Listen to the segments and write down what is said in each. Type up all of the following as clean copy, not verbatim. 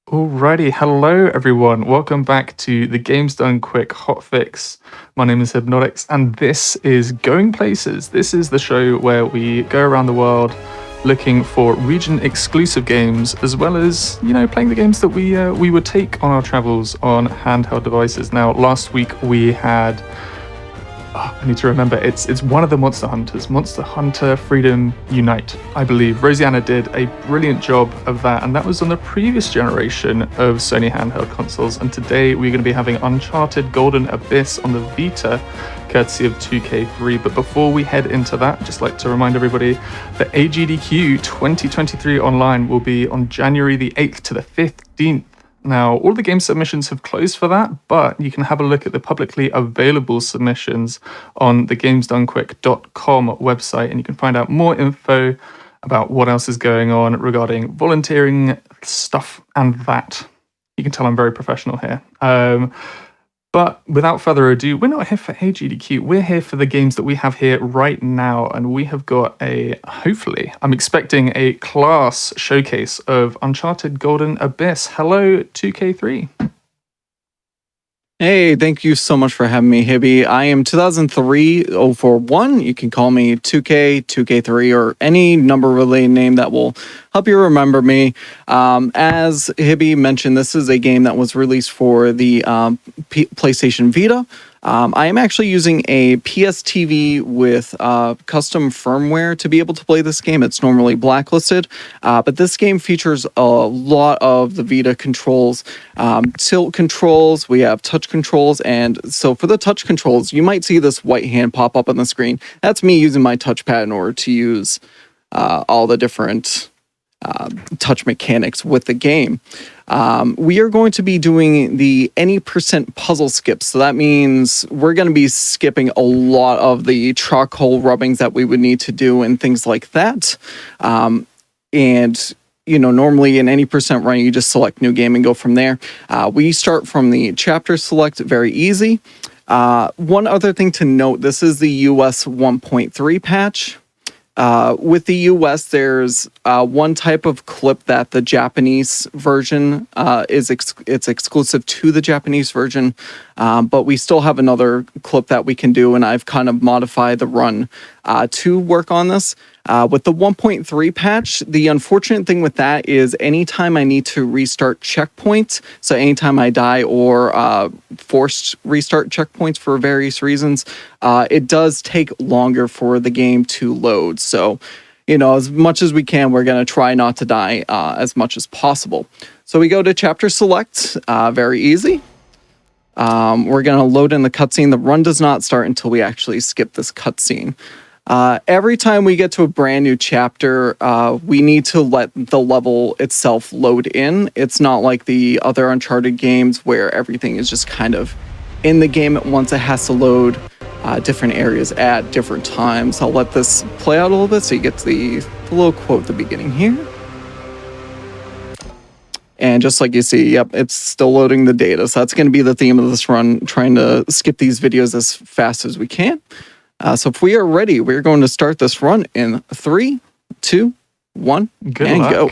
Alrighty, hello everyone. Welcome back to the Games Done Quick Hotfix. My name is Hypnotics, and this is Going Places. This is the show where we go around the world looking for region-exclusive games, as well as playing the games that we would take on our travels on handheld devices. Now, last week we had. I need to remember, it's one of the Monster Hunters, Monster Hunter Freedom Unite, I believe. Rosianna did a brilliant job of that, and that was on the previous generation of Sony handheld consoles. And today we're going to be having Uncharted Golden Abyss on the Vita, courtesy of 2K3. But before we head into that, I'd just like to remind everybody that AGDQ 2023 online will be on January the 8th to the 15th. Now, all the game submissions have closed for that, but you can have a look at the publicly available submissions on the gamesdonequick.com website, and you can find out more info about what else is going on regarding volunteering stuff and that. You can tell I'm very professional here. But without further ado, we're not here for AGDQ. We're here for the games that we have here right now. And we have got hopefully, I'm expecting a class showcase of Uncharted Golden Abyss. Hello, 2K3. Hey, thank you so much for having me, Hibby. I am 2003-041. You can call me 2K, 2K3, or any number-related name that will help you remember me. As Hibby mentioned, this is a game that was released for the PlayStation Vita. I am actually using a PSTV with custom firmware to be able to play this game. It's normally blacklisted, but this game features a lot of the Vita controls, tilt controls, we have touch controls, and so for the touch controls, you might see this white hand pop up on the screen. That's me using my touchpad in order to use all the different touch mechanics with the game. We are going to be doing the any percent puzzle skips. So that means we're going to be skipping a lot of the charcoal rubbings that we would need to do and things like that. And normally in any percent run, you just select new game and go from there. We start from the chapter select, very easy. One other thing to note, this is the US 1.3 patch. With the US, there's one type of clip that the Japanese version it's exclusive to the Japanese version, but we still have another clip that we can do, and I've kind of modified the run to work on this. With the 1.3 patch, the unfortunate thing with that is anytime I need to restart checkpoints, so anytime I die or forced restart checkpoints for various reasons, it does take longer for the game to load. So, as much as we can, we're going to try not to die as much as possible. So we go to chapter select, very easy. We're going to load in the cutscene. The run does not start until we actually skip this cutscene. Every time we get to a brand new chapter, we need to let the level itself load in. It's not like the other Uncharted games where everything is just kind of in the game at once. It has to load different areas at different times. I'll let this play out a little bit so you get the little quote at the beginning here. And just like you see, yep, it's still loading the data. So that's going to be the theme of this run, trying to skip these videos as fast as we can. So if we are ready, we're going to start this run in 3, 2, 1, and go.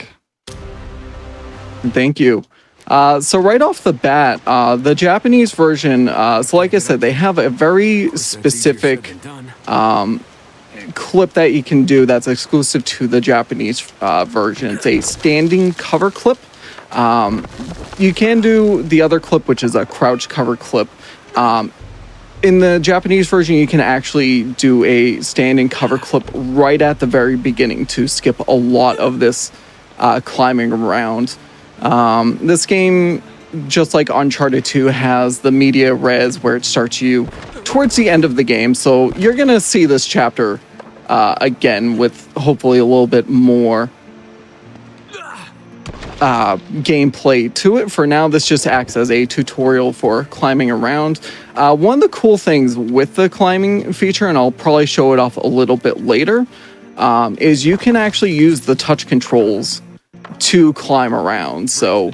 Thank you. So right off the bat, the Japanese version, so like I said, they have a very specific clip that you can do that's exclusive to the Japanese version. It's a standing cover clip. You can do the other clip, which is a crouch cover clip. In the Japanese version, you can actually do a standing cover clip right at the very beginning to skip a lot of this climbing around. This game, just like Uncharted 2, has the media res where it starts you towards the end of the game. So you're going to see this chapter again with hopefully a little bit more gameplay to it. For now, this just acts as a tutorial for climbing around. One of the cool things with the climbing feature, and I'll probably show it off a little bit later, is you can actually use the touch controls to climb around. So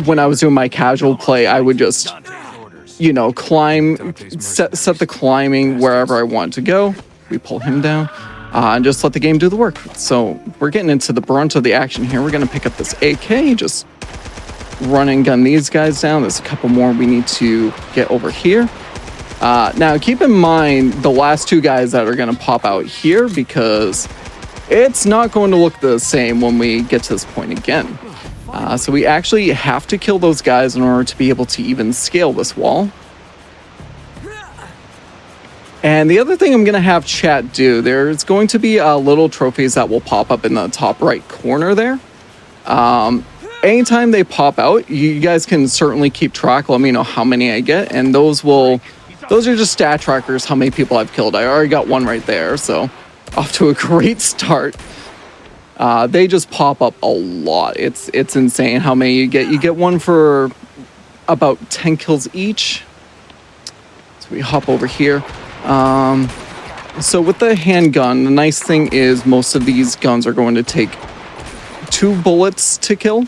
when I was doing my casual play, I would just climb, set the climbing wherever I want to go. We pull him down. And just let the game do the work. So we're getting into the brunt of the action here. We're going to pick up this AK, just run and gun these guys down. There's a couple more we need to get over here. Now, keep in mind the last two guys that are going to pop out here, because it's not going to look the same when we get to this point again. So we actually have to kill those guys in order to be able to even scale this wall. And the other thing I'm going to have chat do, there's going to be little trophies that will pop up in the top right corner there. Anytime they pop out, you guys can certainly keep track. Let me know how many I get, and those are just stat trackers, how many people I've killed. I already got one right there, so off to a great start. They just pop up a lot. It's insane how many you get. You get one for about 10 kills each. So we hop over here. So with the handgun, the nice thing is most of these guns are going to take 2 bullets to kill.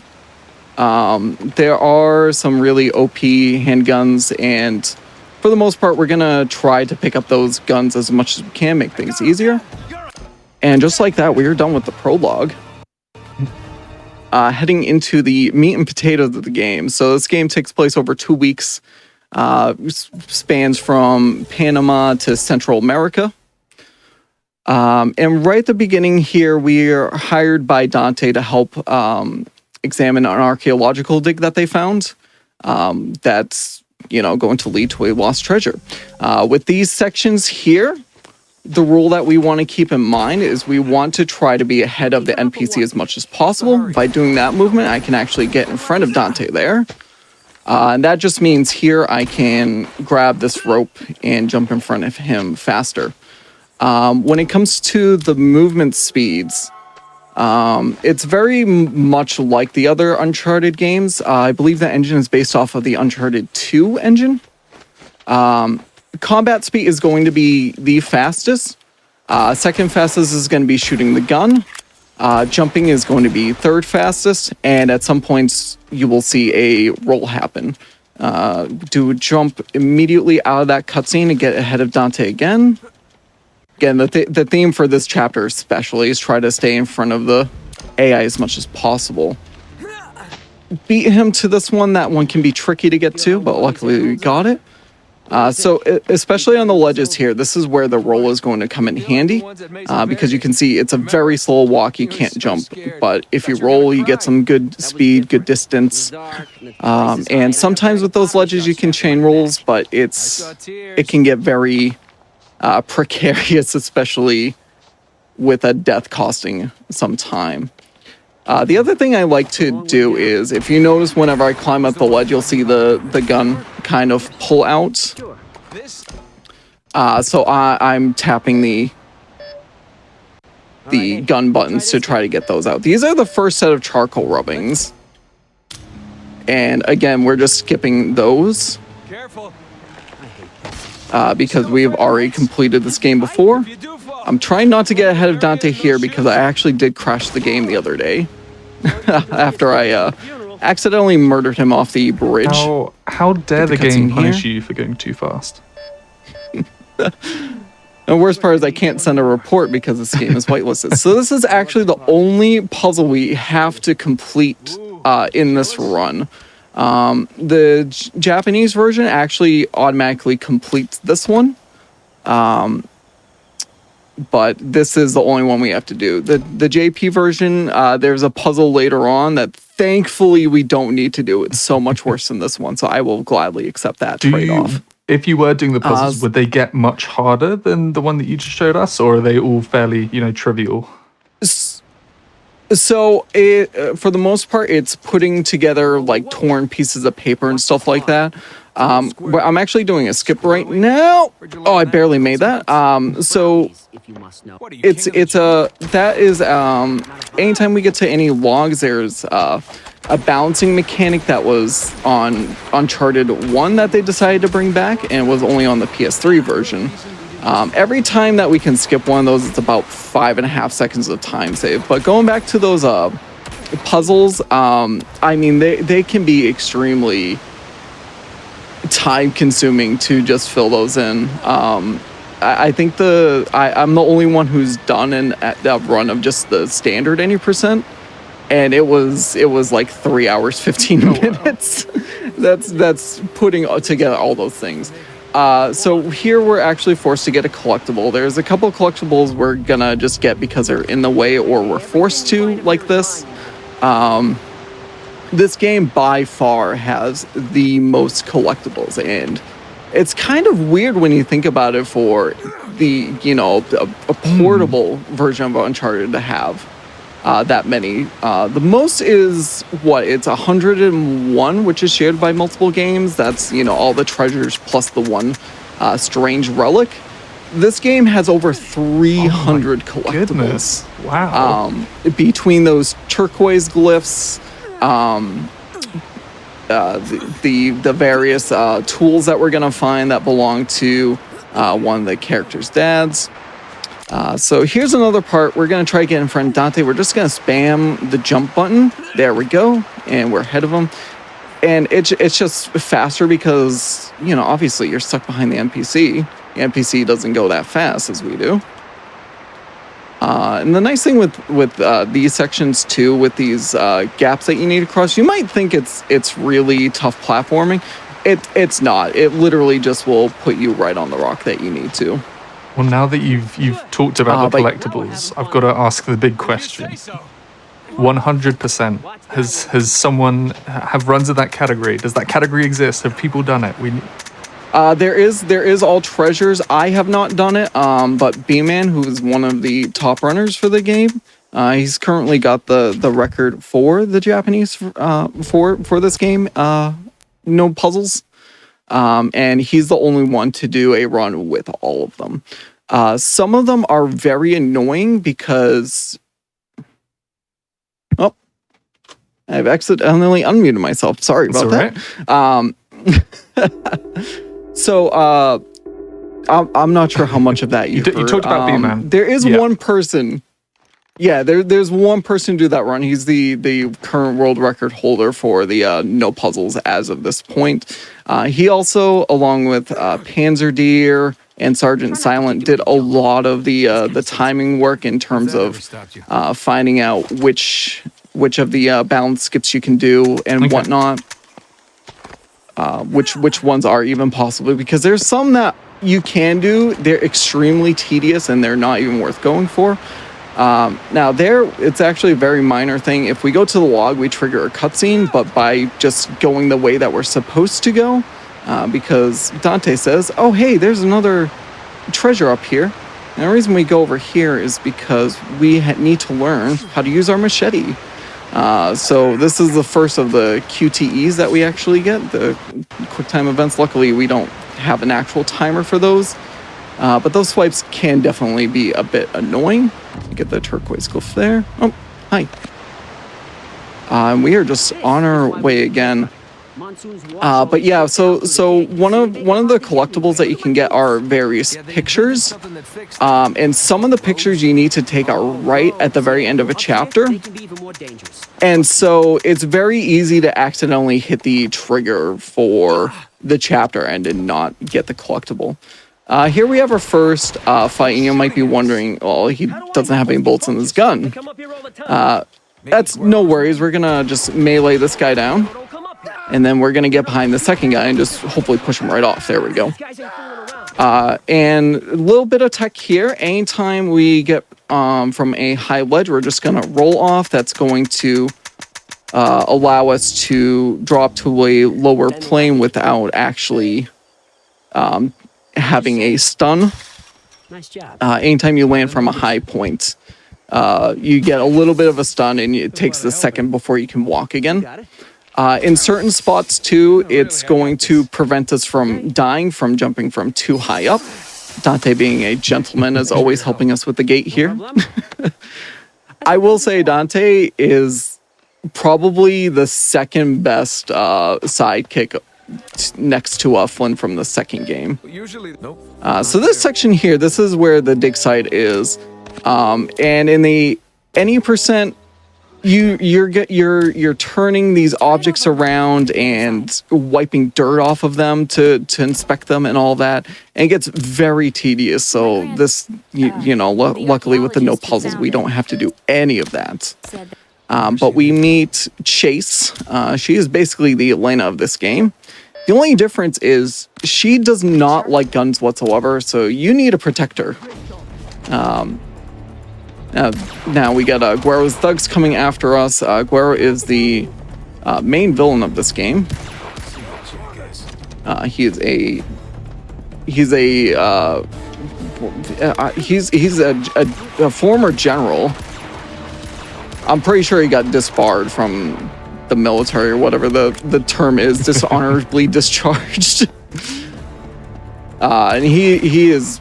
There are some really OP handguns, and for the most part, we're gonna try to pick up those guns as much as we can, make things easier. And just like that, we are done with the prologue. Heading into the meat and potatoes of the game. So this game takes place over 2 weeks. Spans from Panama to Central America. And right at the beginning here, we are hired by Dante to help examine an archaeological dig that they found. That's, going to lead to a lost treasure. With these sections here, the rule that we want to keep in mind is we want to try to be ahead of the NPC as much as possible. By doing that movement, I can actually get in front of Dante there. And that just means here I can grab this rope and jump in front of him faster. When it comes to the movement speeds, it's very much like the other Uncharted games. I believe the engine is based off of the Uncharted 2 engine. Combat speed is going to be the fastest. Second fastest is going to be shooting the gun. Jumping is going to be third fastest, and at some points you will see a roll happen. Do a jump immediately out of that cutscene and get ahead of Dante again. Again, the theme for this chapter especially is try to stay in front of the AI as much as possible. Beat him to this one. That one can be tricky to get to, but luckily we got it. So especially on the ledges here, this is where the roll is going to come in handy, because you can see it's a very slow walk. You can't jump, but if you roll, you get some good speed, good distance. And sometimes with those ledges, you can chain rolls, but it can get very precarious, especially with a death costing some time. The other thing I like to do is, if you notice whenever I climb up the ledge, you'll see the gun kind of pull out. So I'm tapping the gun buttons to try to get those out. These are the first set of charcoal rubbings. And again, we're just skipping those. Because we've already completed this game before. I'm trying not to get ahead of Dante here because I actually did crash the game the other day after I accidentally murdered him off the bridge. How dare the game punish you for going too fast? The worst part is I can't send a report because this game is whitelisted. So this is actually the only puzzle we have to complete in this run. The Japanese version actually automatically completes this one. But this is the only one we have to do. The JP version, there's a puzzle later on that thankfully we don't need to do. It's so much worse than this one, so I will gladly accept that trade-off. If you were doing the puzzles, would they get much harder than the one that you just showed us, or are they all fairly, trivial? So for the most part, it's putting together like torn pieces of paper and stuff like that. I'm actually doing a skip right now. Oh, I barely made that. So anytime we get to any logs, there's a balancing mechanic that was on Uncharted 1 that they decided to bring back, and was only on the PS3 version. Every time that we can skip one of those, it's about 5.5 seconds of time save. But going back to those puzzles, I mean, they can be extremely time consuming to just fill those in. I think I'm the only one who's done a run of just the standard any %. and it was like 3 hours 15 minutes. That's putting together all those things. So here we're actually forced to get a collectible. There's a couple of collectibles we're gonna just get because they're in the way or we're forced to, like this. This game by far has the most collectibles, and it's kind of weird when you think about it for the, a portable version of Uncharted to have that many. The most is it's 101, which is shared by multiple games. That's, all the treasures plus the one strange relic. This game has over 300 collectibles. Goodness. Wow. Between those turquoise glyphs, the various tools that we're gonna find that belong to one of the characters' dads. So here's another part. We're gonna try to get in front of Dante. We're just gonna spam the jump button. There we go, and we're ahead of him. And it's just faster because, obviously you're stuck behind the NPC. The NPC doesn't go that fast as we do. And the nice thing with these sections too, with these gaps that you need to cross, you might think it's really tough platforming. It's not. It literally just will put you right on the rock that you need to. Well, now that you've talked about the collectibles, I've got to ask the big question. 100%. Has someone have runs of that category? Does that category exist? Have people done it? There is all treasures. I have not done it, but B-Man, who is one of the top runners for the game, he's currently got the record for the Japanese for this game. No puzzles, and he's the only one to do a run with all of them. Some of them are very annoying because I've accidentally unmuted myself. Sorry about that. So, I'm not sure how much of that you talked about B-Man. There is one person. Yeah, there's one person to do that run. He's the current world record holder for the no puzzles as of this point. He also, along with Panzer Deer and Sergeant Silent, did a lot of the timing work in terms of finding out which of the balance skips you can do and whatnot. Which ones are even possible, because there's some that you can do. They're extremely tedious and they're not even worth going for. Now it's actually a very minor thing. If we go to the log, we trigger a cutscene, but by just going the way that we're supposed to go, because Dante says, oh, hey, there's another treasure up here. And the reason we go over here is because we need to learn how to use our machete. So this is the first of the QTEs that we actually get, the quick time events. Luckily, we don't have an actual timer for those, but those swipes can definitely be a bit annoying. You get the turquoise glyph there. Oh, hi. And we are just on our way again. But yeah, so one of the collectibles that you can get are various pictures, and some of the pictures you need to take are right at the very end of a chapter, and so it's very easy to accidentally hit the trigger for the chapter end and not get the collectible. Here we have our first fight, and you might be wondering, well, he doesn't have any bolts in his gun. That's no worries. We're gonna just melee this guy down. And then we're going to get behind the second guy and just hopefully push him right off. There we go. And a little bit of tech here. Anytime we get from a high ledge, we're just going to roll off. That's going to allow us to drop to a lower plane without actually having a stun. Nice job. Anytime you land from a high point, you get a little bit of a stun, and it takes a second before you can walk again. In certain spots, too, it's going to prevent us from dying from jumping from too high up. Dante, being a gentleman, is always helping us with the gate here. I will say Dante is probably the second best sidekick next to Flynn from the second game. So this section here, this is where the dig site is. And in the any percent, you're turning these objects around and wiping dirt off of them to inspect them and all that, and it gets very tedious. So this, luckily with the no puzzles, we don't have to do any of that. But we meet Chase. She is basically the Elena of this game. The only difference is she does not like guns whatsoever, so you need to protect her. Now we got Guero's thugs coming after us. Guero is the main villain of this game. He's a former general. I'm pretty sure he got disbarred from the military or whatever the term is, dishonorably discharged. And he is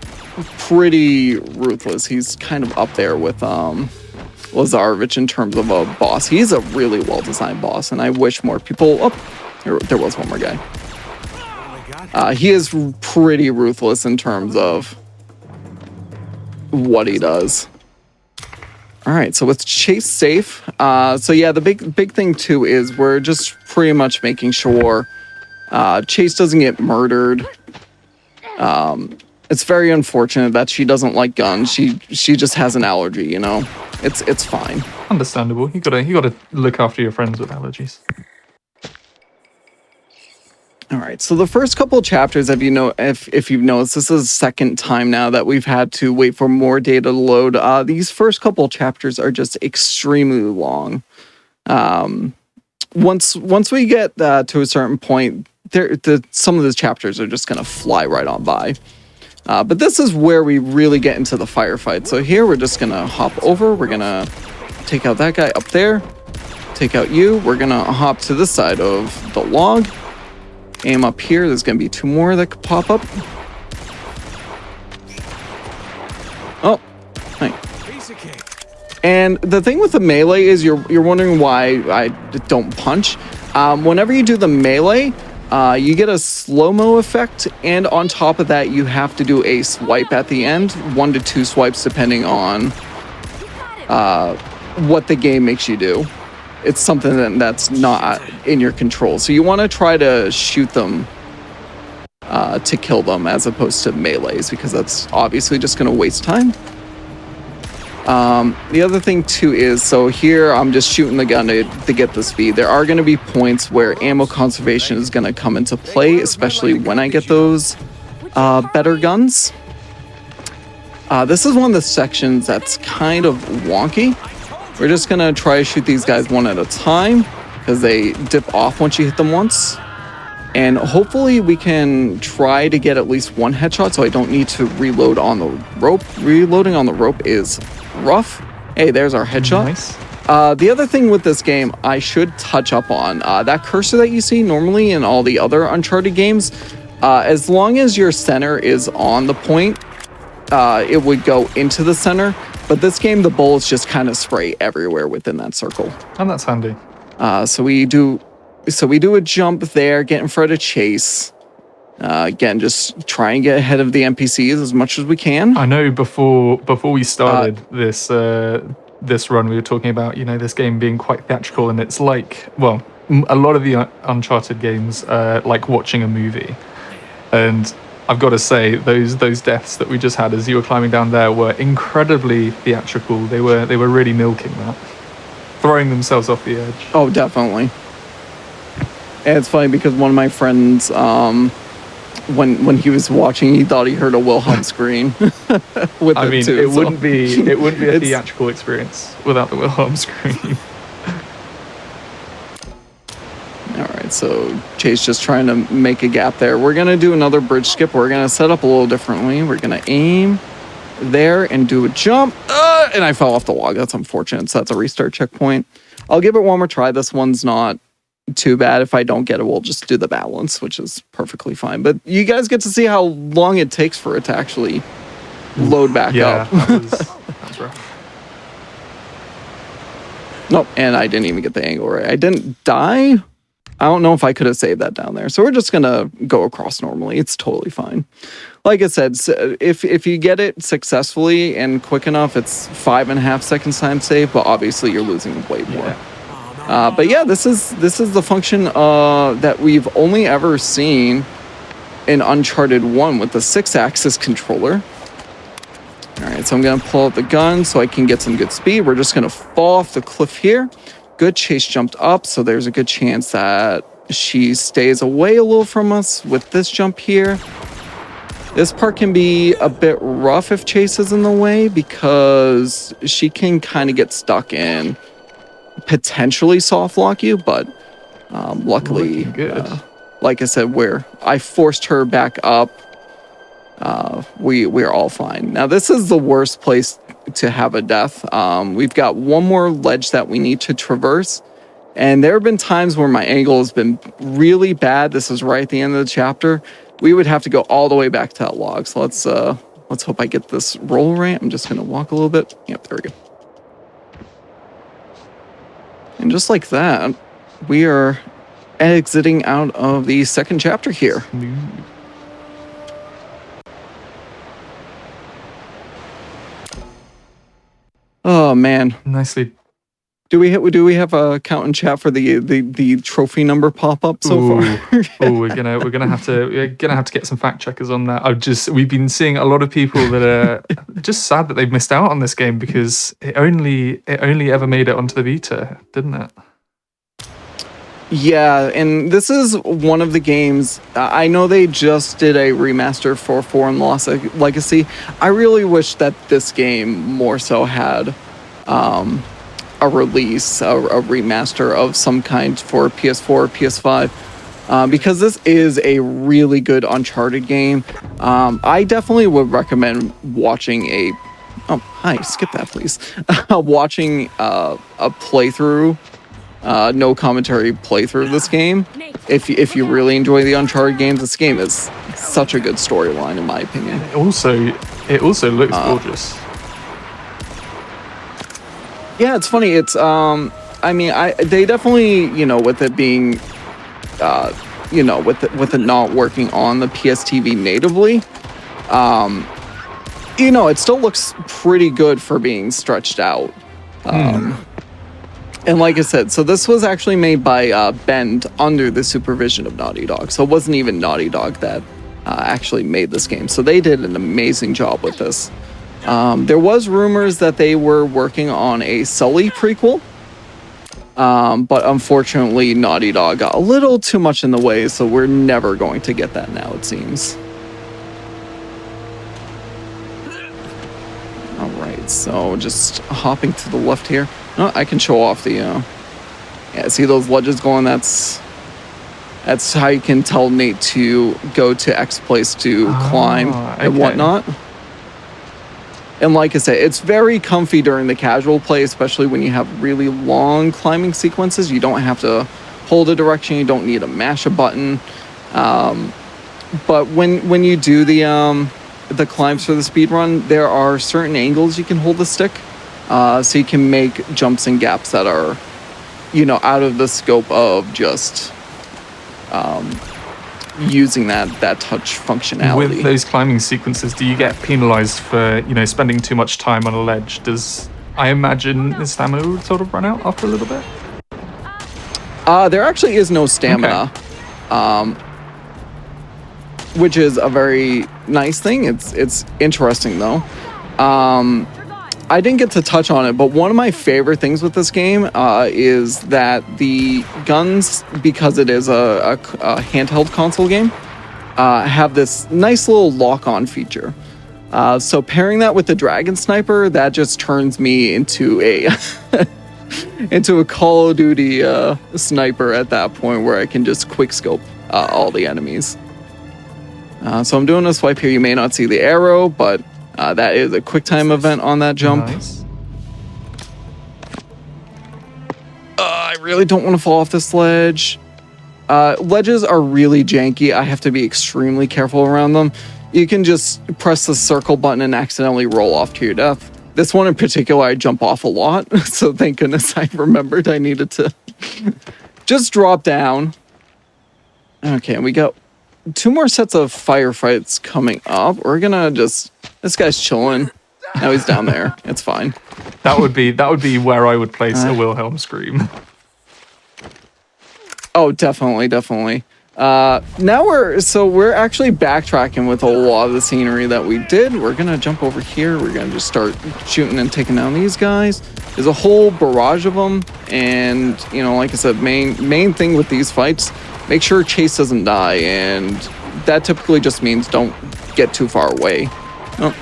pretty ruthless. He's kind of up there with Lazarevich in terms of a boss. He's a really well-designed boss, and I wish more people... Oh, there was one more guy. He is pretty ruthless in terms of what he does. All right, so with Chase safe, so yeah, the big thing too is we're just pretty much making sure Chase doesn't get murdered. It's very unfortunate that she doesn't like guns. She just has an allergy, you know. It's fine. Understandable. You gotta look after your friends with allergies. All right, so the first couple of chapters, if you've noticed, this is the second time now that we've had to wait for more data to load. These first couple of chapters are just extremely long. Once we get to a certain point, some of the chapters are just gonna fly right on by. But this is where we really get into the firefight. So here we're just gonna hop over. We're gonna take out that guy up there. Take out you. We're gonna hop to this side of the log. Aim up here. There's going to be two more that could pop up. Oh, right. And the thing with the melee is you're wondering why I don't punch. Whenever you do the melee, you get a slow-mo effect, and on top of that, you have to do a swipe at the end, 1 to 2 swipes depending on what the game makes you do. It's something that's not in your control. So you want to try to shoot them to kill them as opposed to melees, because that's obviously just going to waste time. The other thing too is, so here I'm just shooting the gun to get the speed. There are going to be points where ammo conservation is going to come into play, especially when I get those better guns. This is one of the sections that's kind of wonky. We're just going to try to shoot these guys one at a time because they dip off once you hit them once. And hopefully we can try to get at least one headshot so I don't need to reload on the rope. Reloading on the rope is rough. Hey, there's our headshot. Nice. The other thing with this game I should touch up on, that cursor that you see normally in all the other Uncharted games, as long as your center is on the point, it would go into the center. But this game, the bullets just kind of spray everywhere within that circle. And that's handy. So we do a jump there, get in front of Chase. Again, just try and get ahead of the NPCs as much as we can. I know before we started this run, we were talking about, you know, this game being quite theatrical, and it's like, well, a lot of the Uncharted games like watching a movie. And I've got to say, those deaths that we just had as you were climbing down there were incredibly theatrical. They were really milking that, throwing themselves off the edge. Oh, definitely. And it's funny because one of my friends, when he was watching, he thought he heard a Wilhelm scream. It wouldn't be a theatrical experience without the Wilhelm scream. All right, so Chase just trying to make a gap there. We're gonna do another bridge skip. We're gonna set up a little differently. We're gonna aim there and do a jump. And I fell off the log. That's unfortunate. So that's a restart checkpoint. I'll give it one more try. This one's not too bad. If I don't get it, we'll just do the balance, which is perfectly fine. But you guys get to see how long it takes for it to actually load back up. That's rough. Nope, and I didn't even get the angle right. I didn't die. I don't know if I could have saved that down there. So we're just going to go across normally. It's totally fine. Like I said, if you get it successfully and quick enough, it's 5.5 seconds time save, but obviously you're losing way more. Yeah. But yeah, this is the function that we've only ever seen in Uncharted 1 with the 6-axis controller. All right, so I'm going to pull out the gun so I can get some good speed. We're just going to fall off the cliff here. good. Chase jumped up, so there's a good chance that she stays away a little from us with this jump here. This part can be a bit rough if Chase is in the way because she can kind of get stuck in potentially soft lock you, but luckily, like I said, where I forced her back up, we're all fine. Now, this is the worst place to have a death. We've got one more ledge that we need to traverse, and there have been times where my angle has been really bad. This is right at the end of the chapter. We would have to go all the way back to that log. So let's hope I get this roll right. I'm just gonna walk a little bit. Yep, there we go. And just like that, we are exiting out of the second chapter here. Oh man, Nicely. do we have a count in chat for the trophy number pop up so far? We're gonna have to get some fact checkers on that. We've been seeing a lot of people that are just sad that they've missed out on this game because it only ever made it onto the Vita, didn't it? Yeah, and this is one of the games. I know they just did a remaster for 4 and Lost Legacy. I really wish that this game more so had a release, a remaster of some kind for PS4, PS5, because this is a really good Uncharted game. I definitely would recommend watching a... Oh, hi, skip that, please. Watching a playthrough, no commentary playthrough of this game. If you really enjoy the Uncharted games, this game is such a good storyline, in my opinion. It also looks gorgeous. Yeah, it's funny. It's I mean, they definitely, with it being, with it not working on the PS TV natively, it still looks pretty good for being stretched out. And like I said, so this was actually made by Bend under the supervision of Naughty Dog. So it wasn't even Naughty Dog that actually made this game. So they did an amazing job with this. There was rumors that they were working on a Sully prequel, but unfortunately Naughty Dog got a little too much in the way, so we're never going to get that now, it seems. Alright, so just hopping to the left here. Oh, I can show off the, yeah, see those ledges going? That's how you can tell Nate to go to X place to climb and whatnot. And like I said, it's very comfy during the casual play, especially when you have really long climbing sequences. You don't have to hold a direction. You don't need to mash a button. But when you do the climbs for the speedrun, there are certain angles you can hold the stick. So you can make jumps and gaps that are, out of the scope of just using that touch functionality. With those climbing sequences, do you get penalized for spending too much time on a ledge? I imagine the stamina would sort of run out after a little bit? There actually is no stamina, which is a very nice thing. It's interesting though. I didn't get to touch on it, but one of my favorite things with this game is that the guns, because it is a handheld console game, have this nice little lock-on feature. So pairing that with the Dragon Sniper, that just turns me into a into a Call of Duty sniper at that point, where I can just quick scope all the enemies. So I'm doing a swipe here. You may not see the arrow, but that is a quick time event on that jump. Nice. I really don't want to fall off this ledge. Ledges are really janky. I have to be extremely careful around them. You can just press the circle button and accidentally roll off to your death. This one in particular, I jump off a lot. So thank goodness I remembered I needed to just drop down. Okay, we got 2 more sets of firefights coming up. We're gonna this guy's chilling. Now he's down there. It's fine. That would be where I would place a Wilhelm scream. Oh, definitely. Now we're actually backtracking with a lot of the scenery that we did. We're gonna jump over here. We're gonna just start shooting and taking down these guys. There's a whole barrage of them, and like I said, main thing with these fights, make sure Chase doesn't die, and that typically just means don't get too far away. Oh.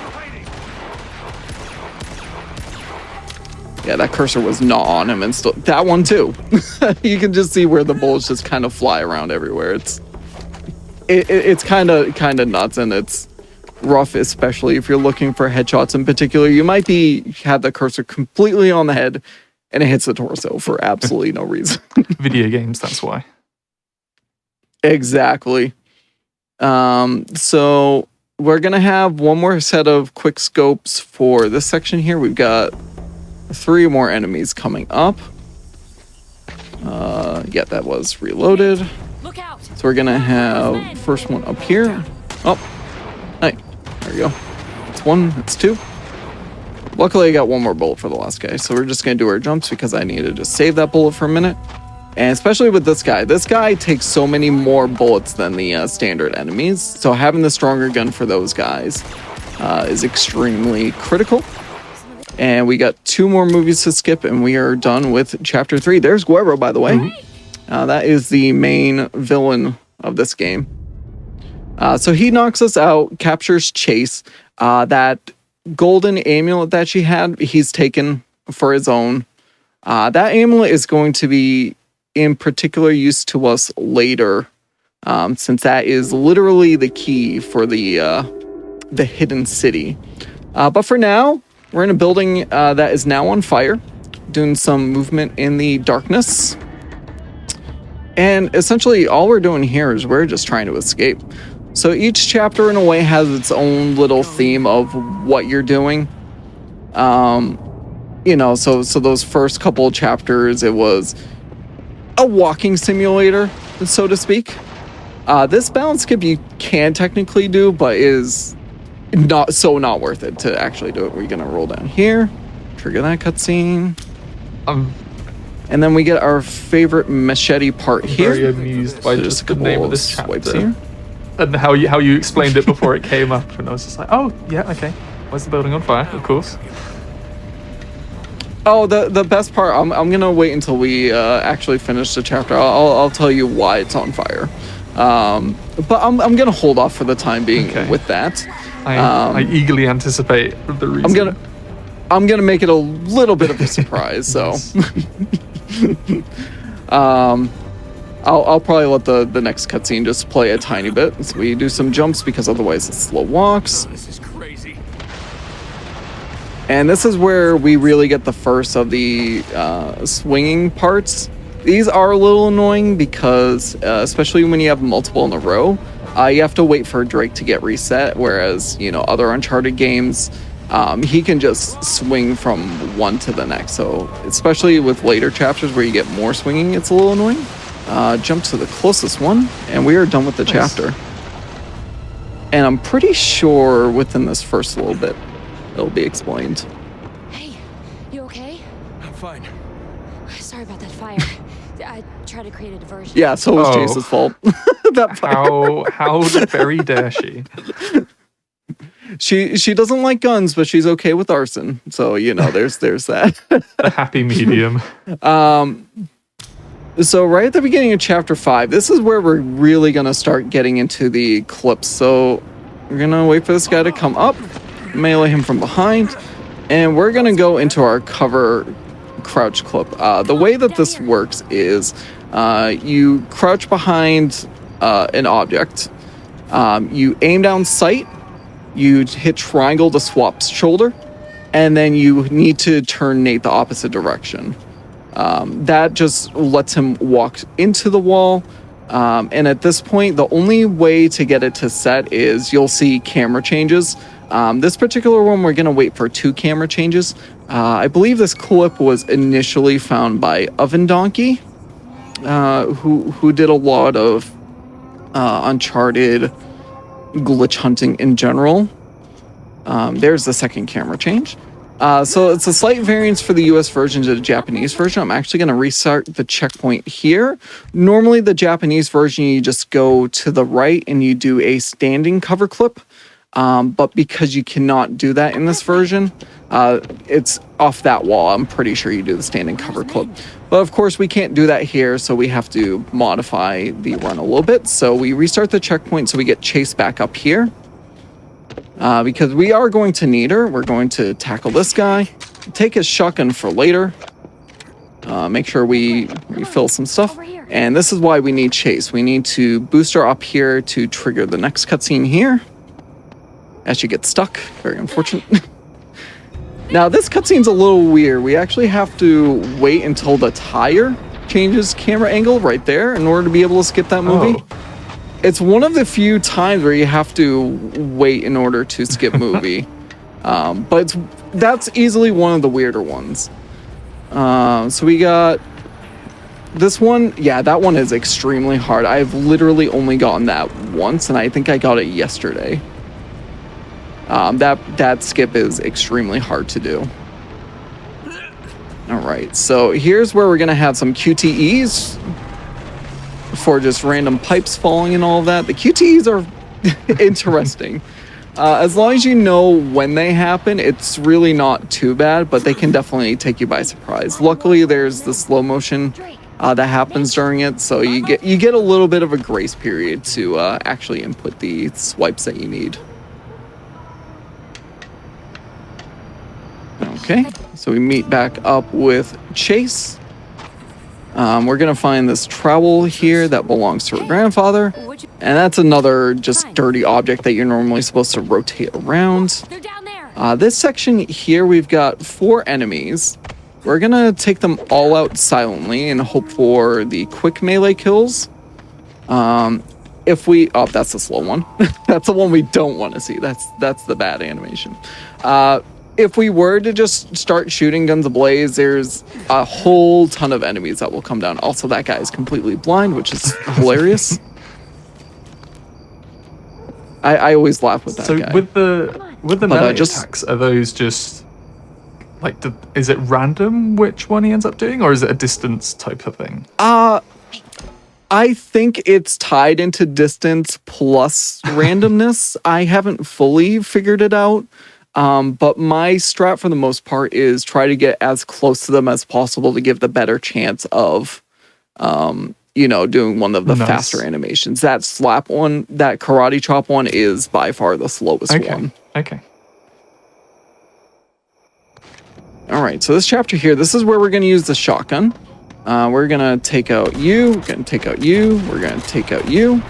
Yeah, that cursor was not on him, and still that one too. You can just see where the bullets just kind of fly around everywhere. It's kind of nuts, and it's rough, especially if you're looking for headshots in particular. You might have the cursor completely on the head, and it hits the torso for absolutely no reason. Video games, that's why. Exactly. So we're gonna have one more set of quick scopes for this section here. We've got 3 more enemies coming up. Yeah, that was reloaded. Look out. So we're gonna have first one up here. Oh, hey, there we go. It's 1, it's 2. Luckily, I got 1 more bullet for the last guy. So we're just gonna do our jumps because I need to just save that bullet for a minute. And especially with this guy takes so many more bullets than the standard enemies. So having the stronger gun for those guys is extremely critical. And we got 2 more movies to skip, and we are done with Chapter 3. There's Guerrero, by the way. That is the main villain of this game. So he knocks us out, captures Chase. That golden amulet that she had, he's taken for his own. That amulet is going to be in particular use to us later, since that is literally the key for the hidden city. But for now, we're in a building that is now on fire, doing some movement in the darkness. And essentially all we're doing here is we're just trying to escape. So each chapter in a way has its own little theme of what you're doing. So those first couple of chapters, it was a walking simulator, so to speak. This balance skip you can technically do, but is not worth it to actually do it. We're gonna roll down here, trigger that cutscene, and then we get our favorite machete part here. Very amused by just the name of this chapter here. And how you explained it before it came up, and I was just like, oh yeah, okay. Why's the building on fire? Of course. Oh, the best part. I'm gonna wait until we actually finish the chapter. I'll tell you why it's on fire. But I'm gonna hold off for the time being with that. I eagerly anticipate the reason. I'm gonna make it a little bit of a surprise. So, I'll probably let the next cutscene just play a tiny bit. So we do some jumps because otherwise it's slow walks. This is crazy. And this is where we really get the first of the swinging parts. These are a little annoying because, especially when you have multiple in a row, you have to wait for Drake to get reset. Whereas, other Uncharted games, he can just swing from one to the next. So, especially with later chapters where you get more swinging, it's a little annoying. Jump to the closest one, and we are done with the chapter. And I'm pretty sure within this first little bit, it'll be explained. Hey, you okay? I'm fine. Sorry about that fire. I tried to create a diversion. Yeah, so it was Chase's fault. That how very dare she? She doesn't like guns, but she's okay with arson. So there's that. The happy medium. So right at the beginning of chapter 5, this is where we're really gonna start getting into the clips. So we're gonna wait for this guy to come up, melee him from behind, and we're gonna go into our cover crouch clip. The way that this works is you crouch behind an object, you aim down sight, you hit triangle to swap shoulder, and then you need to turn Nate the opposite direction. That just lets him walk into the wall. And at this point, the only way to get it to set is you'll see camera changes. This particular one, we're going to wait for 2 camera changes. I believe this clip was initially found by Oven Donkey, who did a lot of Uncharted glitch hunting in general. There's the second camera change. So it's a slight variance for the US version to the Japanese version. I'm actually going to restart the checkpoint here. Normally the Japanese version, you just go to the right and you do a standing cover clip. But because you cannot do that in this version, it's off that wall. I'm pretty sure you do the standing cover clip. But of course we can't do that here, so we have to modify the run a little bit. So we restart the checkpoint so we get chased back up here. Because we are going to need her. We're going to tackle this guy, take his shotgun for later, make sure we refill some stuff. And this is why we need chase. We need to boost her up here to trigger the next cutscene here. As she gets stuck, very unfortunate. Now this cutscene's a little weird. We actually have to wait until the tire changes camera angle right there in order to be able to skip that movie. Oh. It's one of the few times where you have to wait in order to skip movie. But that's easily one of the weirder ones. So we got this one. Yeah, that one is extremely hard. I've literally only gotten that once, and I think I got it yesterday. That skip is extremely hard to do. All right, so here's where we're gonna have some QTEs for just random pipes falling and all of that. The QTEs are interesting. As long as you know when they happen, it's really not too bad, but they can definitely take you by surprise. Luckily, there's the slow motion that happens during it, so you get a little bit of a grace period to actually input the swipes that you need. Okay, so we meet back up with Chase. We're gonna find this trowel here that belongs to her grandfather, and that's another just dirty object that you're normally supposed to rotate around. This section here, we've got 4 enemies. We're gonna take them all out silently and hope for the quick melee kills. Oh, that's the slow one. That's the one we don't want to see. That's the bad animation. If we were to just start shooting guns ablaze, there's a whole ton of enemies that will come down. Also, that guy is completely blind, which is hilarious. I always laugh with that guy. So with the melee attacks, are those just like is it random which one he ends up doing, or is it a distance type of thing? I think it's tied into distance plus randomness. I haven't fully figured it out. But my strat for the most part is try to get as close to them as possible to give the better chance of, doing one of the faster animations. That slap one, that karate chop one is by far the slowest one. Okay. All right, so this chapter here, this is where we're going to use the shotgun. We're going to take out you, we're going to take out you, we're going to take out you.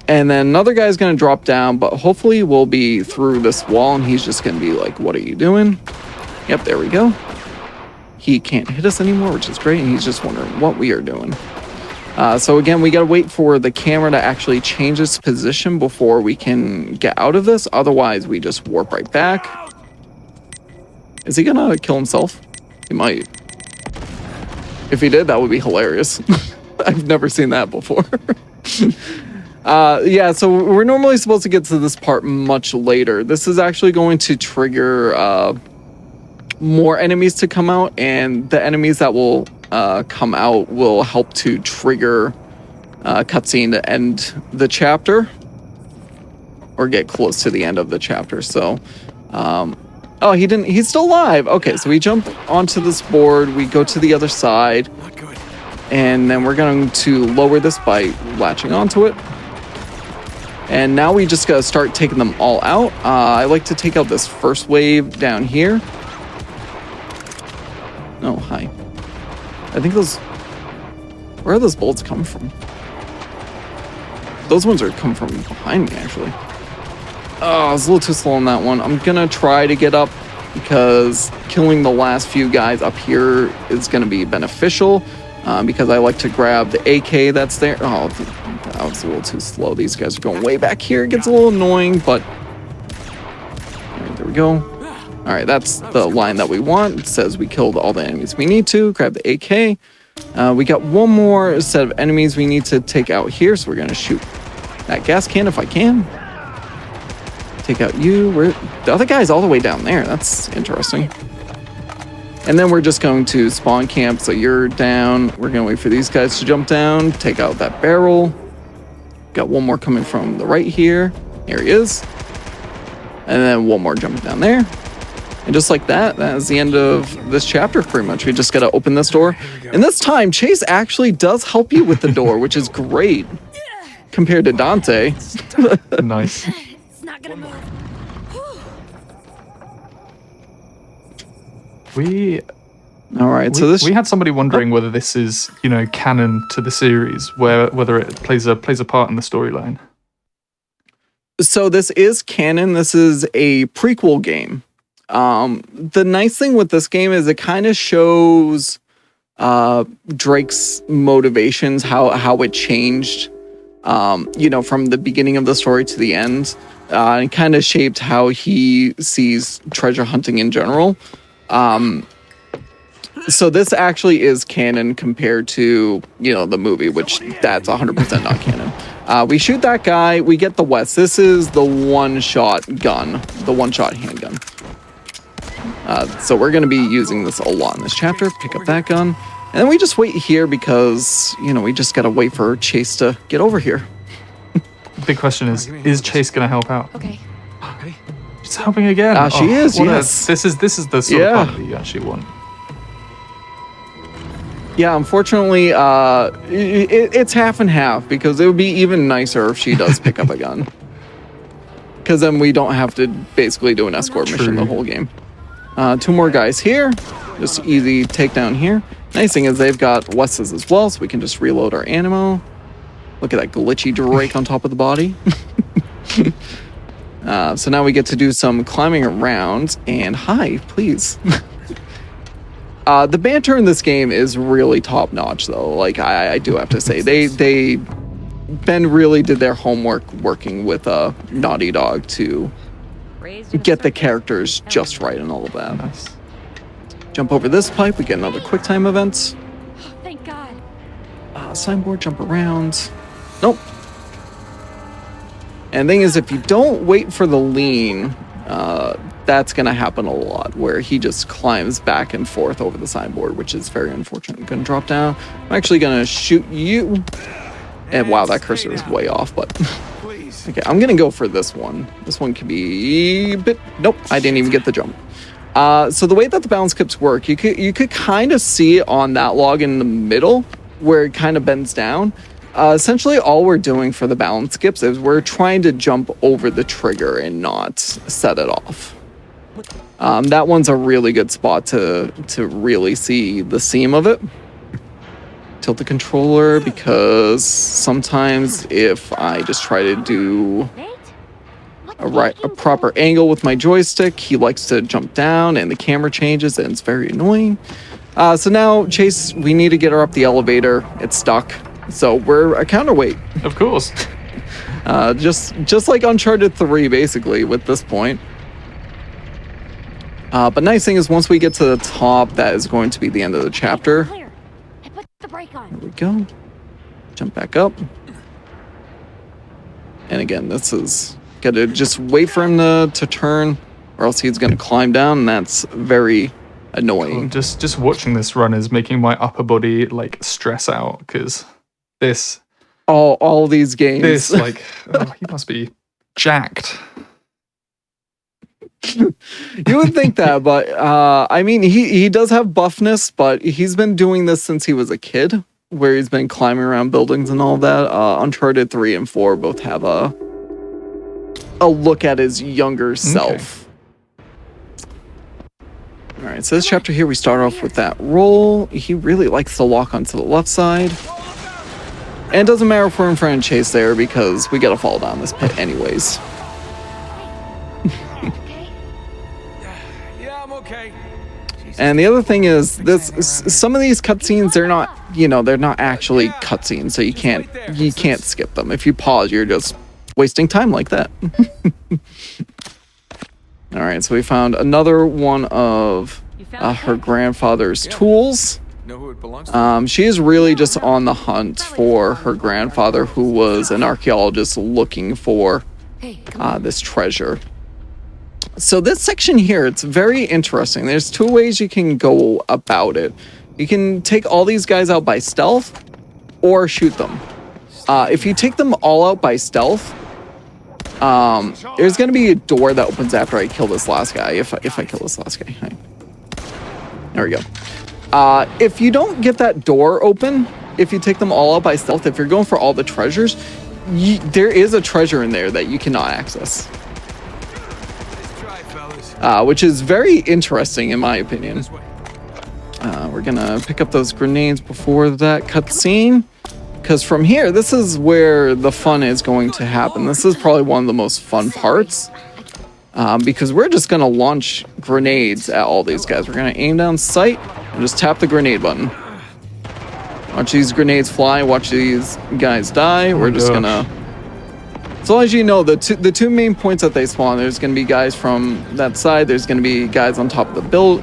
And then another guy's going to drop down, but hopefully we'll be through this wall and he's just going to be like, what are you doing? Yep, there we go. He can't hit us anymore, which is great. And he's just wondering what we are doing. So again, we got to wait for the camera to actually change its position before we can get out of this. Otherwise, we just warp right back. Is he going to kill himself? He might. If he did, that would be hilarious. I've never seen that before. Yeah, so we're normally supposed to get to this part much later. This is actually going to trigger more enemies to come out, and the enemies that will come out will help to trigger a cutscene to end the chapter or get close to the end of the chapter. So, oh, he's still alive. Okay, so we jump onto this board, we go to the other side, and then we're going to lower this by latching onto it. And now we just gotta start taking them all out. I like to take out this first wave down here. Oh, hi. I think where are those bullets come from? Those ones are come from behind me, actually. Oh, I was a little too slow on that one. I'm gonna try to get up because killing the last few guys up here is gonna be beneficial. Because I like to grab the AK that's there. Oh, that was a little too slow. These guys are going way back here. It gets a little annoying, but... All right, there we go. All right, that's the line that we want. It says we killed all the enemies we need to. Grab the AK. We got one more set of enemies we need to take out here, so we're going to shoot that gas can if I can. Take out you. The other guy's all the way down there. That's interesting. And then we're just going to spawn camp. So you're down. We're going to wait for these guys to jump down. Take out that barrel. Got one more coming from the right here. Here he is. And then one more jumping down there. And just like that is the end of this chapter pretty much. We just got to open this door. And this time, Chase actually does help you with the door, which is great compared to Dante. Nice. It's not gonna move. All right, so this we had somebody wondering whether this is, you know, canon to the series, whether it plays a part in the storyline. So this is canon. This is a prequel game. The nice thing with this game is it kind of shows Drake's motivations, how it changed, you know, from the beginning of the story to the end, and kind of shaped how he sees treasure hunting in general. So this actually is canon compared to, you know, the movie, which that's 100% not canon. We shoot that guy, we get the West. This is the one-shot gun, the one-shot handgun. So we're going to be using this a lot in this chapter. Pick up that gun. And then we just wait here because, you know, we just got to wait for Chase to get over here. The big question is Chase going to help out? Okay. She's helping again. She is, yes. This is the sort of part that you actually want. Yeah, unfortunately, it's half and half because it would be even nicer if she does pick up a gun. Because then we don't have to basically do an escort mission the whole game. Two more guys here. Just easy takedown here. Nice thing is they've got Wes's as well, so we can just reload our ammo. Look at that glitchy Drake on top of the body. So now we get to do some climbing around. And hi, please. The banter in this game is really top notch, though. Like I do have to say, Ben really did their homework working with Naughty Dog to get the characters just right and all of that. Nice. Jump over this pipe, we get another quick time event. Oh, thank God. Signboard, jump around. Nope. And the thing is, if you don't wait for the lean, that's going to happen a lot, where he just climbs back and forth over the signboard, which is very unfortunate. I'm going to drop down. I'm actually going to shoot you. And wow, that cursor is way off, but... Okay, I'm going to go for this one. This one can be a bit... Nope, I didn't even get the jump. So the way that the balance skips work, you could kind of see it on that log in the middle, where it kind of bends down. Essentially, all we're doing for the balance skips is we're trying to jump over the trigger and not set it off. That one's a really good spot to really see the seam of it. Tilt the controller, because sometimes if I just try to do a proper angle with my joystick, he likes to jump down and the camera changes and it's very annoying. So now, Chase, we need to get her up the elevator. It's stuck. So we're a counterweight. Of course. Just like Uncharted 3, basically, with this point. But nice thing is, once we get to the top, that is going to be the end of the chapter. Clear. I put the brake on. There we go. Jump back up. And again, this is... Gotta just wait for him to turn, or else he's gonna climb down, and that's very annoying. Just watching this run is making my upper body, like, stress out, because this... All these games. This, like... he must be jacked. You would think that, but I mean, he does have buffness, but he's been doing this since he was a kid, where he's been climbing around buildings and all that. Uncharted 3 and 4 both have a look at his younger self. All right, so this chapter here, we start off with that roll. He really likes to lock onto the left side. And it doesn't matter if we're in front of Chase there, because we gotta fall down this pit anyways. And the other thing is, some of these cutscenes, they're not actually cutscenes, so you can't skip them. If you pause, you're just wasting time like that. All right, so we found another one of her grandfather's tools. She is really just on the hunt for her grandfather, who was an archaeologist looking for this treasure. So this section here, it's very interesting. There's two ways you can go about it. You can take all these guys out by stealth or shoot them. If you take them all out by stealth, there's going to be a door that opens after I kill this last guy. If I kill this last guy. Right. There we go. If you don't get that door open, if you take them all out by stealth, if you're going for all the treasures, there is a treasure in there that you cannot access. Which is very interesting in my opinion. We're gonna pick up those grenades before that cutscene, because from here, this is where the fun is going to happen. This is probably one of the most fun parts, because we're just gonna launch grenades at all these guys. We're gonna aim down sight and just tap the grenade button. Watch these grenades fly. Watch these guys die. We're just gonna. As long as you know the two main points that they spawn, there's going to be guys from that side. There's going to be guys on top of the build.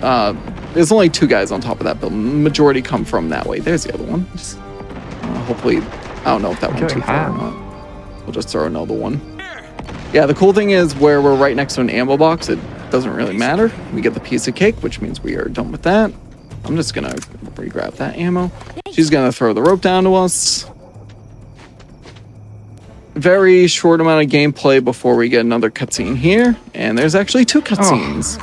There's only two guys on top of that build. Majority come from that way. There's the other one. Just, hopefully, I don't know if that went too far or not. We'll just throw another one. Yeah, the cool thing is where we're right next to an ammo box, it doesn't really matter. We get the piece of cake, which means we are done with that. I'm just going to re-grab that ammo. She's going to throw the rope down to us. Very short amount of gameplay before we get another cutscene here, and there's actually two cutscenes.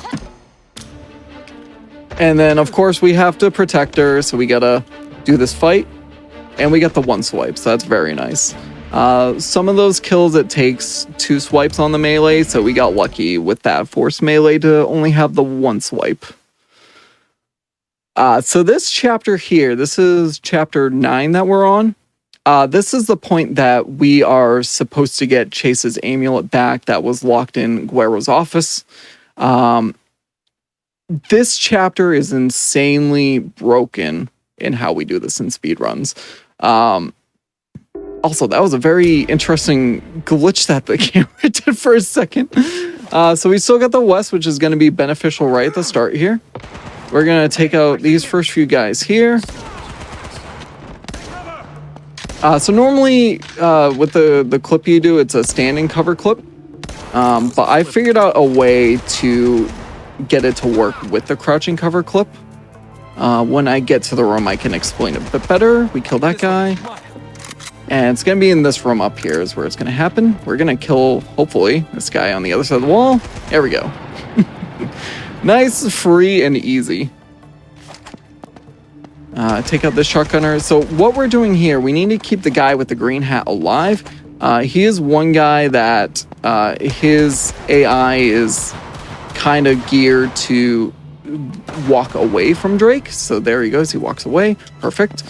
And then of course we have to protect her, so we gotta do this fight, and we get the one swipe, so that's very nice. Some of those kills it takes 2 swipes on the melee, so we got lucky with that force melee to only have the 1 swipe. So this chapter here, this is chapter 9 that we're on. This is the point that we are supposed to get Chase's amulet back that was locked in Guerrero's office. This chapter is insanely broken in how we do this in speedruns. Also, that was a very interesting glitch that the camera did for a second. So we still got the West, which is going to be beneficial right at the start here. We're going to take out these first few guys here. So normally with the clip you do, it's a standing cover clip. But I figured out a way to get it to work with the crouching cover clip. When I get to the room, I can explain it a bit better. We kill that guy. And it's going to be in this room up here is where it's going to happen. We're going to kill, hopefully, this guy on the other side of the wall. There we go. Nice, free, and easy. Take out the shotgunner. So what we're doing here, we need to keep the guy with the green hat alive. He is one guy that his AI is kind of geared to walk away from Drake. So there he goes. He walks away. Perfect.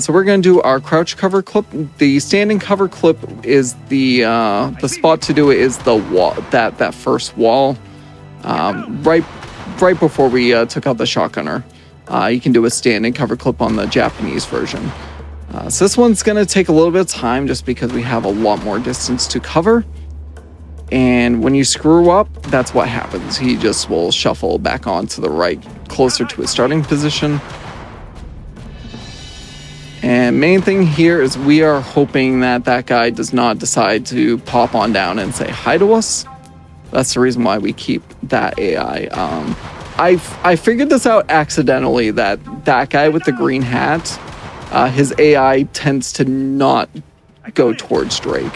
So we're going to do our crouch cover clip. The standing cover clip is the spot to do it is the wall, that first wall, right before we took out the shotgunner. You can do a standing cover clip on the Japanese version. So this one's going to take a little bit of time just because we have a lot more distance to cover. And when you screw up, that's what happens. He just will shuffle back onto the right, closer to his starting position. And main thing here is we are hoping that that guy does not decide to pop on down and say hi to us. That's the reason why we keep that AI. I figured this out accidentally that guy with the green hat, his AI tends to not go towards Drake.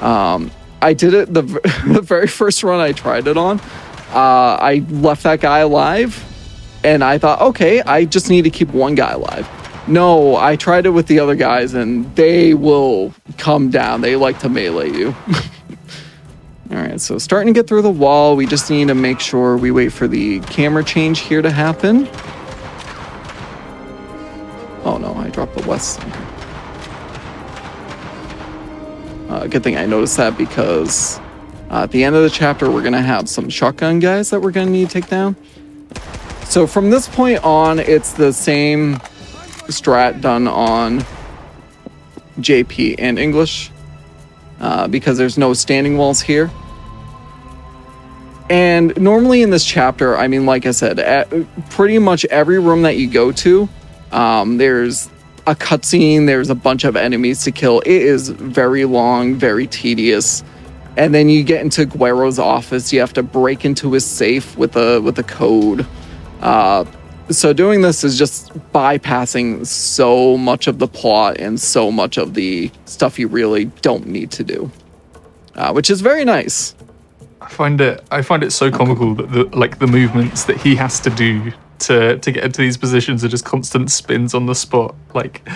I did it the very first run I tried it on. I left that guy alive, and I thought, okay, I just need to keep one guy alive. No, I tried it with the other guys, and they will come down. They like to melee you. All right, so starting to get through the wall. We just need to make sure we wait for the camera change here to happen. Oh no, I dropped the West. Okay. Good thing I noticed that because at the end of the chapter, we're going to have some shotgun guys that we're going to need to take down. So from this point on, it's the same strat done on JP and English. Because there's no standing walls here. And normally in this chapter, I mean, like I said, pretty much every room that you go to, there's a cutscene, there's a bunch of enemies to kill. It is very long, very tedious. And then you get into Guerro's office. You have to break into his safe with a code. So doing this is just bypassing so much of the plot and so much of the stuff you really don't need to do, which is very nice. I find it so comical that the movements that he has to do to get into these positions are just constant spins on the spot. Like,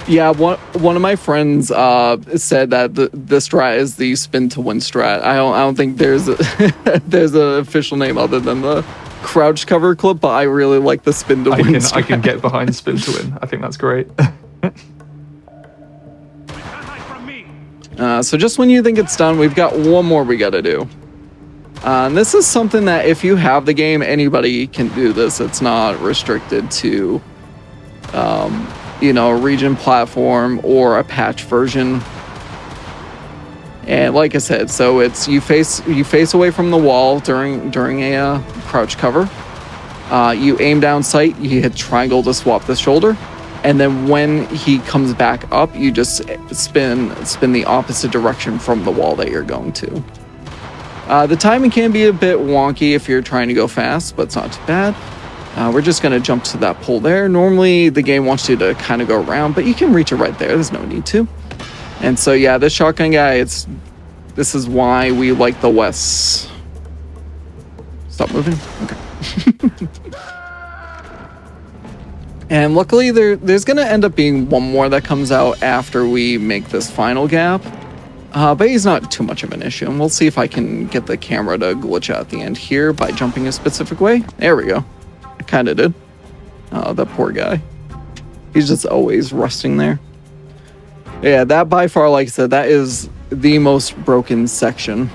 yeah, one of my friends said that the strat is the spin to win strat. I don't think there's there's an official name other than the crouch cover clip, but I really like the spin to win strat. I can get behind spin to win. I think that's great. So just when you think it's done, we've got one more we got to do. And this is something that if you have the game, anybody can do this. It's not restricted to, a region platform or a patch version. And like I said, so it's you face away from the wall during a crouch cover. You aim down sight. You hit triangle to swap the shoulder. And then when he comes back up, you just spin the opposite direction from the wall that you're going to. The timing can be a bit wonky if you're trying to go fast, but it's not too bad. We're just going to jump to that pole there. Normally, the game wants you to kind of go around, but you can reach it right there. There's no need to. And so, yeah, this shotgun guy, this is why we like the West. Stop moving? Okay. And luckily, there's going to end up being one more that comes out after we make this final gap. But he's not too much of an issue. And we'll see if I can get the camera to glitch out at the end here by jumping a specific way. There we go. I kind of did. Oh, that poor guy. He's just always rusting there. Yeah, that by far, like I said, that is the most broken section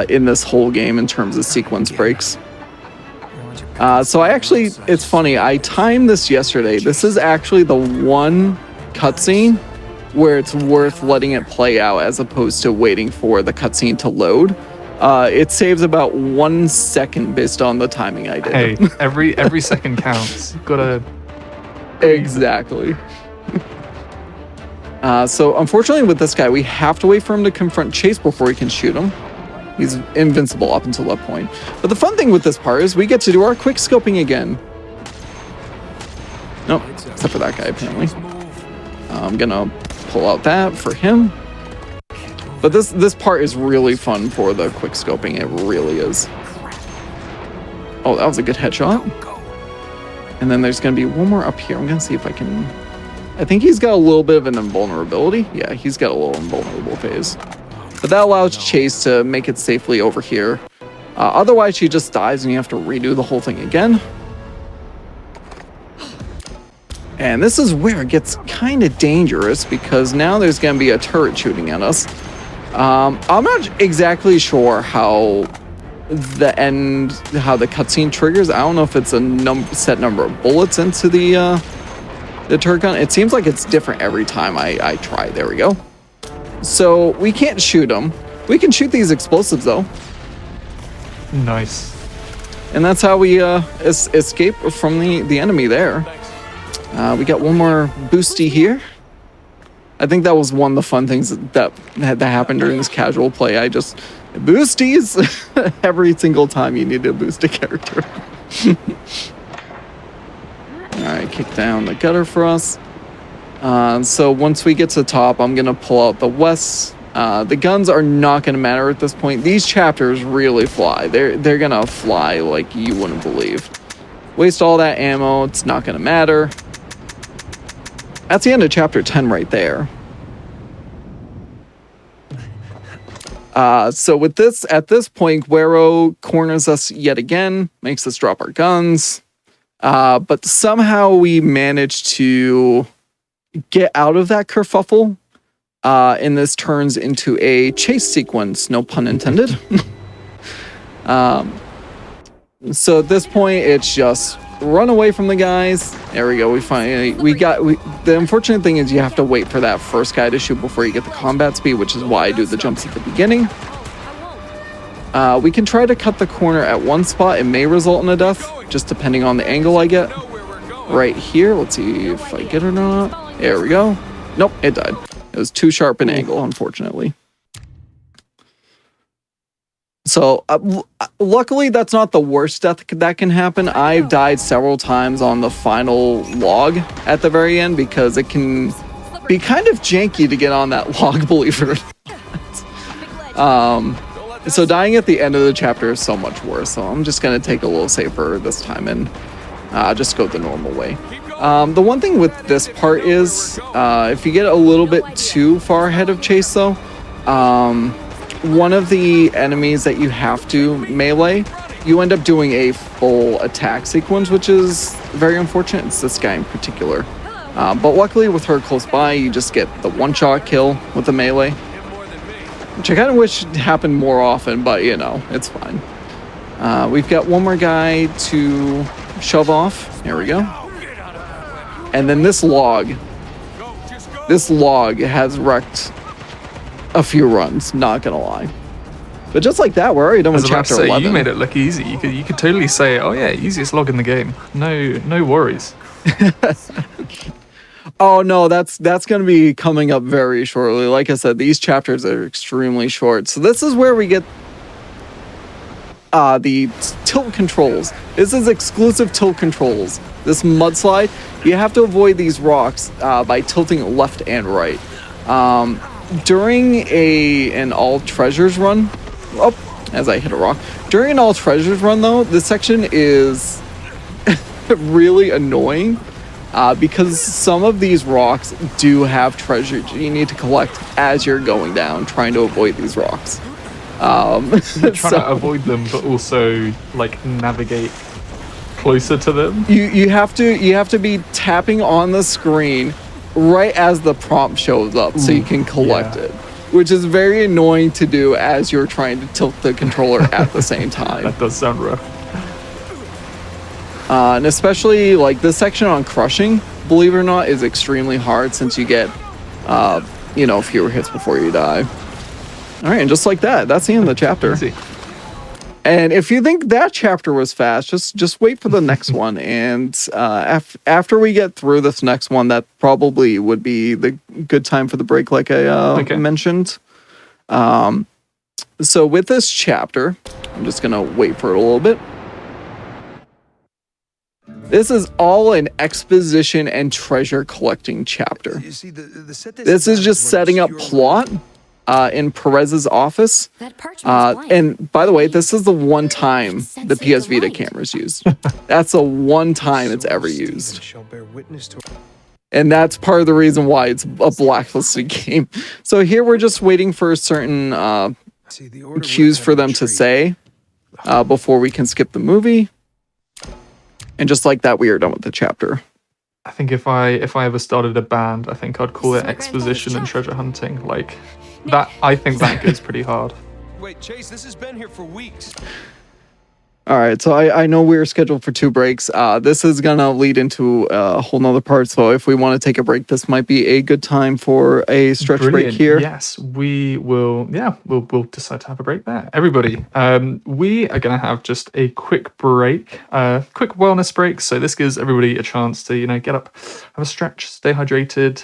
in this whole game in terms of sequence breaks. So it's funny, I timed this yesterday. This is actually the one cutscene where it's worth letting it play out as opposed to waiting for the cutscene to load. It saves about 1 second based on the timing I did. Hey, every second counts. Gotta... Exactly. So unfortunately with this guy, we have to wait for him to confront Chase before we can shoot him. He's invincible up until that point. But the fun thing with this part is we get to do our quick scoping again. Nope, except for that guy apparently. I'm gonna pull out that for him. But this part is really fun for the quick scoping. It really is. Oh, that was a good headshot. And then there's gonna be one more up here. I'm gonna see if I can... I think he's got a little bit of an invulnerability. Yeah, he's got a little invulnerable phase. But that allows Chase to make it safely over here. Otherwise, she just dies and you have to redo the whole thing again. And this is where it gets kind of dangerous because now there's going to be a turret shooting at us. I'm not exactly sure how the cutscene triggers. I don't know if it's a set number of bullets into the turret gun. It seems like it's different every time I try. There we go. So we can't shoot them. We can shoot these explosives though. Nice. And that's how we escape from the enemy there. We got one more boosty here. I think that was one of the fun things that happened during this casual play. Boosties every single time you need to boost a character. All right, kick down the gutter for us. So once we get to the top, I'm gonna pull out the West. The guns are not gonna matter at this point. These chapters really fly. They're gonna fly like you wouldn't believe. Waste all that ammo. It's not gonna matter. That's the end of chapter 10 right there. So with this, at this point, Guerro corners us yet again, makes us drop our guns. But somehow we manage to get out of that kerfuffle. And this turns into a chase sequence, no pun intended. So at this point, it's just run away from the guys. There we go. The unfortunate thing is you have to wait for that first guy to shoot before you get the combat speed, which is why I do the jumps at the beginning. We can try to cut the corner at one spot. It may result in a death, just depending on the angle I get. Right here. Let's see if I get it or not. There we go. Nope, it died. It was too sharp an angle, unfortunately. So luckily, that's not the worst death that can happen. I've died several times on the final log at the very end because it can be kind of janky to get on that log, believe it or not. So dying at the end of the chapter is so much worse. So I'm just going to take a little safer this time and just go the normal way. The one thing with this part is if you get a little bit too far ahead of Chase, though, one of the enemies that you have to melee, you end up doing a full attack sequence, which is very unfortunate. It's this guy in particular. But luckily with her close by, you just get the one-shot kill with the melee, which I kind of wish happened more often, but you know, it's fine. We've got one more guy to shove off. There we go. And then this log has wrecked a few runs, not gonna lie. But just like that, we're already done with chapter 11. You made it look easy. You could totally say, oh yeah, easiest log in the game. No worries. Oh no, that's gonna be coming up very shortly. Like I said, these chapters are extremely short. So this is where we get the tilt controls. This is exclusive tilt controls. This mudslide, you have to avoid these rocks by tilting left and right. During an all treasures run, as I hit a rock. During an all treasures run, though, this section is really annoying because some of these rocks do have treasure you need to collect as you're going down, trying to avoid these rocks. Trying to avoid them, but also like navigate closer to them. You have to be tapping on the screen right as the prompt shows up so you can collect it, which is very annoying to do as you're trying to tilt the controller at the same time. That does sound rough. And especially like this section on crushing, believe it or not, is extremely hard since you get fewer hits before you die. All right, and just like that, that's the end of the chapter. Easy. And if you think that chapter was fast, just wait for the next one. And after we get through this next one, that probably would be the good time for the break, like I mentioned. So with this chapter, I'm just going to wait for it a little bit. This is all an exposition and treasure collecting chapter. This is just setting up plot in Perez's office. And by the way, this is the one time the PS Vita camera is used. That's the one time it's ever used. And that's part of the reason why it's a blacklisted game. So here we're just waiting for certain cues for them to say before we can skip the movie. And just like that, we are done with the chapter. I think if I ever started a band, I think I'd call it exposition and treasure hunting. Like that, I think that gets pretty hard. Wait, Chase, this has been here for weeks. All right, so I know we're scheduled for 2 breaks. This is gonna lead into a whole nother part. So if we want to take a break, this might be a good time for a stretch break here. Yes, we will. Yeah, we'll decide to have a break there. Everybody, we are gonna have just a quick break, quick wellness break. So this gives everybody a chance to get up, have a stretch, stay hydrated,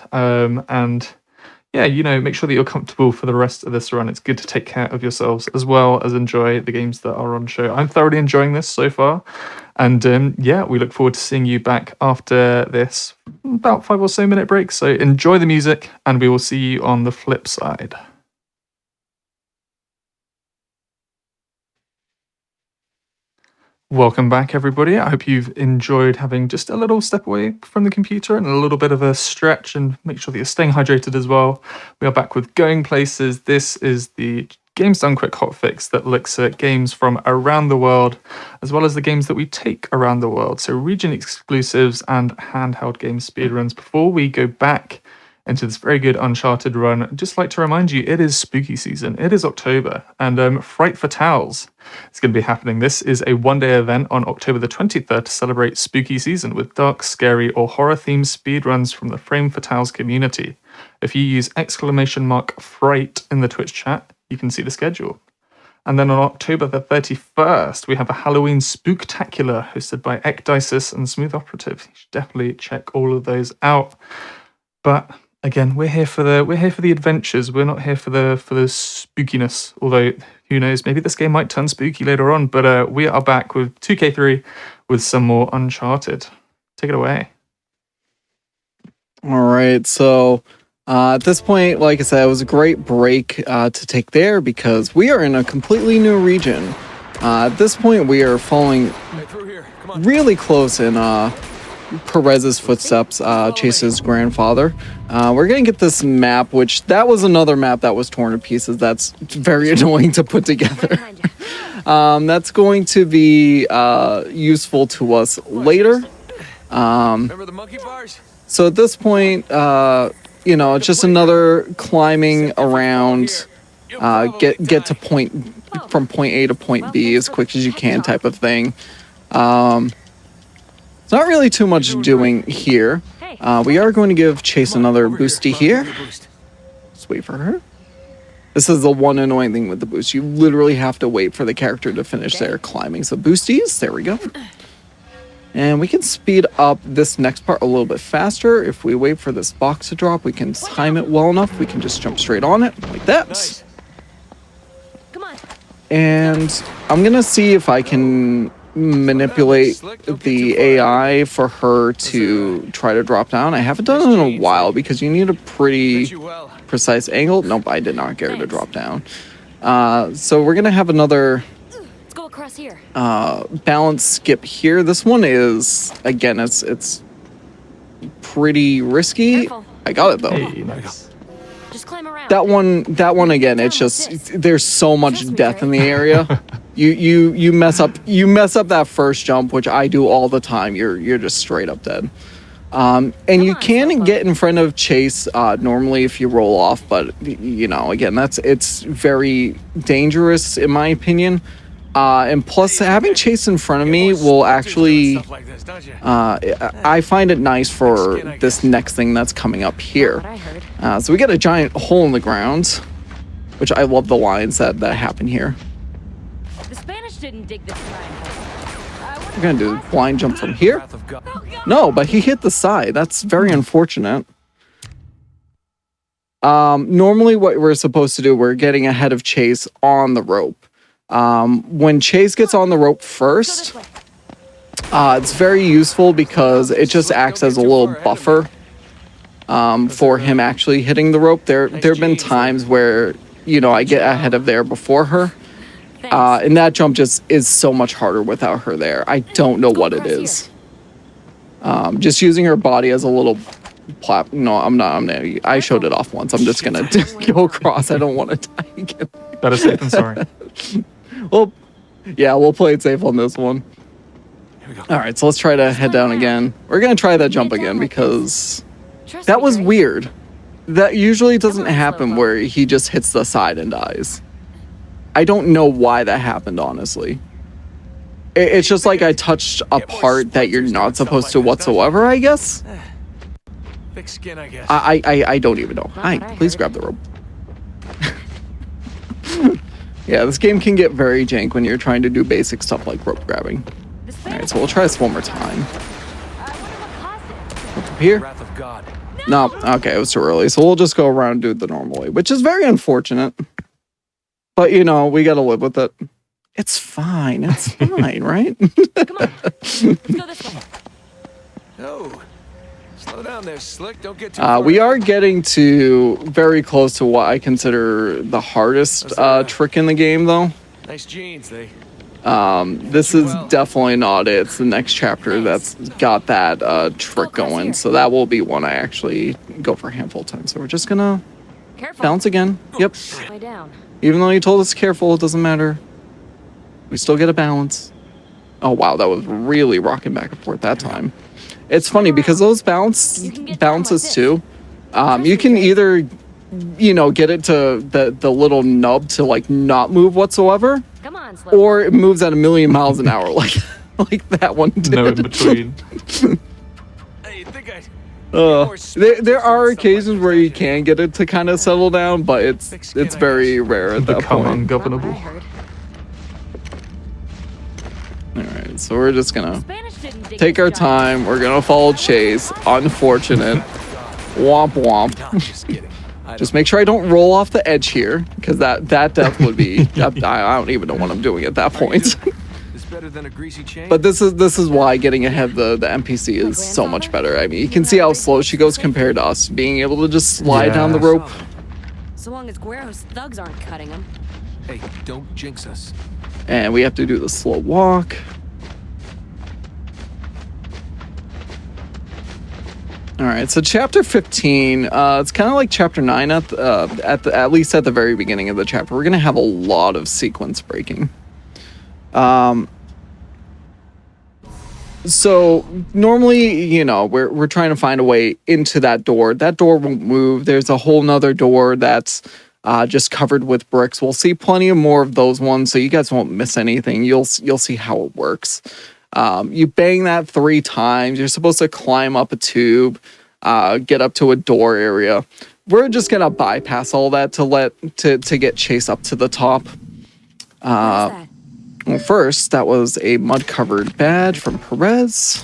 and yeah, make sure that you're comfortable for the rest of this run. It's good to take care of yourselves as well as enjoy the games that are on show. I'm thoroughly enjoying this so far. And we look forward to seeing you back after this about 5 or so minute break. So enjoy the music and we will see you on the flip side. Welcome back, everybody. I hope you've enjoyed having just a little step away from the computer and a little bit of a stretch, and make sure that you're staying hydrated as well. We are back with Going Places. This is the Games Done Quick hotfix that looks at games from around the world, as well as the games that we take around the world. So region exclusives and handheld game speedruns. Before we go back into this very good Uncharted run, I'd just like to remind you, it is spooky season. It is October, and Fright for Towels is going to be happening. This is a one-day event on October the 23rd to celebrate spooky season with dark, scary, or horror-themed speedruns from the Frame for Towels community. If you use !Fright in the Twitch chat, you can see the schedule. And then on October the 31st, we have a Halloween Spooktacular hosted by Ecdysis and Smooth Operative. You should definitely check all of those out. But Again, we're here for the adventures. We're not here for the spookiness. Although who knows, maybe this game might turn spooky later on. But we are back with 2K3 with some more Uncharted. Take it away. All right, so at this point, like I said, it was a great break to take there because we are in a completely new region. At this point, we are following Hey, through here. Come on. really close in Perez's footsteps, Chase's grandfather. We're gonna get this map, which that was another map that was torn to pieces. That's very annoying to put together. Behind you. That's going to be useful to us later. Remember the monkey bars? So at this point, it's just another climbing around, get to from point A to point B as quick as you can type of thing. It's not really too much doing here. We are going to give Chase another boosty here. Let's wait for her. This is the one annoying thing with the boost. You literally have to wait for the character to finish their climbing. So boosties, there we go. And we can speed up this next part a little bit faster. If we wait for this box to drop, we can time it well enough. We can just jump straight on it like that. Nice. Come on. And I'm gonna see if I can manipulate the AI for her to try to drop down. I haven't done it in a while because you need a pretty Did you well. precise angle. Nope, I did not get her to drop down. So we're gonna have another Let's go across here. balance skip here. This one is, again, it's pretty risky. Careful. I got it though. Hey, nice. Just climb around. That one again, it's just there's so much death in the area. You mess up that first jump, which I do all the time. You're just straight up dead. And you can get in front of Chase normally if you roll off, but again, it's very dangerous in my opinion. And plus, having Chase in front of me will actually, Stuff like this, don't you? I find it nice for this next thing that's coming up here. What I heard. So we got a giant hole in the ground, which I love the lines that happen here. The Spanish didn't dig this time. We're gonna do blind jump from here. Wrath of God. No, but he hit the side. That's very unfortunate. Normally what we're supposed to do, we're getting ahead of Chase on the rope. When Chase gets on the rope first, it's very useful because it just acts as a little buffer for him actually hitting the rope. There have been times where, I get ahead of there before her. And that jump just is so much harder without her there. I don't know what it is. Just using her body as a little plat. No, I'm not. I showed it off once. I'm just gonna go across. I don't want to die again. Better safe than sorry. Well, yeah, we'll play it safe on this one. Here we go. All right, so let's try to head down again. We're gonna try that jump again because that was weird. That usually doesn't happen where he just hits the side and dies. I don't know why that happened, honestly. It's just like I touched a part that you're not supposed to whatsoever, I guess. Thick skin, I guess. I don't even know. Hi, please grab the rope. Yeah, this game can get very jank when you're trying to do basic stuff like rope grabbing. Alright, so we'll try this one more time. Up here? Wrath of God. No, okay, it was too early. So we'll just go around and do it the normal way, which is very unfortunate. But, we gotta live with it. It's fine. It's fine, right? Come on. Let's go this way. Oh, slow down there, Slick. Don't get too far. We are getting to very close to what I consider the hardest trick in the game, though. Nice jeans, they. This is definitely not it. It's the next chapter that's got that trick going. So that will be one I actually go for a handful of times. So we're just gonna Careful. bounce again. Yep. Way down. Even though you told us careful, it doesn't matter. We still get a balance. Oh wow, that was really rocking back and forth that time. It's funny because those bounces too. You can either, get it to the little nub to like not move whatsoever, Come on, slow. or it moves at 1,000,000 miles an hour like that one did. No in between. Hey, you think I? There are occasions where you can get it to kind of settle down, but it's very rare at that Become point. ungovernable. I heard. All right, so we're just gonna Spanish didn't dig take this our time. time. We're gonna follow Chase. Unfortunate. Womp womp. No, just kidding. Just make sure I don't roll off the edge here, because that death would be. I don't even know what I'm doing at that point. It's better than a greasy chain. But this is why getting ahead of the NPC is so much better. I mean, you can see how slow she goes compared to us being able to just slide down the rope. So long as Guerrero's thugs aren't cutting him. Hey, don't jinx us. And we have to do the slow walk. All right, so chapter 15, it's kind of like chapter 9 at least at the very beginning of the chapter. We're gonna have a lot of sequence breaking. So normally, you know, we're trying to find a way into that door. That door won't move. There's a whole nother door that's just covered with bricks. We'll see plenty of more of those ones, so you guys won't miss anything. You'll see how it works. You bang that 3 times. You're supposed to climb up a tube, get up to a door area. We're just gonna bypass all that to get Chase up to the top. Well, first, that was a mud-covered badge from Perez.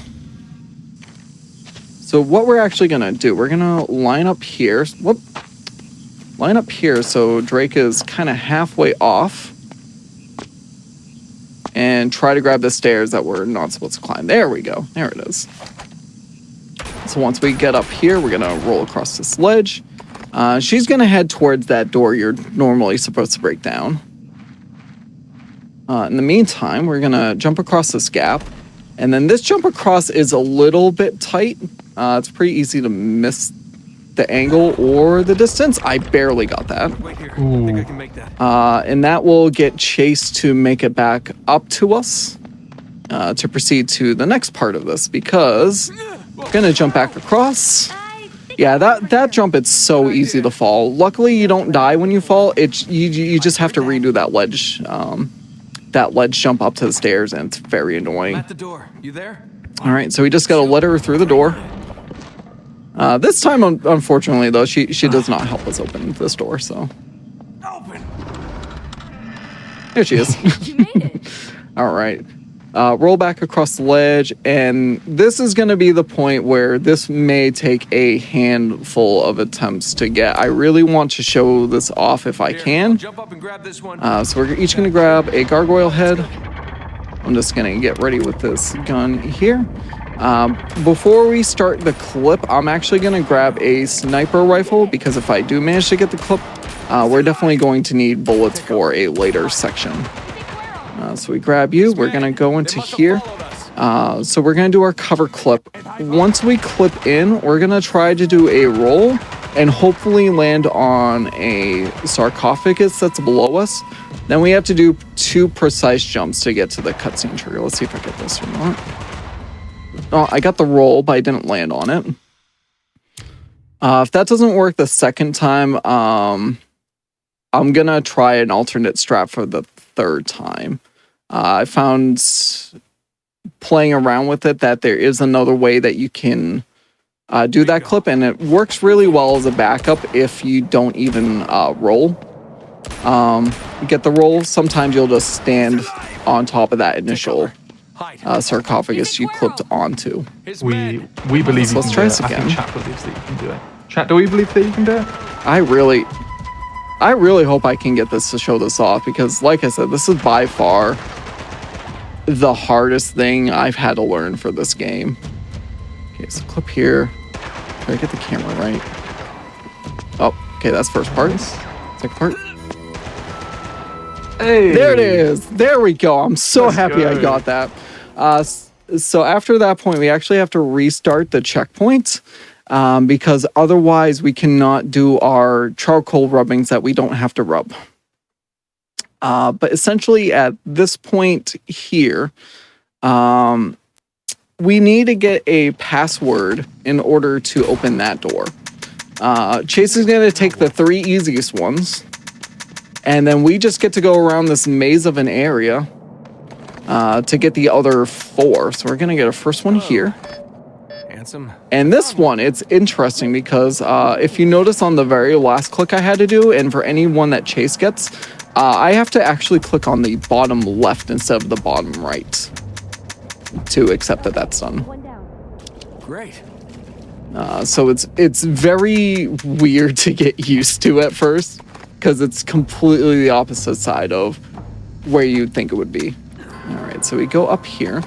So what we're actually gonna do, we're gonna line up here. Line up here so Drake is kind of halfway off. And try to grab the stairs that we're not supposed to climb. There we go. There it is. So once we get up here, we're going to roll across this ledge. She's going to head towards that door you're normally supposed to break down. In the meantime, we're going to jump across this gap. And then this jump across is a little bit tight. It's pretty easy to miss the angle or the distance. I barely got that. Wait here. I think I can make that. And that will get Chase to make it back up to us to proceed to the next part of this, because we're gonna jump back across. Yeah, that jump, it's so easy to fall. Luckily, you don't die when you fall. You just have to redo that ledge jump up to the stairs, and it's very annoying. At the door. You there? All right, so we just gotta let her through the door. This time, unfortunately, though, she does not help us open this door, so. Open. Here she is. You made it. All right. Roll back across the ledge, and this is going to be the point where this may take a handful of attempts to get. I really want to show this off if I can. Jump up and grab this one. So we're each going to grab a gargoyle head. I'm just going to get ready with this gun here. Before we start the clip, I'm actually going to grab a sniper rifle, because if I do manage to get the clip, we're definitely going to need bullets for a later section. So we grab you, we're going to go into here. So we're going to do our cover clip. Once we clip in, we're going to try to do a roll and hopefully land on a sarcophagus that's below us. Then we have to do 2 precise jumps to get to the cutscene trigger. Let's see if I get this or not. Oh, I got the roll, but I didn't land on it. If that doesn't work the second time, I'm going to try an alternate strap for the 3rd time. I found playing around with it that there is another way that you can do that clip, and it works really well as a backup if you don't even roll. You get the roll, sometimes you'll just stand on top of that initial sarcophagus you clipped onto. We believe you Let's can try do this it. I again. think chat believes that you can do it. Chat, do we believe that you can do it? I really hope I can get this to show this off, because like I said, this is by far the hardest thing I've had to learn for this game. Okay, so clip here. Try to get the camera right. Oh, okay, that's first part. Second part. Hey! There it is. There we go. I'm so happy I got that. So after that point, we actually have to restart the checkpoint, because otherwise we cannot do our charcoal rubbings that we don't have to rub. But essentially at this point here, we need to get a password in order to open that door. Chase is going to take the 3 easiest ones, and then we just get to go around this maze of an area to get the other 4. So we're going to get a first one here. Handsome. And this one, it's interesting because if you notice on the very last click I had to do, and for any one that Chase gets, I have to actually click on the bottom left instead of the bottom right to accept that that's done. Great. So it's very weird to get used to at first because it's completely the opposite side of where you'd think it would be. All right, so we go up here.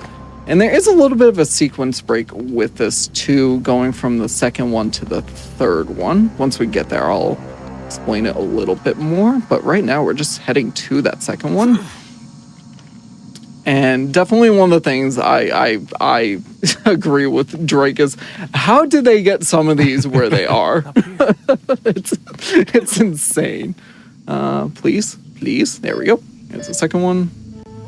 And there is a little bit of a sequence break with this too, going from the second one to the third one. Once we get there, I'll explain it a little bit more. But right now, we're just heading to that second one. And definitely one of the things I agree with Drake is, how did they get some of these where they are? it's insane. Please. There we go. Here's the second one.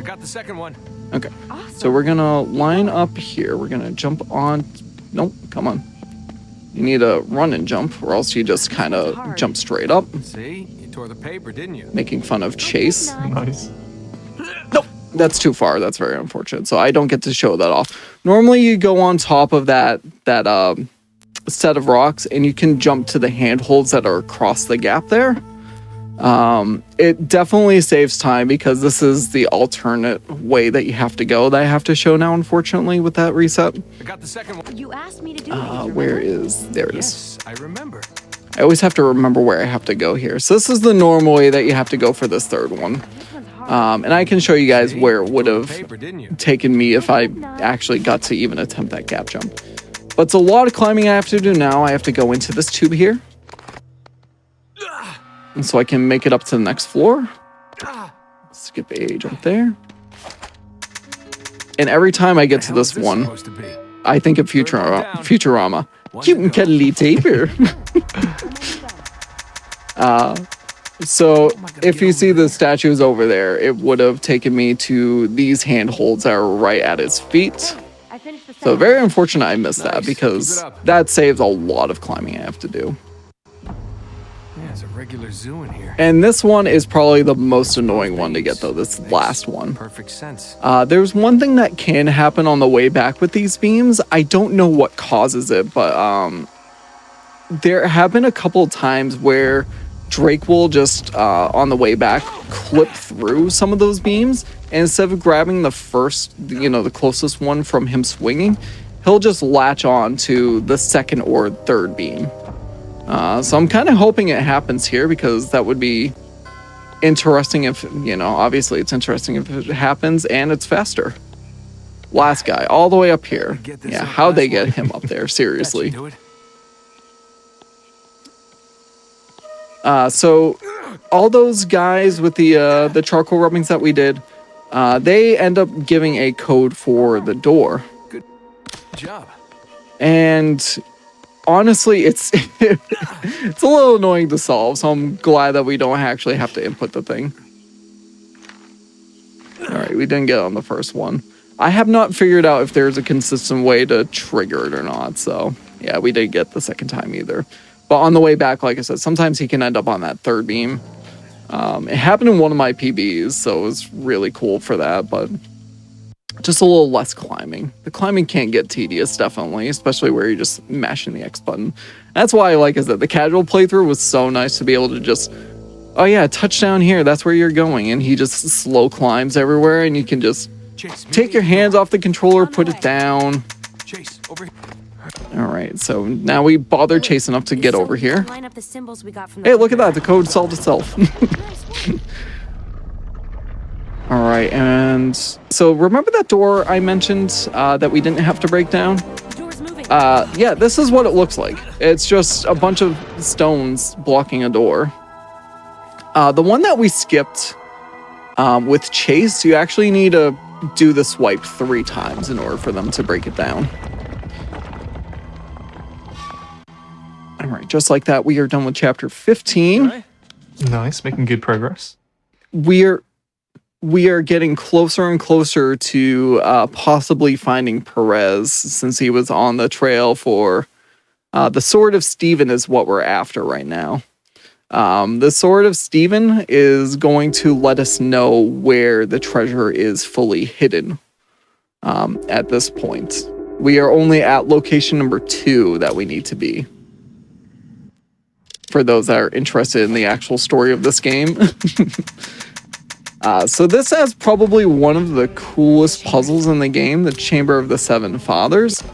I got the second one. Okay. So we're gonna line up here. We're gonna jump on. Nope, come on. You need to run and jump, or else you just kind of jump straight up. See? You tore the paper, didn't you? Making fun of Chase. Nice. Nope, that's too far. That's very unfortunate. So I don't get to show that off. Normally you go on top of that set of rocks, and you can jump to the handholds that are across the gap there. It definitely saves time because this is the alternate way that you have to go that I have to show now, unfortunately, with that reset. I got the second one. You asked me to do it. Where is... There it is. Yes, I remember. I always have to remember where I have to go here. So this is the normal way that you have to go for this third one. This one's hard. And I can show you guys See? where it You would tore the have paper, didn't you? taken me if I actually got to even attempt that gap jump. But it's a lot of climbing I have to do now. I have to go into this tube here. And so I can make it up to the next floor. Skip a jump there. And every time I get to this one, I think of Futurama. Cute and cuddly taper. So if you see the statues over there, it would have taken me to these handholds that are right at his feet. I finished the So second very unfortunate I missed that Nice. because Keep it up. that saves a lot of climbing I have to do. Yeah, it's a regular zoo in here. And this one is probably the most annoying one to get though, this last one. Perfect sense. There's one thing that can happen on the way back with these beams. I don't know what causes it, but there have been a couple of times where Drake will just, on the way back, clip through some of those beams. And instead of grabbing the first, the closest one from him swinging, he'll just latch on to the second or third beam. So I'm kind of hoping it happens here because that would be interesting if, obviously it's interesting if it happens and it's faster. Last guy, all the way up here. Yeah, how'd they get him up there? Seriously. Do it. So all those guys with the charcoal rubbings that we did, they end up giving a code for the door. Good job. And honestly, it's it's a little annoying to solve, so I'm glad that we don't actually have to input the thing. All right, we didn't get on the first one. I have not figured out if there's a consistent way to trigger it or not, so yeah, we didn't get the second time either. But on the way back, like I said, sometimes he can end up on that third beam. It happened in one of my PBs, so it was really cool for that, but just a little less climbing. The climbing can get tedious, definitely, especially where you're just mashing the X button. That's why I like is that the casual playthrough was so nice to be able to just, oh yeah, touch down here, that's where you're going, and he just slow climbs everywhere, and you can just Chase, take your hands off the controller, put it down. Chase, over here. All right, so now we bothered Chase enough to get So over we here. can line up the symbols we got from the Hey, look at that, the code solved itself. All right, and so remember that door I mentioned that we didn't have to break down? The door's moving. Yeah, this is what it looks like. It's just a bunch of stones blocking a door. The one that we skipped with Chase, you actually need to do the swipe 3 times in order for them to break it down. All right, just like that, we are done with chapter 15. All right. Nice, making good progress. We are getting closer and closer to possibly finding Perez, since he was on the trail for the Sword of Stephen is what we're after right now. The Sword of Stephen is going to let us know where the treasure is fully hidden at this point. We are only at location number 2 that we need to be. For those that are interested in the actual story of this game. So this has probably one of the coolest puzzles in the game, the Chamber of the Seven Fathers.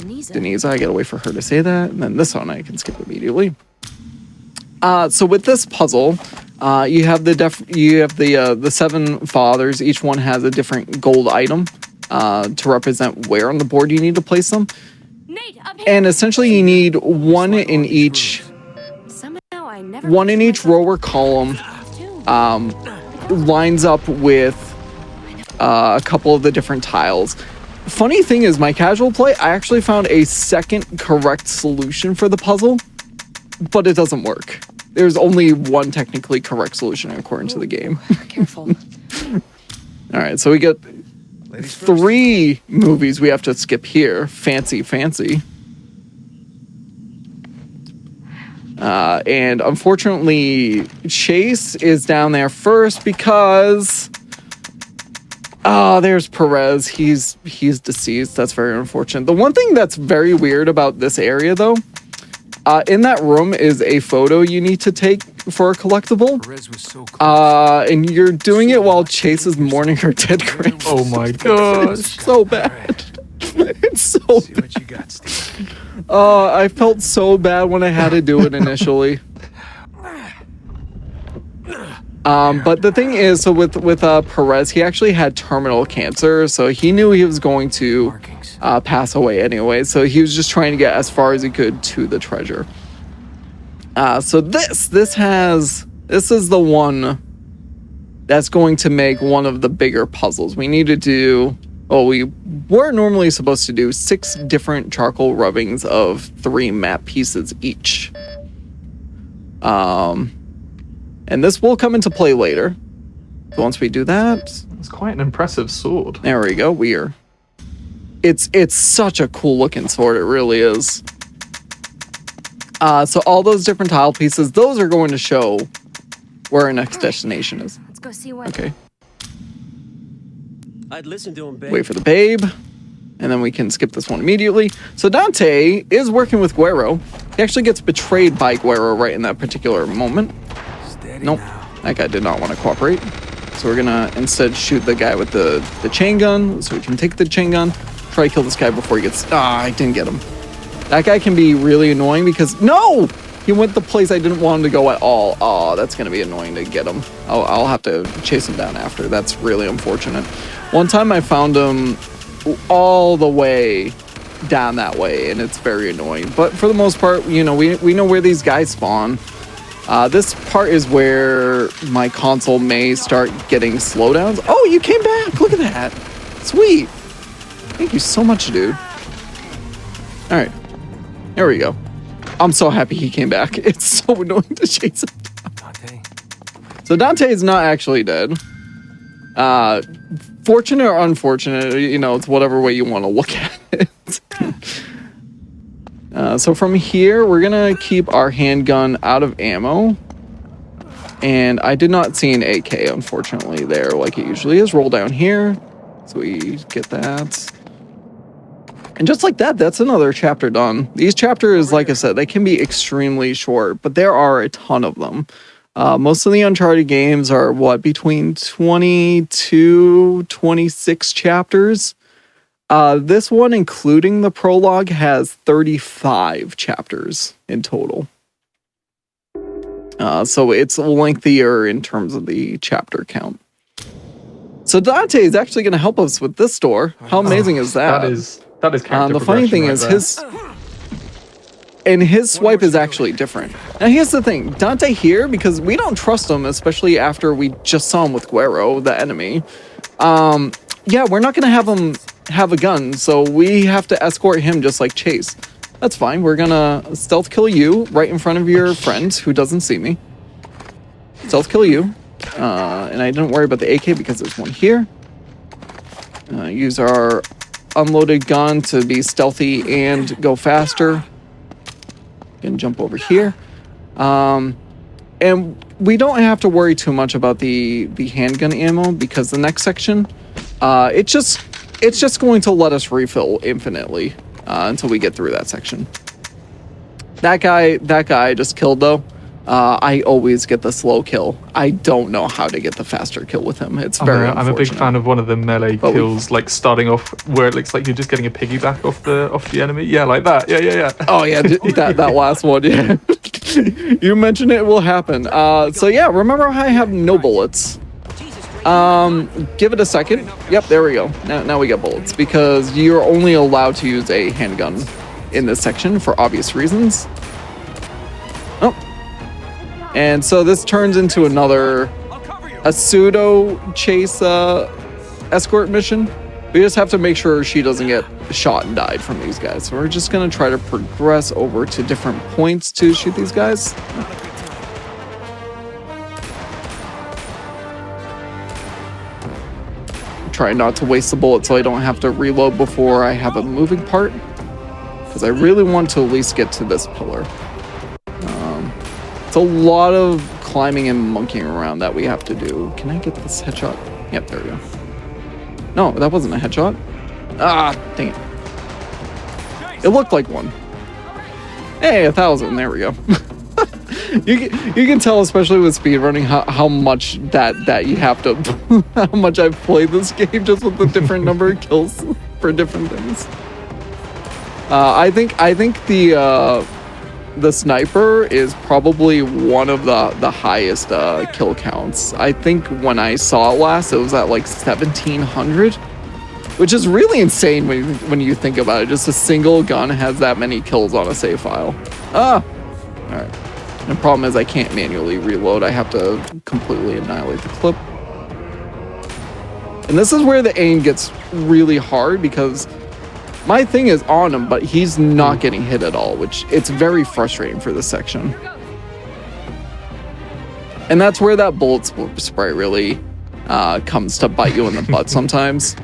Denise, I gotta wait for her to say that, and then this one I can skip immediately. So with this puzzle, you have the seven fathers. Each one has a different gold item to represent where on the board you need to place them. Nate, up here. And essentially, you need one in each row or column. Lines up with a couple of the different tiles. Funny thing is, my casual play, I actually found a second correct solution for the puzzle, but it doesn't work. There's only one technically correct solution according to the game. Careful. All right, so we get 3 movies we have to skip here. Fancy. And unfortunately, Chase is down there first because... there's Perez. He's deceased. That's very unfortunate. The one thing that's very weird about this area, though, in that room is a photo you need to take for a collectible. Perez was so close. And you're doing it while Chase is mourning her dead grandfather. Oh my gosh. So bad. It's so See what you got, Steve. I felt so bad when I had to do it initially. But the thing is, so with Perez, he actually had terminal cancer, so he knew he was going to pass away anyway. So he was just trying to get as far as he could to the treasure. So this is the one that's going to make one of the bigger puzzles. We need to do. Well, we were normally supposed to do 6 different charcoal rubbings of 3 map pieces each. And this will come into play later. So once we do that, It's quite an impressive sword. there we go. It's such a cool looking sword. It really is. So all those different tile pieces, those are going to show where our next destination is. Let's go see what. Okay. I'd listen to him, babe. Wait for the babe, and then we can skip this one immediately. So Dante is working with Guerrero. He actually gets betrayed by Guerrero right in that particular moment. Steady Nope, now. that guy did not want to cooperate. So we're gonna instead shoot the guy with the chain gun, so we can take the chain gun, try to kill this guy before he gets... I didn't get him. That guy can be really annoying because... No! He went the place I didn't want him to go at all. Oh, that's gonna be annoying to get him. I'll have to chase him down after. That's really unfortunate. One time I found him all the way down that way, and it's very annoying. But for the most part, you know, we know where these guys spawn. This part is where my console may start getting slowdowns. Oh, you came back! Look at that! Sweet! Thank you so much, dude. Alright. There we go. I'm so happy he came back. It's so annoying to chase him down. Dante. So Dante is not actually dead. Fortunate or unfortunate, you know, it's whatever way you want to look at it. So from here, we're gonna keep our handgun out of ammo. And I did not see an AK, unfortunately, there like it usually is. Roll down here, so we get that. And just like that, that's another chapter done. These chapters, like I said, they can be extremely short, but there are a ton of them. Most of the Uncharted games are, between 22, 26 chapters. This one, including the prologue, has 35 chapters in total. So it's lengthier in terms of the chapter count. So Dante is actually going to help us with this door. How amazing is that? That is character The funny thing progression is right his swipe is actually different. Now here's the thing, Dante here, because we don't trust him, especially after we just saw him with Guerrero, the enemy. Yeah, we're not gonna have him have a gun, so we have to escort him just like Chase. That's fine. We're gonna stealth kill you right in front of your friend who doesn't see me. Stealth kill you. And I didn't worry about the AK because there's one here. Use our unloaded gun to be stealthy and go faster. Can jump over here. And we don't have to worry too much about the handgun ammo because the next section, it's just going to let us refill infinitely until we get through that section. That guy I just killed though. I always get the slow kill. I don't know how to get the faster kill with him. It's very I'm a big unfortunate. fan of one of the melee But kills, like starting off where it looks like you're just getting a piggyback off the enemy. Yeah, like that. Yeah. Oh yeah, that last one. Yeah, you mentioned it will happen. So yeah, remember I have no bullets. Give it a second. Yep, there we go. Now we got bullets because you're only allowed to use a handgun in this section for obvious reasons. Oh, and so this turns into a pseudo chase escort mission. We just have to make sure she doesn't get shot and died from these guys. So we're just gonna try to progress over to different points to shoot these guys. Try not to waste the bullet so I don't have to reload before I have a moving part, because I really want to at least get to this pillar. It's a lot of climbing and monkeying around that we have to do. Can I get this headshot? Yep, there we go. No, that wasn't a headshot. Ah, dang it. It looked like one. Hey, 1,000. There we go. You can tell, especially with speedrunning, how much that you have to, how much I've played this game just with the different number of kills for different things. I think the sniper is probably one of the highest kill counts. I think when I saw it last, it was at like 1,700, which is really insane when you think about it. Just a single gun has that many kills on a save file. Ah, all right. The problem is I can't manually reload. I have to completely annihilate the clip. And this is where the aim gets really hard because my thing is on him, but he's not getting hit at all, which it's very frustrating for this section. And that's where that bullet spray really comes to bite you in the butt sometimes.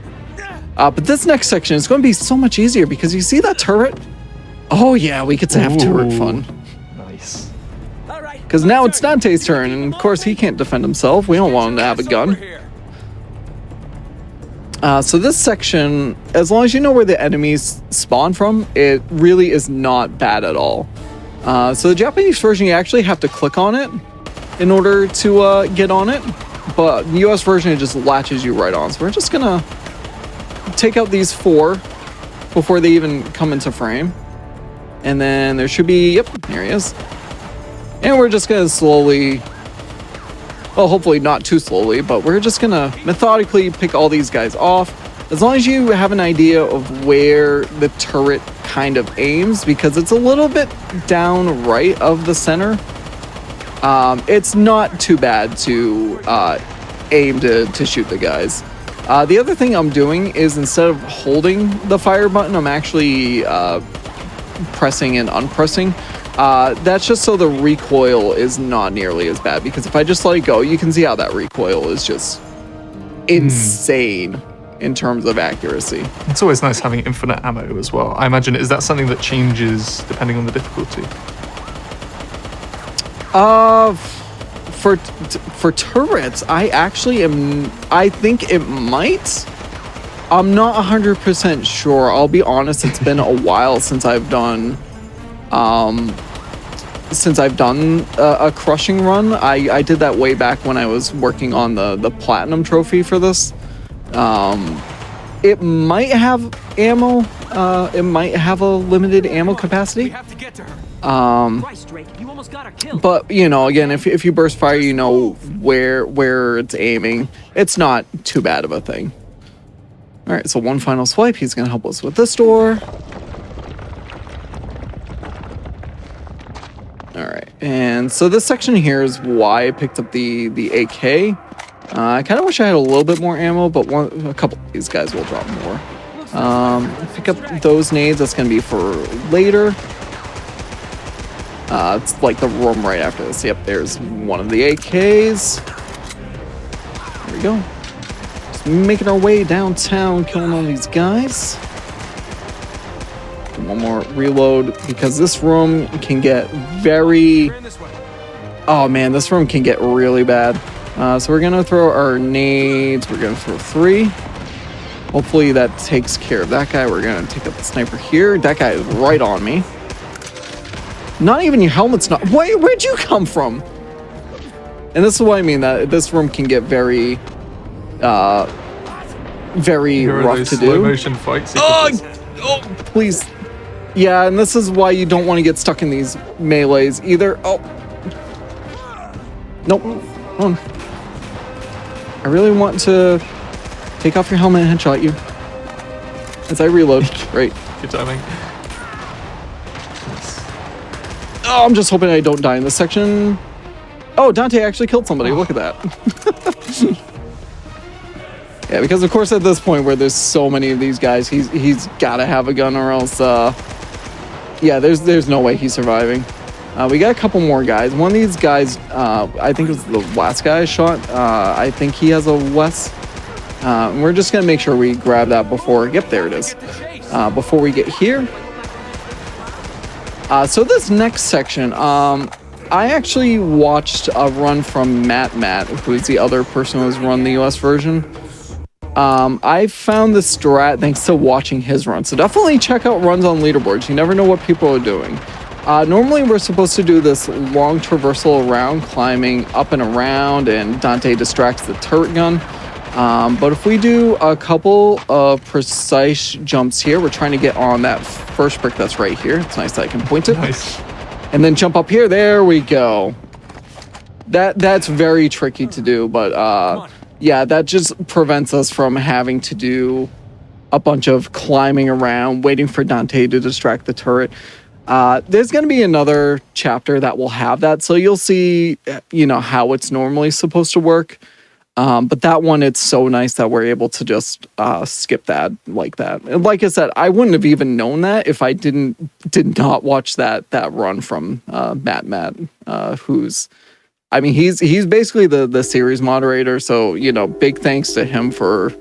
But this next section is going to be so much easier because you see that turret? Oh yeah, we get to have turret fun. Nice. Because now it's Dante's turn, and of course he can't defend himself. We don't want him to have a gun. So this section, as long as you know where the enemies spawn from, it really is not bad at all. So the Japanese version, you actually have to click on it in order to get on it. But the US version, it just latches you right on. So we're just gonna take out these 4 before they even come into frame. And then there should be, yep, here he is. And we're just gonna slowly, well, hopefully not too slowly, but we're just gonna methodically pick all these guys off. As long as you have an idea of where the turret kind of aims, because it's a little bit down right of the center, it's not too bad to aim to shoot the guys. The other thing I'm doing is instead of holding the fire button, I'm actually pressing and unpressing. That's just so the recoil is not nearly as bad, because if I just let it go, you can see how that recoil is just insane in terms of accuracy. It's always nice having infinite ammo as well. I imagine, is that something that changes depending on the difficulty? For turrets, I think it might. I'm not 100% sure. I'll be honest, it's been a while since I've done a crushing run. I did that way back when I was working on the platinum trophy for this. It might have ammo. It might have a limited ammo capacity. We have to get to her. But you know, again, if you burst fire, you know where it's aiming. It's not too bad of a thing. All right, so one final swipe. He's gonna help us with this door. All right, and so this section here is why I picked up the AK. I kind of wish I had a little bit more ammo, but a couple of these guys will drop more. Pick up those nades. That's gonna be for later. It's like the room right after this. Yep, there's one of the AKs. There we go. Just making our way downtown, killing all these guys. One more reload, because this room can get very... Oh man, this room can get really bad. So we're gonna throw our nades. We're gonna throw 3. Hopefully that takes care of that guy. We're gonna take up the sniper here. That guy is right on me. Not even your helmet's not. Where'd you come from? And this is what I mean, that this room can get very rough to slow do. motion fights. Oh, please. Yeah, and this is why you don't want to get stuck in these melees either. Oh. Nope. Hold on. I really want to take off your helmet and headshot you. As I reload. Great. Good timing. Oh, I'm just hoping I don't die in this section. Oh, Dante actually killed somebody. Look at that. Yeah, because of course at this point where there's so many of these guys, he's got to have a gun or else, yeah, there's no way he's surviving. We got a couple more guys. One of these guys, I think it was the last guy I shot. I think he has a Wes. We're just gonna make sure we grab that before. Yep, there it is. Before we get here. So this next section, I actually watched a run from Matt, who's the other person who's run the US version. I found the strat thanks to watching his run. So definitely check out runs on leaderboards. You never know what people are doing. Normally we're supposed to do this long traversal around, climbing up and around, and Dante distracts the turret gun. But if we do a couple of precise jumps here, we're trying to get on that first brick that's right here. It's nice that I can point it. Nice. And then jump up here. There we go. That's very tricky to do, but yeah, that just prevents us from having to do a bunch of climbing around, waiting for Dante to distract the turret. There's going to be another chapter that will have that, so you'll see, you know, how it's normally supposed to work. But that one, it's so nice that we're able to just skip that like that. And like I said, I wouldn't have even known that if I did not watch that run from Matt, who's, I mean, he's basically the series moderator. So, you know, big thanks to him for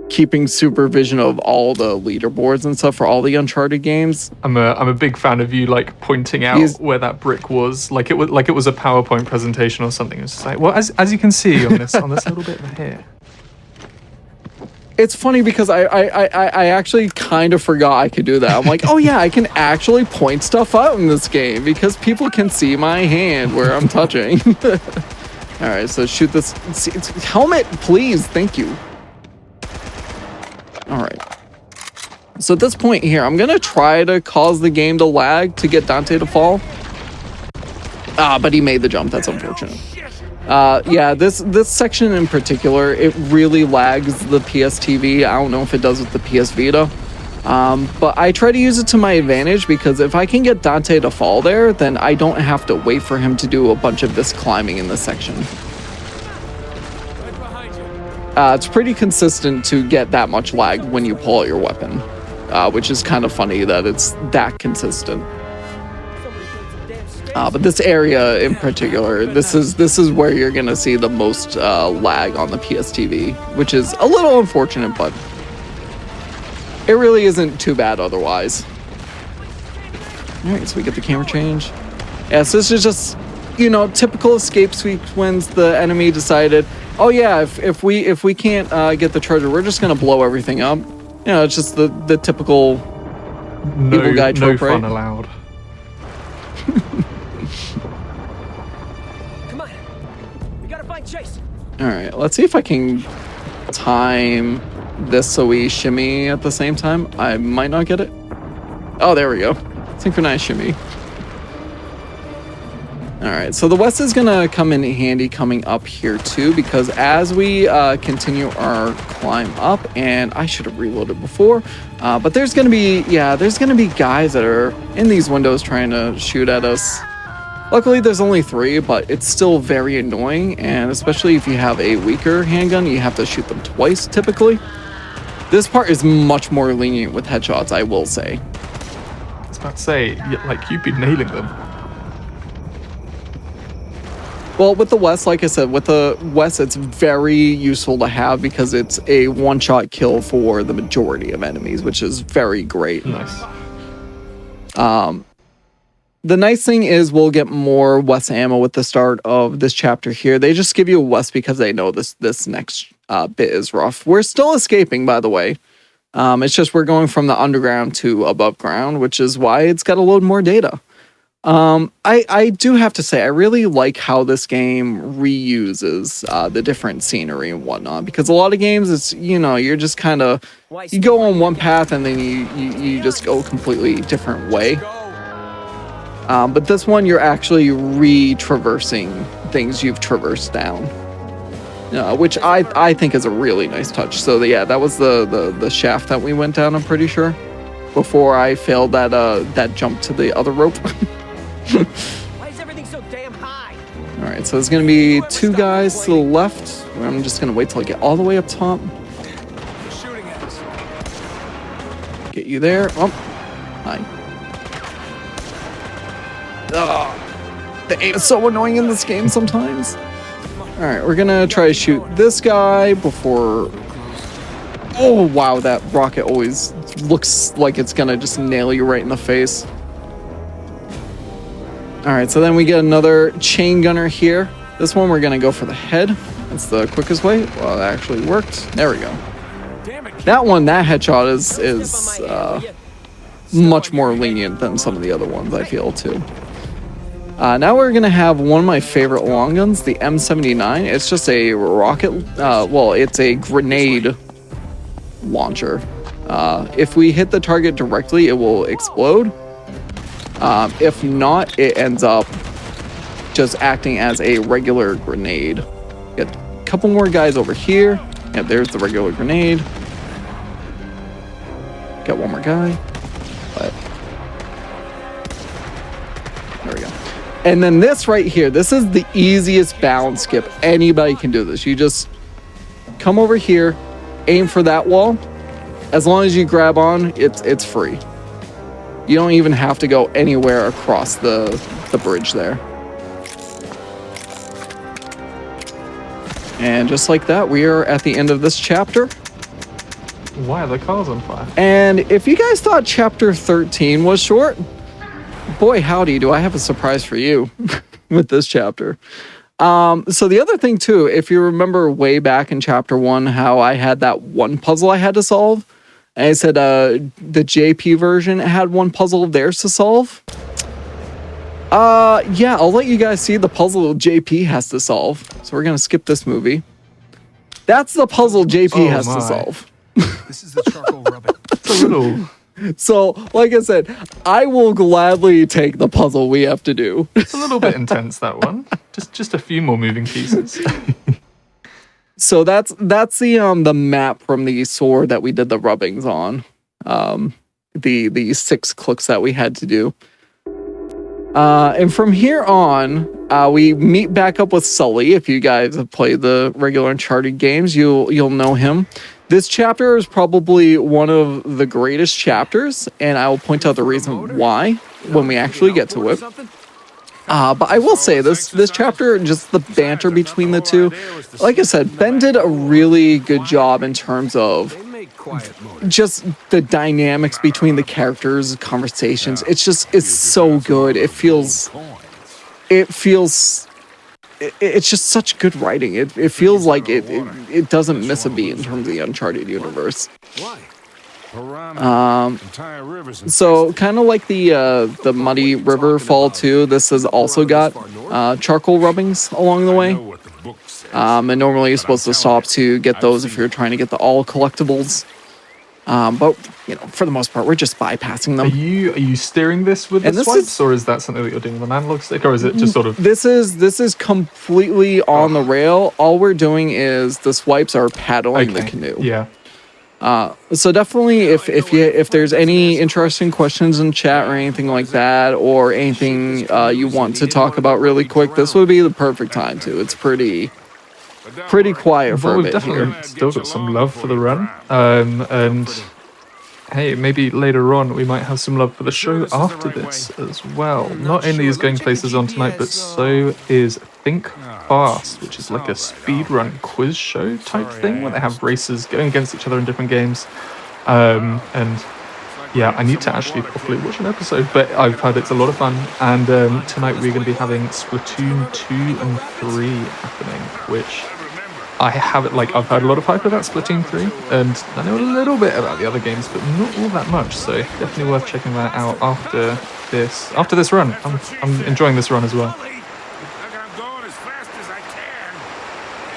keeping supervision of all the leaderboards and stuff for all the Uncharted games. I'm a big fan of you like pointing out where that brick was, like it was a PowerPoint presentation or something. It's just like, well, as you can see on this little bit here. It's funny because I actually kind of forgot I could do that. I'm like, oh yeah, I can actually point stuff out in this game because people can see my hand where I'm touching. All right, so shoot this helmet, please. Thank you. All right. So at this point here, I'm going to try to cause the game to lag to get Dante to fall. But he made the jump. That's unfortunate. Yeah, this section in particular, it really lags the PS TV. I don't know if it does with the PS Vita. But I try to use it to my advantage because if I can get Dante to fall there, then I don't have to wait for him to do a bunch of this climbing in this section. It's pretty consistent to get that much lag when you pull out your weapon, which is kind of funny that it's that consistent. But this area in particular, this is where you're gonna see the most lag on the PS TV, which is a little unfortunate, but it really isn't too bad otherwise. All right, so we get the camera change. Yeah, so this is just, you know, typical escape sequence. The enemy decided, oh yeah, if we can't get the treasure, we're just gonna blow everything up. You know, it's just the typical evil guy trope, no fun right? allowed. Come on. We gotta find Chase. All right, let's see if I can time this so we shimmy at the same time. I might not get it. Oh, there we go. Synchronized shimmy. All right, so the West is gonna come in handy coming up here too, because as we continue our climb up, and I should have reloaded before, but there's gonna be guys that are in these windows trying to shoot at us. Luckily, there's only 3, but it's still very annoying, and especially if you have a weaker handgun, you have to shoot them twice typically. This part is much more lenient with headshots, I will say. I was about to say, like, you've been nailing them. Well, with the West, like I said, with the West, it's very useful to have because it's a one-shot kill for the majority of enemies, which is very great. Nice. The nice thing is we'll get more West ammo with the start of this chapter here. They just give you a West because they know this next bit is rough. We're still escaping, by the way. It's just we're going from the underground to above ground, which is why it's got to load more data. I do have to say I really like how this game reuses the different scenery and whatnot, because a lot of games it's you're just kind of you go on one path and then you just go a completely different way. But this one you're actually retraversing things you've traversed down, which I think is a really nice touch. So yeah, that was the shaft that we went down, I'm pretty sure, before I failed that jump to the other rope. Why is everything so damn high? All right, so there's gonna be two guys to the left. I'm just gonna wait till I get all the way up top. They're shooting at us. Get you there. Oh, hi. Ugh, the aim is so annoying in this game sometimes. All right, we're gonna try to shoot this guy before. Oh wow, that rocket always looks like it's gonna just nail you right in the face. All right, so then we get another chain gunner here. This one we're gonna go for the head. That's the quickest way. Well, that actually worked. There we go. Damn it. That headshot is much more lenient than some of the other ones, I feel, too. Now we're gonna have one of my favorite long guns, the M79. It's just a rocket, well, it's a grenade launcher. If we hit the target directly, it will explode. If not, it ends up just acting as a regular grenade. Get a couple more guys over here. Yeah, there's the regular grenade. Got one more guy. But there we go. And then this right here, this is the easiest balance skip. Anybody can do this. You just come over here, aim for that wall. As long as you grab on, it's free. You don't even have to go anywhere across the bridge there. And just like that, we are at the end of this chapter. Why are the cars on fire? And if you guys thought chapter 13 was short, boy howdy, do I have a surprise for you with this chapter. So the other thing too, if you remember way back in chapter 1, how I had that one puzzle I had to solve, and I said the JP version had one puzzle of theirs to solve. Yeah, I'll let you guys see the puzzle JP has to solve. So we're gonna skip this movie. That's the puzzle JP has to solve. This is the charcoal rubbing. It's a little. So, like I said, I will gladly take the puzzle we have to do. It's a little bit intense, that one. Just a few more moving pieces. So that's the map from the sword that we did the rubbings on. The 6 clicks that we had to do. And from here on, we meet back up with Sully. If you guys have played the regular Uncharted games, you'll know him. This chapter is probably one of the greatest chapters, and I will point out the reason why when we actually get to it. But I will say this chapter, just the banter between the two, like I said, Ben did a really good job in terms of just the dynamics between the characters, conversations. It's so good. It's just such good writing. It feels like it doesn't miss a beat in terms of the Uncharted universe. So kind of like the Muddy River Fall 2, this has also got charcoal rubbings along the way. And normally you're supposed to stop to get those if you're trying to get the all collectibles. But for the most part, we're just bypassing them. Are you steering this with the swipes, or is that something that you're doing with an analog stick, or is it just sort of? This is completely on the rail. All we're doing is the swipes are paddling the canoe. Yeah. So definitely, if there's any interesting questions in chat or anything like that, or anything you want to talk about really quick, this would be the perfect time to. It's pretty quiet for a bit here. We've definitely still got some love for the run, and hey, maybe later on we might have some love for the show after this as well. Not only is Going Places on tonight, but so is Think Fast, which is like a speedrun quiz show type thing where they have races going against each other in different games. And yeah, I need to actually properly watch an episode, but I've heard it's a lot of fun. And tonight we're going to be having Splatoon 2 and 3 happening, which I've heard a lot of hype about Splatoon 3, and I know a little bit about the other games, but not all that much, so definitely worth checking that out after this. After this run, I'm enjoying this run as well.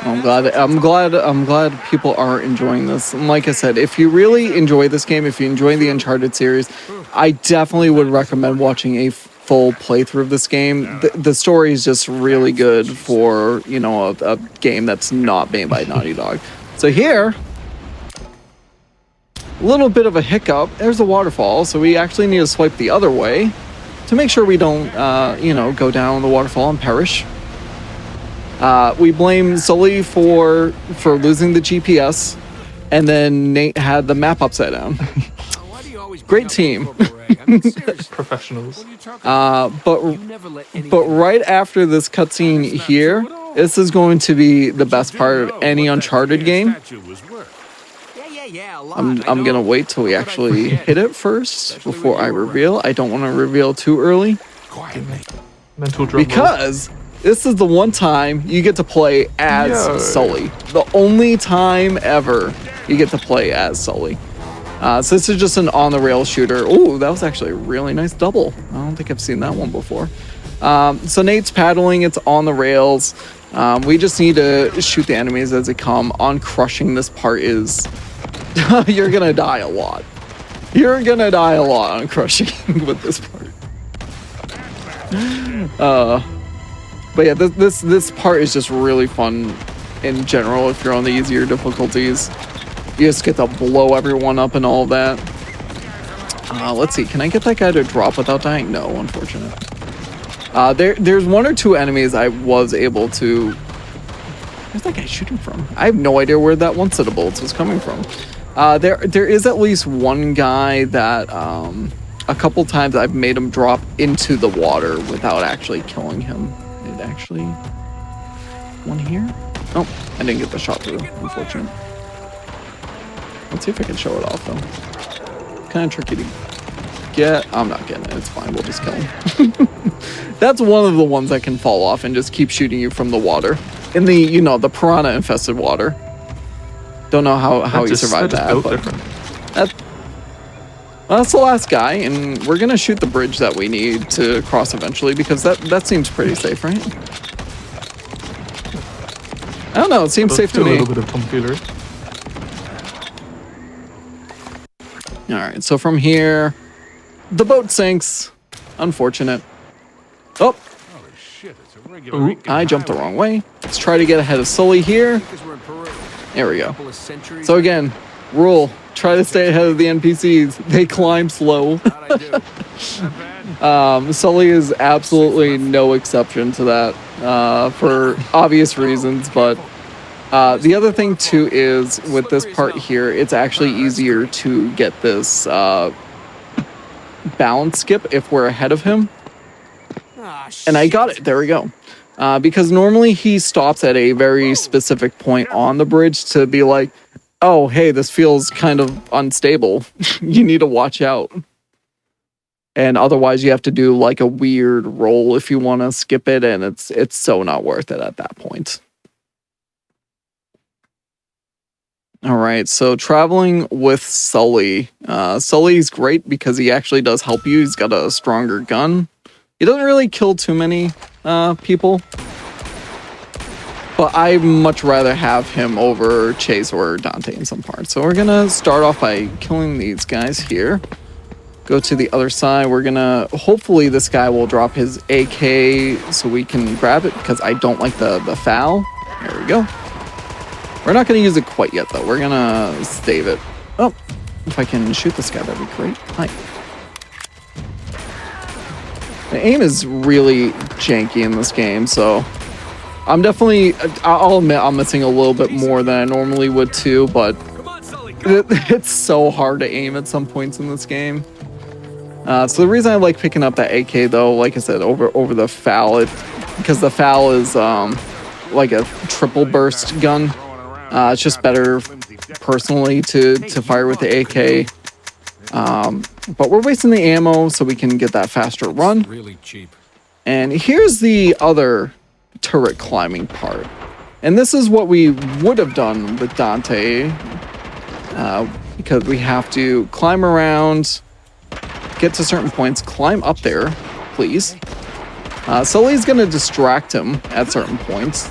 I'm glad people are enjoying this. And like I said, if you really enjoy this game, if you enjoy the Uncharted series, I definitely would recommend watching a full playthrough of this game. The story is just really good for, you know, a game that's not made by Naughty Dog. So here, a little bit of a hiccup. There's a waterfall, so we actually need to swipe the other way to make sure we don't, you know, go down the waterfall and perish. We blame Sully for losing the GPS, and then Nate had the map upside down. Great team. Professionals. But right after this cutscene here, this is going to be the best part of any Uncharted game. I'm gonna wait till we actually hit it first before I reveal. I don't want to reveal too early. Mental drum roll. Because this is the one time you get to play as Sully. The only time ever you get to play as Sully. So this is just an on-the-rail shooter. Oh, that was actually a really nice double. I don't think I've seen that one before. So Nate's paddling. It's on the rails. We just need to shoot the enemies as they come. On crushing, this part is... You're going to die a lot. You're going to die a lot on crushing with this part. But yeah, this part is just really fun in general if you're on the easier difficulties. You just get to blow everyone up and all that. Let's see, can I get that guy to drop without dying? No, unfortunate. There's one or two enemies I was able to... Where's that guy shooting from? I have no idea where that one set of bullets was coming from. There is at least one guy that a couple times I've made him drop into the water without actually killing him. It actually... One here? Oh, I didn't get the shot through, unfortunate. Let's see if I can show it off though. Kind of tricky to get. I'm not getting it. It's fine. We'll just kill him. That's one of the ones that can fall off and just keep shooting you from the water. In the, you know, the piranha infested water. Don't know how he survived that. But that's the last guy, and we're gonna shoot the bridge that we need to cross eventually because that seems pretty safe, right? I don't know. It seems safe to me. A little bit of tomfoolery. All right, so from here, the boat sinks. Unfortunate. Oh, ooh, I jumped the wrong way. Let's try to get ahead of Sully here. There we go. So again, rule, try to stay ahead of the NPCs. They climb slow. Sully is absolutely no exception to that for obvious reasons, but the other thing too is with this part here, it's actually easier to get this balance skip if we're ahead of him. And I got it. There we go. Because normally he stops at a very specific point on the bridge to be like, oh, hey, this feels kind of unstable. You need to watch out. And otherwise you have to do like a weird roll if you want to skip it, and it's so not worth it at that point. All right, so traveling with Sully. Sully's great because he actually does help you. He's got a stronger gun. He doesn't really kill too many people. But I'd much rather have him over Chase or Dante in some parts. So we're going to start off by killing these guys here. Go to the other side. We're going to... Hopefully this guy will drop his AK so we can grab it because I don't like the FAL. There we go. We're not going to use it quite yet, though. We're going to save it. Oh, if I can shoot this guy, that'd be great. Hi. The aim is really janky in this game, so... I'm definitely... I'll admit I'm missing a little bit more than I normally would, too, but... It's so hard to aim at some points in this game. So the reason I like picking up that AK, though, like I said, over the FAL, because the FAL is like a triple burst gun. It's just better personally to fire with the AK. But we're wasting the ammo so we can get that faster run. Really cheap. And here's the other turret climbing part. And this is what we would have done with Dante. Because we have to climb around, get to certain points, climb up there, please. Sully's gonna distract him at certain points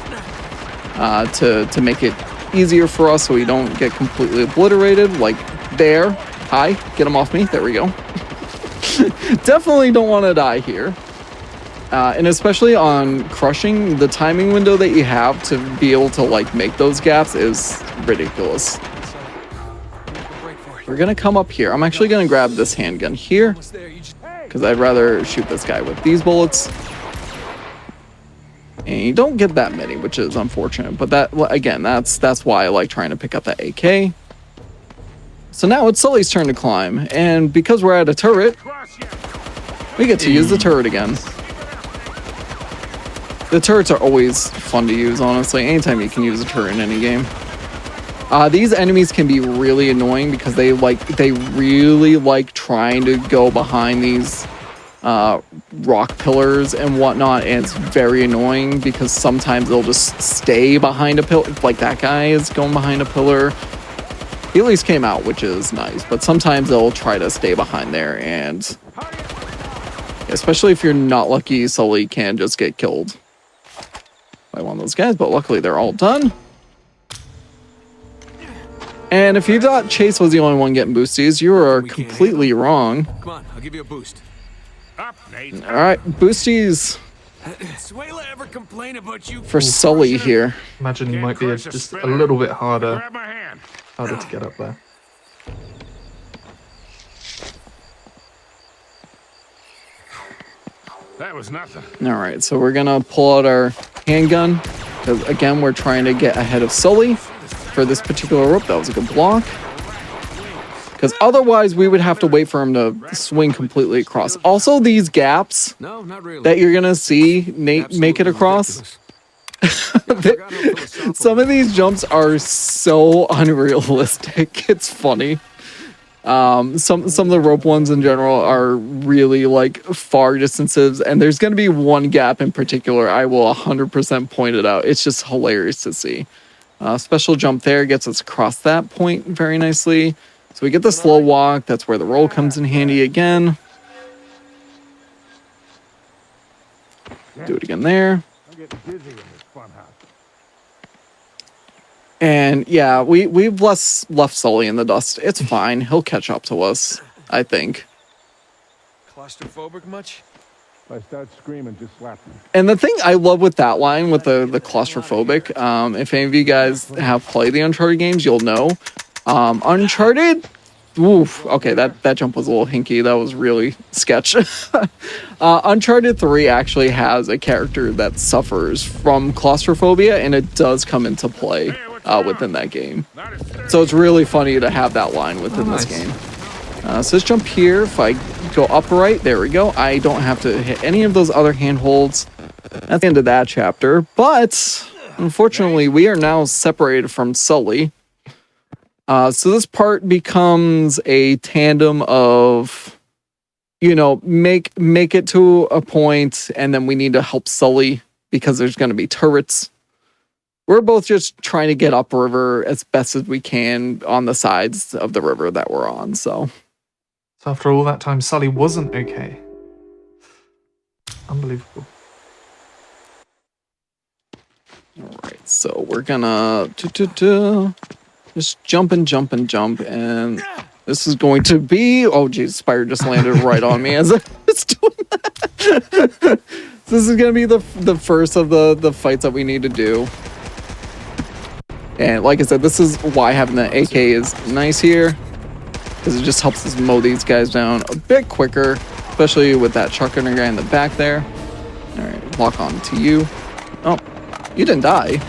to make it easier for us so we don't get completely obliterated. Like there. Hi, get him off me. There we go. Definitely don't want to die here. And especially on crushing, the timing window that you have to be able to like make those gaps is ridiculous. We're gonna come up here. I'm actually gonna grab this handgun here because I'd rather shoot this guy with these bullets. And you don't get that many, which is unfortunate. But that, again, that's why I like trying to pick up that AK. So now it's Sully's turn to climb, and because we're at a turret, we get to use the turret again. The turrets are always fun to use, honestly. Anytime you can use a turret in any game. These enemies can be really annoying because they really like trying to go behind these rock pillars and whatnot, and it's very annoying because sometimes they'll just stay behind a pillar. Like that guy is going behind a pillar. He at least came out, which is nice, but sometimes they'll try to stay behind there, and especially if you're not lucky, Sully can just get killed by one of those guys, but luckily they're all done. And if you thought Chase was the only one getting boosties, you are completely wrong. Come on, I'll give you a boost. All right, boosties Suela ever complain about you? for Sully here. Imagine you might be just a little bit harder to get up there. That was nothing. All right, so we're gonna pull out our handgun because again, we're trying to get ahead of Sully for this particular rope. That was a good block. Because otherwise, we would have to wait for him to swing completely across. Also, these gaps No, not really. that you're gonna see Nate make it across. Some of these jumps are so unrealistic. It's funny. Some of the rope ones in general are really like far distances, and there's going to be one gap in particular I will 100% point it out. It's just hilarious to see. Special jump there gets us across that point very nicely. So we get the slow walk. That's where the roll comes in handy again. Do it again there. And yeah, we've left Sully in the dust. It's fine. He'll catch up to us, I think. Claustrophobic much? If I start screaming, just slap me. And the thing I love with that line, with the claustrophobic, if any of you guys have played the Uncharted games, you'll know. Uncharted, oof, okay, that jump was a little hinky. That was really sketch. Uncharted 3 actually has a character that suffers from claustrophobia, and it does come into play within that game. So it's really funny to have that line within this game. So let's jump here. If I go upright, there we go. I don't have to hit any of those other handholds. That's the end of that chapter. But unfortunately, we are now separated from Sully. So this part becomes a tandem of, you know, make it to a point, and then we need to help Sully because there's going to be turrets. We're both just trying to get upriver as best as we can on the sides of the river that we're on. So after all that time, Sully wasn't okay. Unbelievable. All right, so we're gonna just jump, and this is going to be, oh geez, Spider just landed right on me as I was doing that. This is gonna be the first of the fights that we need to do. And like I said, this is why having the AK is nice here, because it just helps us mow these guys down a bit quicker, especially with that shotgunner guy in the back there. All right, lock on to you. Oh, you didn't die.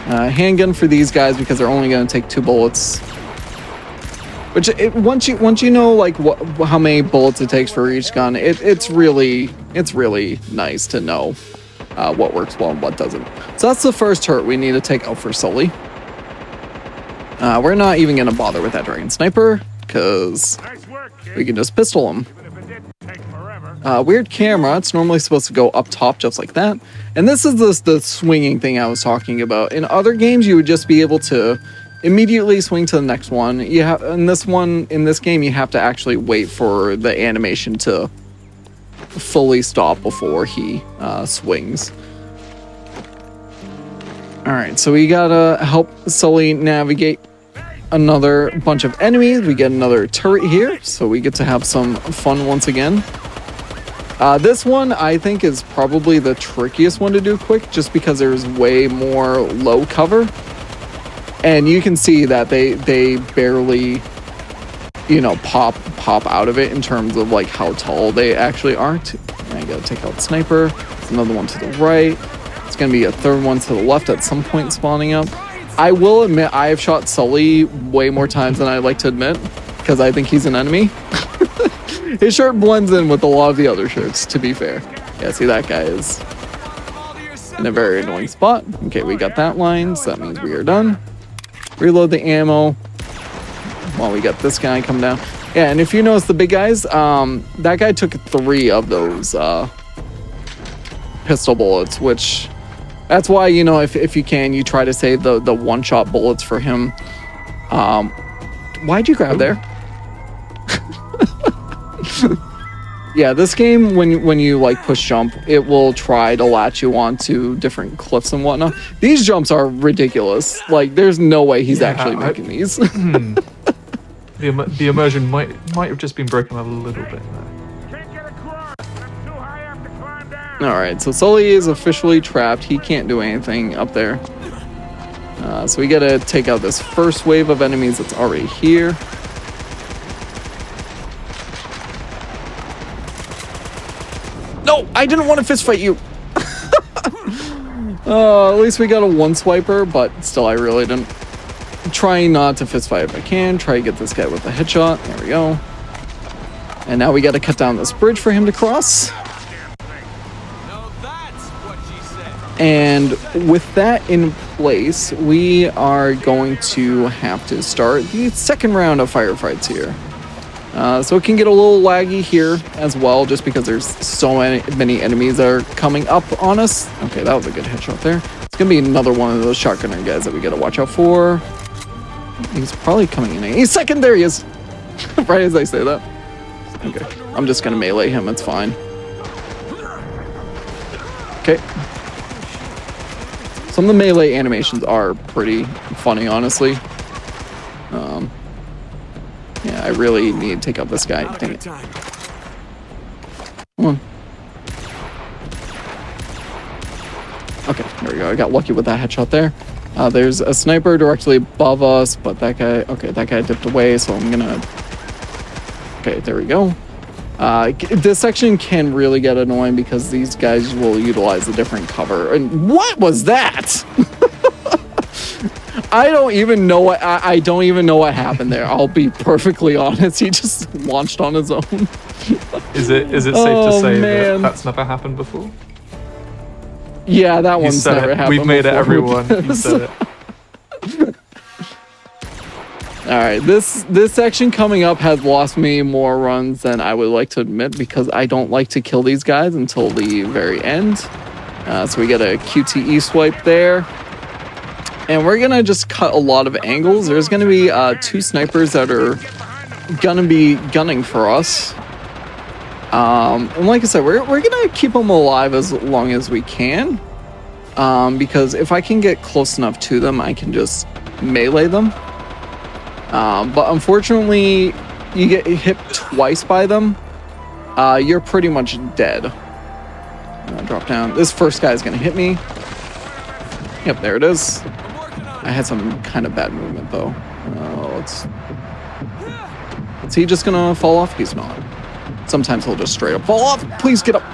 Handgun for these guys because they're only going to take 2 bullets. Which once you know like how many bullets it takes for each gun, it's really nice to know what works well and what doesn't. So that's the first turret we need to take out for Sully. We're not even going to bother with that dragon sniper because we can just pistol him. Weird camera. It's normally supposed to go up top just like that. And this is the swinging thing I was talking about. In other games, you would just be able to immediately swing to the next one. You have in this game you have to actually wait for the animation to fully stop before he swings. All right, so we gotta help Sully navigate another bunch of enemies. We get another turret here, so we get to have some fun once again. This one I think is probably the trickiest one to do quick, just because there's way more low cover, and you can see that they barely, you know, pop out of it in terms of like how tall they actually are. I gotta take out sniper. There's another one to the right. It's gonna be a third one to the left at some point spawning up. I will admit I have shot Sully way more times than I like to admit, because I think he's an enemy. His shirt blends in with a lot of the other shirts, to be fair. Yeah, see, that guy is in a very annoying spot. Okay, we got that line, so that means we are done. Reload the ammo while we got this guy come down. Yeah, and if you notice the big guys, that guy took 3 of those pistol bullets, which that's why, you know, if you can, you try to save the one-shot bullets for him. Why'd you grab there? Yeah, this game, when you like push jump, it will try to latch you onto different cliffs and whatnot. These jumps are ridiculous. Like, there's no way he's actually making these. The immersion might have just been broken a little bit there. All right, so Sully is officially trapped. He can't do anything up there. So we gotta take out this first wave of enemies that's already here. No, I didn't want to fist fight you. At least we got a one swiper, but still, I really didn't. Trying not to fist fight if I can. Try to get this guy with a headshot. There we go. And now we got to cut down this bridge for him to cross. And with that in place, we are going to have to start the second round of firefights here. So it can get a little laggy here as well, just because there's so many enemies that are coming up on us. Okay, that was a good headshot there. It's going to be another one of those shotgunner guys that we got to watch out for. He's probably coming in any second. There he is. Right as I say that. Okay, I'm just going to melee him. It's fine. Okay. Some of the melee animations are pretty funny, honestly. Yeah, I really need to take out this guy. Dang it. Come on. Okay, there we go. I got lucky with that headshot there. There's a sniper directly above us, but that guy... Okay, that guy dipped away, so I'm gonna... Okay, there we go. This section can really get annoying because these guys will utilize a different cover. And what was that? I don't even know what I don't even know what happened there. I'll be perfectly honest. He just launched on his own. Is it safe to say that that's never happened before? Yeah, that one's never happened. We've made it, everyone. You said it. All right, this section coming up has lost me more runs than I would like to admit, because I don't like to kill these guys until the very end. So we get a QTE swipe there. And we're going to just cut a lot of angles. There's going to be 2 snipers that are going to be gunning for us. And like I said, we're going to keep them alive as long as we can. Because if I can get close enough to them, I can just melee them. But unfortunately, you get hit twice by them, you're pretty much dead. Drop down. This first guy is going to hit me. Yep, there it is. I had some kind of bad movement, though. Is he just going to fall off? He's not. Sometimes he'll just straight up fall off. Please get up.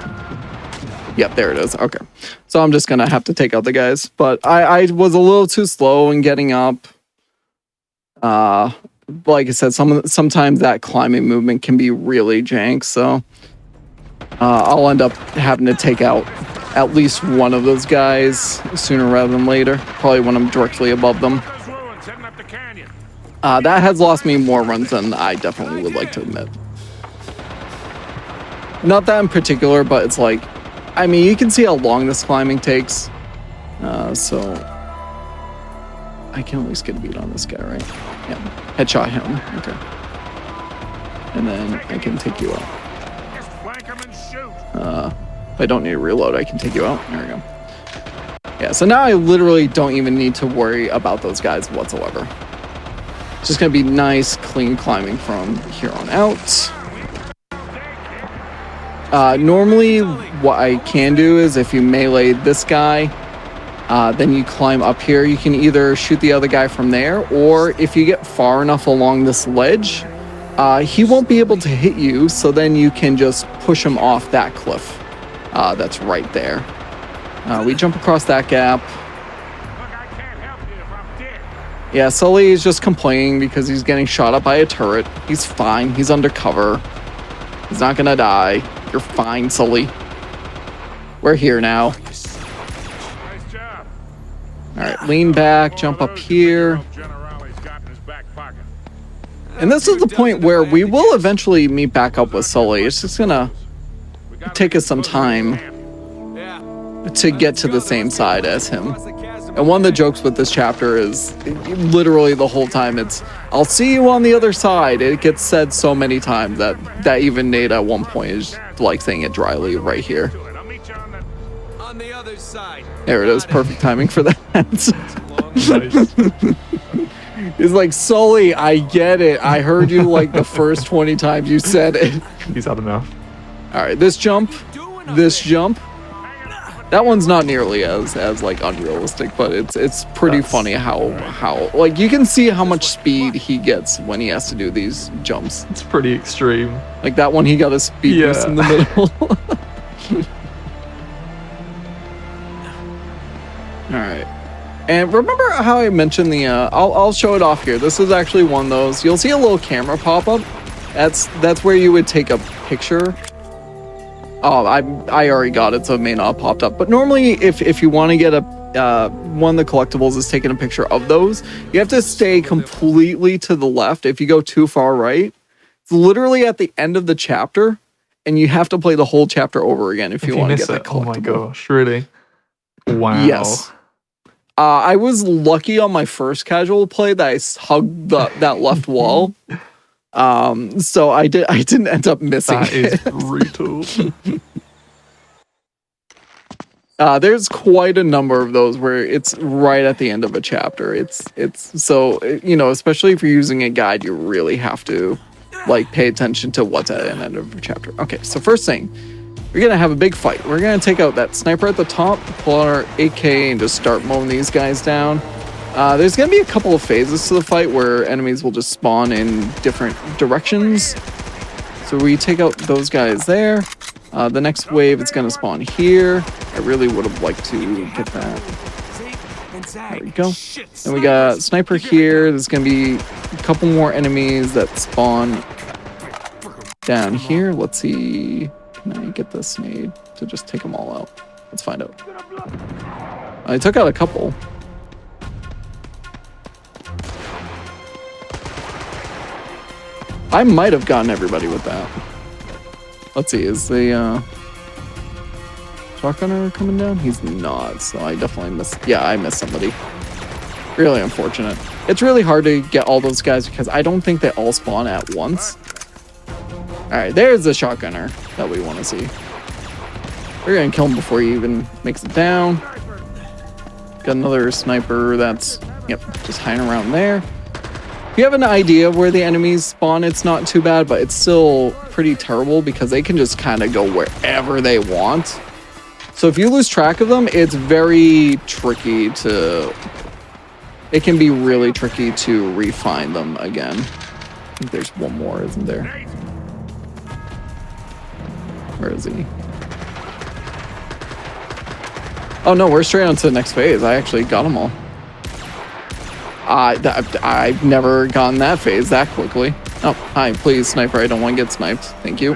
Yep, there it is. Okay. So I'm just going to have to take out the guys. But I was a little too slow in getting up. Like I said, sometimes that climbing movement can be really jank, so I'll end up having to take out at least one of those guys sooner rather than later, probably when I'm directly above them. That has lost me more runs than I definitely would like to admit. Not that in particular, but it's like, I mean, you can see how long this climbing takes, so I can always get a beat on this guy, right? Yeah. Headshot him. Okay. And then I can take you out. Just flank him and shoot. If I don't need to reload, I can take you out. There we go. Yeah, so now I literally don't even need to worry about those guys whatsoever. It's just going to be nice, clean climbing from here on out. Normally, what I can do is if you melee this guy, then you climb up here. You can either shoot the other guy from there, or if you get far enough along this ledge, he won't be able to hit you, so then you can just push him off that cliff that's right there. We jump across that gap. Look, I can't help you if I'm dead. Yeah, Sully is just complaining because he's getting shot up by a turret. He's fine. He's undercover. He's not gonna die. You're fine, Sully. We're here now. Nice job. All right, lean back, jump up here. Generali's got in his back pocket. And this is the point where we will eventually meet back up with Sully. It's just gonna We gotta take us get some closer to time camp. to get to the same side as him. And one of the jokes with this chapter is literally the whole time it's, I'll see you on the other side. It gets said so many times that even Nate at one point is like saying it dryly right here. I'll meet you on the other side. There it is. Perfect timing for that. Nice. He's like, Sully, I get it. I heard you like the first 20 times you said it. He's had enough. All right, this jump. That one's not nearly as like unrealistic, but it's pretty funny how like you can see how much speed he gets when he has to do these jumps. It's pretty extreme. Like that one, he got a speed boost in the middle. All right. And remember how I mentioned the I'll show it off here. This is actually one of those. You'll see a little camera pop up. That's where you would take a picture. Oh, I already got it, so it may not have popped up. But normally, if you want to get a one of the collectibles is taking a picture of those, you have to stay completely to the left. If you go too far right, it's literally at the end of the chapter, and you have to play the whole chapter over again if you want to get that collectible. Oh my gosh, really? Wow. Yes. I was lucky on my first casual play that I hugged that left wall. So I didn't end up missing That is it. brutal. There's quite a number of those where it's right at the end of a chapter. It's so, you know, especially if you're using a guide, you really have to like pay attention to what's at the end of a chapter. Okay, so first thing, we're gonna have a big fight. We're gonna take out that sniper at the top, pull out our AK, and just start mowing these guys down. There's gonna be a couple of phases to the fight where enemies will just spawn in different directions. So we take out those guys there. The next wave is gonna spawn here. I really would have liked to get that. There we go. And we got sniper here. There's gonna be a couple more enemies that spawn down here. Let's see. Can I get this nade to just take them all out? Let's find out. I took out a couple. I might have gotten everybody with that. Let's see, is the shotgunner coming down? He's not, so I definitely missed. Yeah, I missed somebody. Really unfortunate. It's really hard to get all those guys because I don't think they all spawn at once. Alright, there's the shotgunner that we want to see. We're gonna kill him before he even makes it down. Got another sniper that's, yep, just hiding around there. If you have an idea of where the enemies spawn, it's not too bad, but it's still pretty terrible because they can just kind of go wherever they want. So if you lose track of them, it's very tricky to... It can be really tricky to re-find them again. I think there's one more, isn't there? Where is he? Oh no, we're straight on to the next phase. I actually got them all. I've never gotten that phase that quickly. Oh, hi, please, sniper. I don't want to get sniped. Thank you.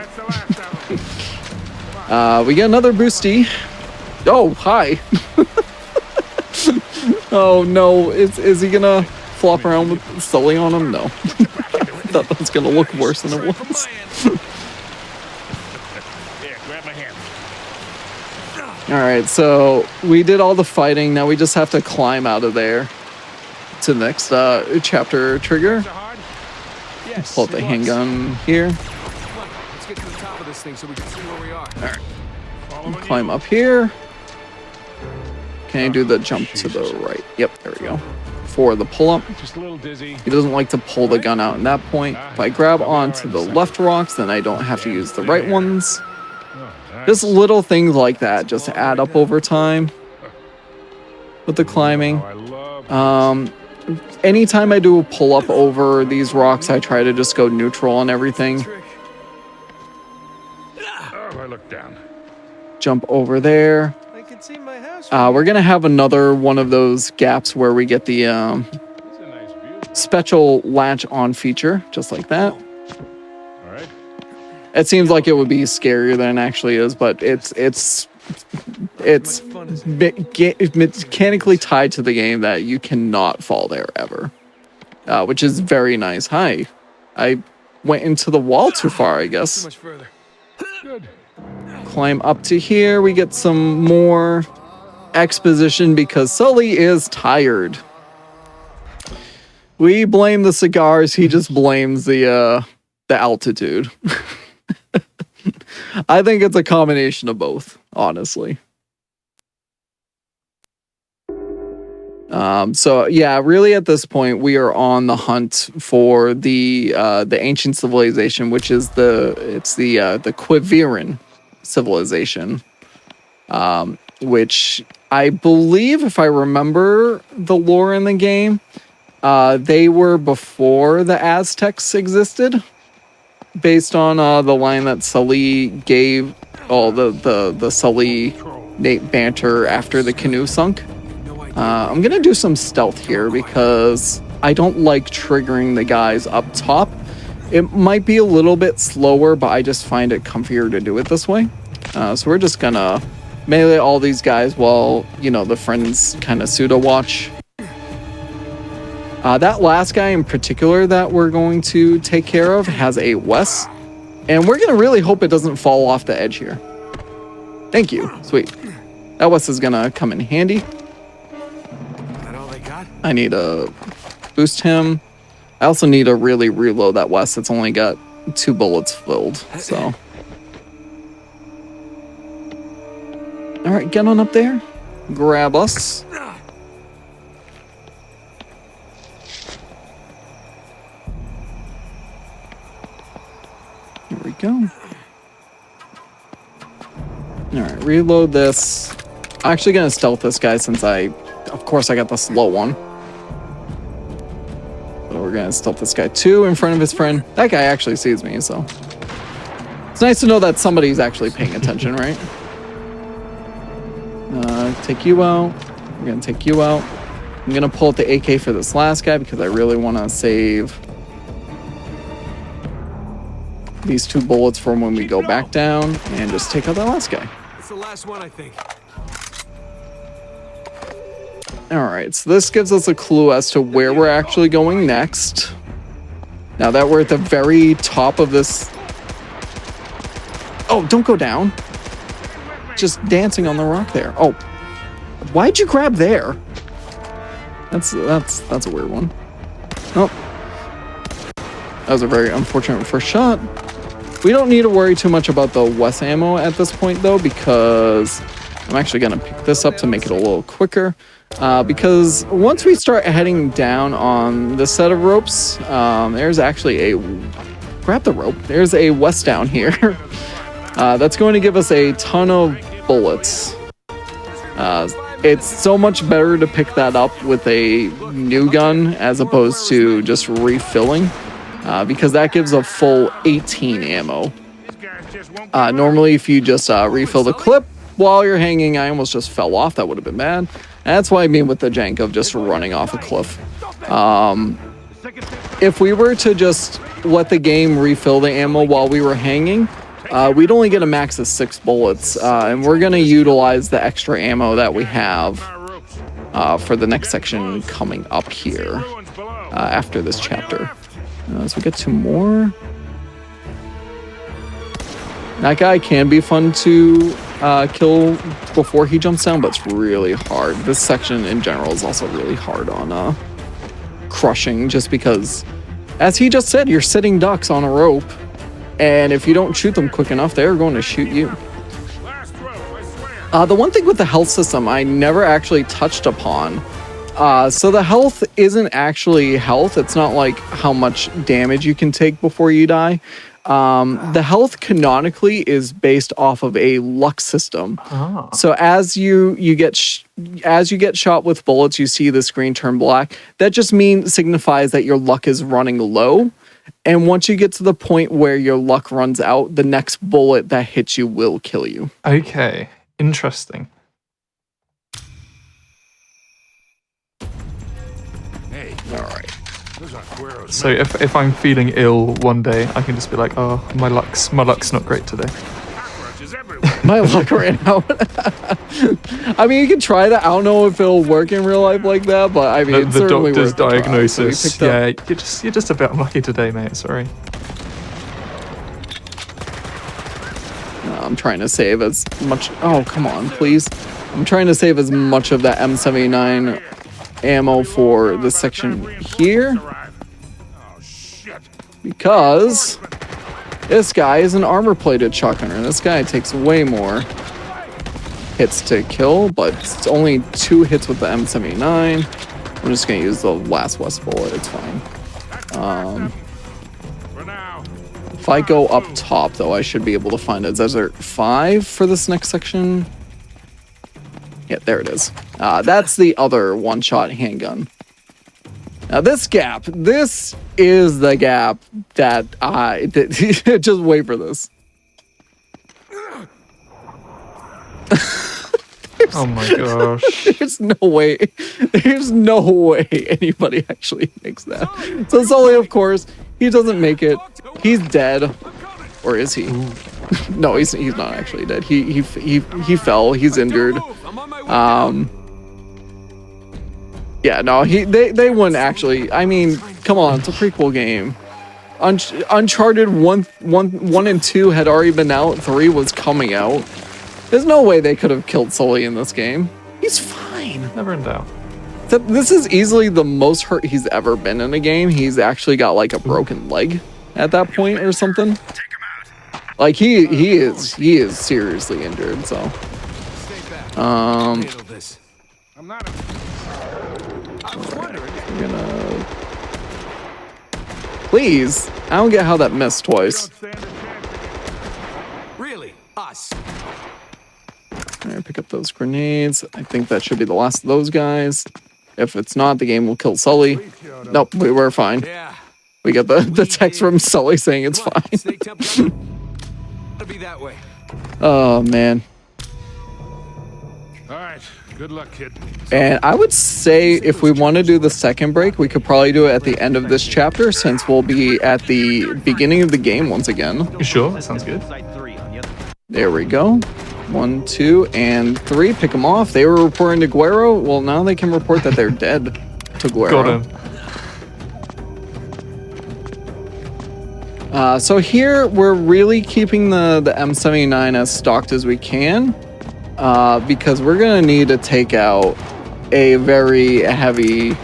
We get another boosty. Oh, hi. Oh no, is he gonna flop around with Sully on him? No. I thought that was gonna look worse than it was. Here, grab my hand. All right, so we did all the fighting. Now we just have to climb out of there to the next chapter trigger. So hard? Yes. Pull out the it was. handgun here. Come on, let's get to the top of this thing so we can see where we are. Following Climb you. up here. Can I do the jump to the right? Yep, there we go. For the pull up. Just a little dizzy. He doesn't like to pull the gun out in that point. If I grab onto the left rocks, then I don't have to use the right ones. Oh, nice. Just little things like that just add up over time with the climbing. Oh, I love Anytime I do a pull up over these rocks, I try to just go neutral on everything. Trick. Oh, I look down. Jump over there. I can see my house. We're gonna have another one of those gaps where we get the It's a nice view. special latch on feature, just like that. All right. It seems like it would be scarier than it actually is, but it's fun is mechanically tied to the game that you cannot fall there ever, which is very nice. Hi, I went into the wall too far, I too guess. much further. Good. Climb up to here. We get some more exposition because Sully is tired. We blame the cigars. He just blames the altitude. I think it's a combination of both, honestly. So yeah, really at this point we are on the hunt for the ancient civilization, which is the Quiviran civilization, which I believe, if I remember the lore in the game, they were before the Aztecs existed, based on the line that Sully gave. Oh, the Sully Nate banter after the canoe sunk. I'm gonna do some stealth here because I don't like triggering the guys up top. It might be a little bit slower, but I just find it comfier to do it this way. So we're just gonna melee all these guys while, you know, the friends kind of pseudo watch. That last guy in particular that we're going to take care of has a Wes, and we're gonna really hope it doesn't fall off the edge here. Thank you. Sweet. That Wes is gonna come in handy. That all they got? I need to boost him. I also need to really reload that West. It's only got 2 bullets filled, so. All right, get on up there. Grab us. Here we go. All right, reload this. I'm actually gonna stealth this guy since of course I got the slow one. So we're gonna stealth this guy too in front of his friend. That guy actually sees me, so. It's nice to know that somebody's actually paying attention, right? Take you out. We're gonna take you out. I'm gonna pull out the AK for this last guy because I really wanna save these 2 bullets from when we go back down and just take out that last guy. It's the last one, I think. All right, so this gives us a clue as to where we're actually going next. Now that we're at the very top of this... Oh, don't go down. Just dancing on the rock there. Oh, why'd you grab there? That's a weird one. Oh, that was a very unfortunate first shot. We don't need to worry too much about the Wes ammo at this point though, because I'm actually gonna pick this up to make it a little quicker. Because once we start heading down on this set of ropes, there's actually grab the rope. There's a Wes down here. That's going to give us a ton of bullets. It's so much better to pick that up with a new gun as opposed to just refilling, because that gives a full 18 ammo. These guys just won't give up. Normally, if you just refill the clip while you're hanging, I almost just fell off. That would have been bad. And that's why I mean with the jank of just running off a cliff. If we were to just let the game refill the ammo while we were hanging, we'd only get a max of 6 bullets, and we're going to utilize the extra ammo that we have for the next section coming up here after this chapter. So we get 2 more. That guy can be fun to kill before he jumps down, but it's really hard. This section in general is also really hard on crushing just because, as he just said, you're sitting ducks on a rope. And if you don't shoot them quick enough, they're going to shoot you. Last rope, I swear. The one thing with the health system I never actually touched upon. So the health isn't actually health. It's not like how much damage you can take before you die. The health canonically is based off of a luck system. So as you get shot with bullets, you see the screen turn black. That just signifies that your luck is running low. And once you get to the point where your luck runs out, the next bullet that hits you will kill you. Okay, interesting. Hey, All right. those are Guero's So if I'm feeling ill one day, I can just be like, oh, my luck's not great today. cockroaches everywhere. My luck ran out. I mean, you can try that. I don't know if it'll work in real life like that, but I mean, it's The certainly doctor's worth a try. So we diagnosis. picked up- Yeah, you're just a bit unlucky today, mate. Sorry. I'm trying to save as much. Oh, come on, please. I'm trying to save as much of that M79 ammo for this section here Oh, shit. because this guy is an armor-plated shotgunner. This guy takes way more hits to kill, but it's only 2 hits with the M79. I'm just gonna use the last West bullet. It's fine. For now. If I go up top, though, I should be able to find a Desert 5 for this next section. Yeah, there it is. That's the other one-shot handgun. Now, this is the gap that just wait for this. Oh my gosh. There's no way anybody actually makes that. So Sully, of course, he doesn't make it. He's dead. Or is he? No, he's not actually dead. He fell. He's injured. Yeah, no, they wouldn't actually. I mean, come on, it's a prequel game. Uncharted 1 and 2 had already been out. 3 was coming out. There's no way they could have killed Sully in this game. He's fine. Never in doubt. This is easily the most hurt he's ever been in a game. He's actually got like a broken leg at that point or something. Like he is seriously injured. So Stay back. Handle this. I'm not a... I was wondering. we're gonna please. I don't get how that missed twice. Don't stand a chance against... Really? Us? All right, pick up those grenades. I think that should be the last of those guys. If it's not, the game will kill Sully. Nope, we were fine. Yeah. We got the text from Sully saying it's Come on, fine. Snake Temple. Gotta be that way. Oh man. All right, good luck, kid. And I would say if we want to do the second break, we could probably do it at the end of this chapter since we'll be at the beginning of the game once again. You sure? That sounds good. There we go. 1, 2, and 3. Pick them off. They were reporting to Guero. Well, now they can report that they're dead to Guero. Got him. So here we're really keeping the M79 as stocked as we can because we're going to need to take out a very heavy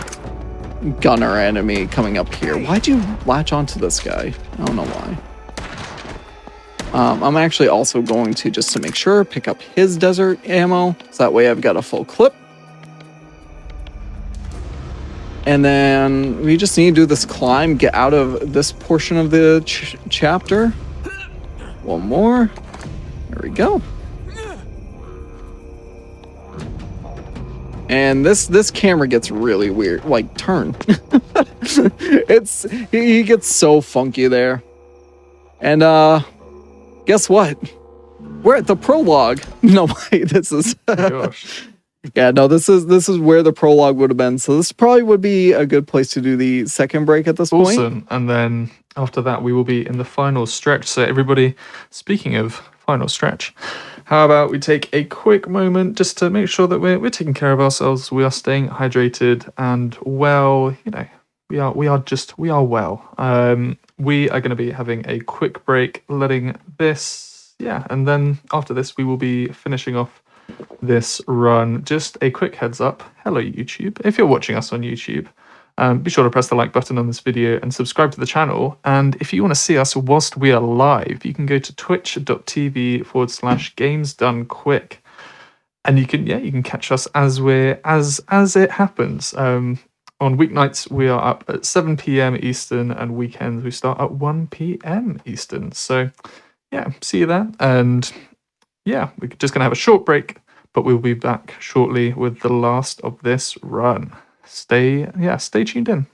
gunner enemy coming up here. Why'd you latch onto this guy? I don't know why. I'm actually also going to, just to make sure, pick up his desert ammo. So that way I've got a full clip. And then we just need to do this climb, get out of this portion of the chapter. One more. There we go. And this camera gets really weird. Like, turn. He gets so funky there. And guess what? We're at the prologue. No, wait, this is Gosh. yeah, no, this is where the prologue would have been. So this probably would be a good place to do the second break at this point. Awesome. And then after that, we will be in the final stretch. So everybody, speaking of final stretch, how about we take a quick moment just to make sure that we're taking care of ourselves. We are staying hydrated and well, we are well. We are going to be having a quick break, letting this, and then after this, we will be finishing off this run. Just a quick heads up. Hello, YouTube. If you're watching us on YouTube, Be sure to press the like button on this video and subscribe to the channel. And if you want to see us whilst we are live, you can go to twitch.tv/gamesdonequick. And you can catch us as it happens. On weeknights we are up at 7 p.m. Eastern, and weekends we start at 1 p.m. Eastern. So yeah, see you there. And yeah, we're just gonna have a short break, but we'll be back shortly with the last of this run. Stay tuned in.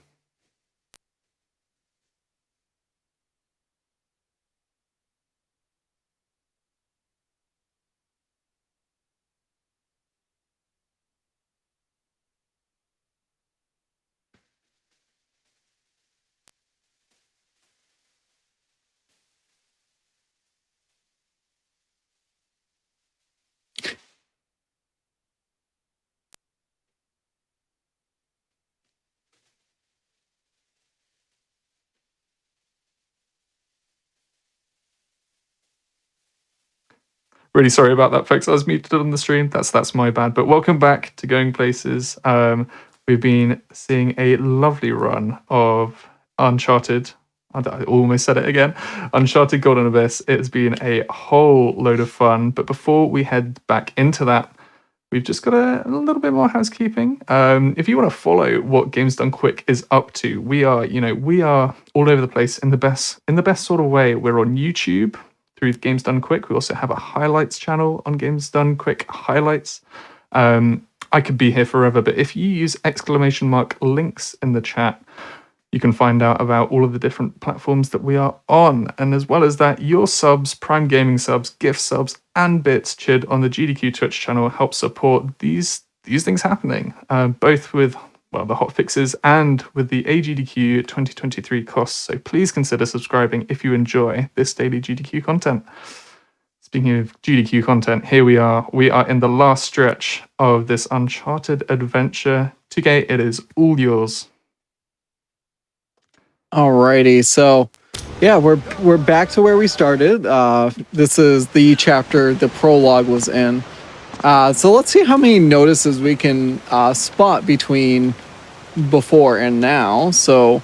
Really sorry about that, folks. I was muted on the stream. That's my bad. But welcome back to Going Places. We've been seeing a lovely run of Uncharted. I almost said it again. Uncharted Golden Abyss. It's been a whole load of fun. But before we head back into that, we've just got a little bit more housekeeping. If you want to follow what Games Done Quick is up to, we are all over the place in the best sort of way. We're on YouTube through Games Done Quick. We also have a highlights channel on Games Done Quick highlights. I could be here forever, but if you use !links in the chat, you can find out about all of the different platforms that we are on. And as well as that, your subs, Prime Gaming subs, gift subs, and bits chid on the GDQ Twitch channel help support these things happening, both with the hot fixes and with the AGDQ 2023 costs. So please consider subscribing if you enjoy this daily GDQ content. Speaking of GDQ content, here we are. We are in the last stretch of this Uncharted adventure. 2K, it is all yours. Alrighty, so yeah, we're back to where we started. This is the chapter the prologue was in. So let's see how many notices we can spot between before and now. So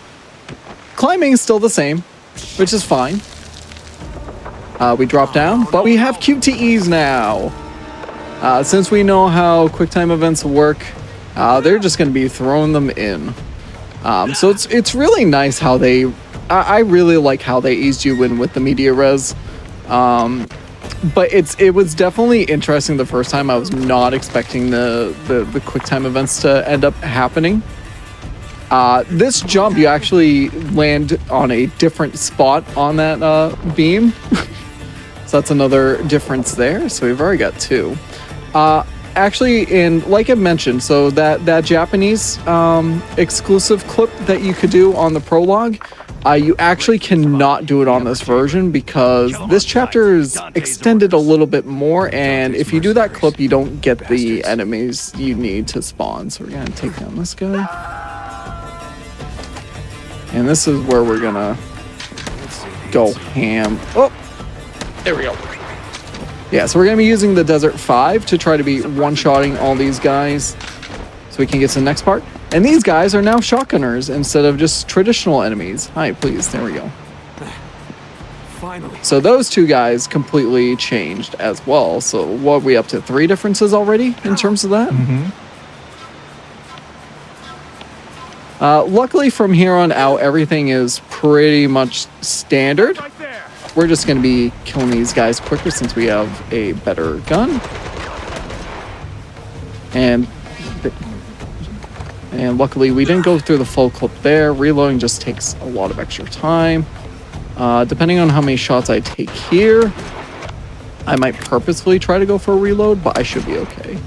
climbing is still the same, which is fine. We drop down, but we have QTEs now. Since we know how QuickTime events work, they're just going to be throwing them in. So it's really nice how they... I really like how they eased you in with the media res. But it was definitely interesting the first time. I was not expecting the QuickTime events to end up happening. This jump, you actually land on a different spot on that beam. So that's another difference there. So we've already got two. Actually, like I mentioned, so that Japanese exclusive clip that you could do on the prologue, you actually cannot do it on this version because this chapter is extended a little bit more, and if you do that clip, you don't get the enemies you need to spawn. So we're gonna take down this guy. And this is where we're gonna go ham. Oh, there we go. Yeah, so we're gonna be using the Desert 5 to try to be one-shotting all these guys so we can get to the next part. And these guys are now shotgunners instead of just traditional enemies. Hi, please. There we go. Finally. So those two guys completely changed as well. So what are we up to? 3 differences already in terms of that? Mm-hmm. Luckily, from here on out, everything is pretty much standard. We're just going to be killing these guys quicker since we have a better gun. And luckily, we didn't go through the full clip there. Reloading just takes a lot of extra time. Depending on how many shots I take here, I might purposefully try to go for a reload, but I should be okay.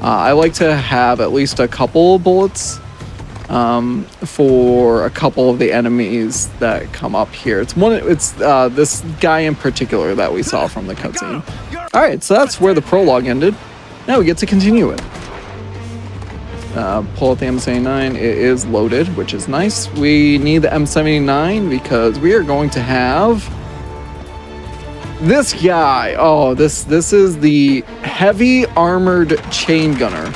I like to have at least a couple of bullets for a couple of the enemies that come up here. It's this guy in particular that we saw from the cutscene. All right, so that's where the prologue ended. Now we get to continue it. Pull out the M79. It is loaded, which is nice. We need the M79 because we are going to have this guy. Oh, this is the heavy armored chain gunner.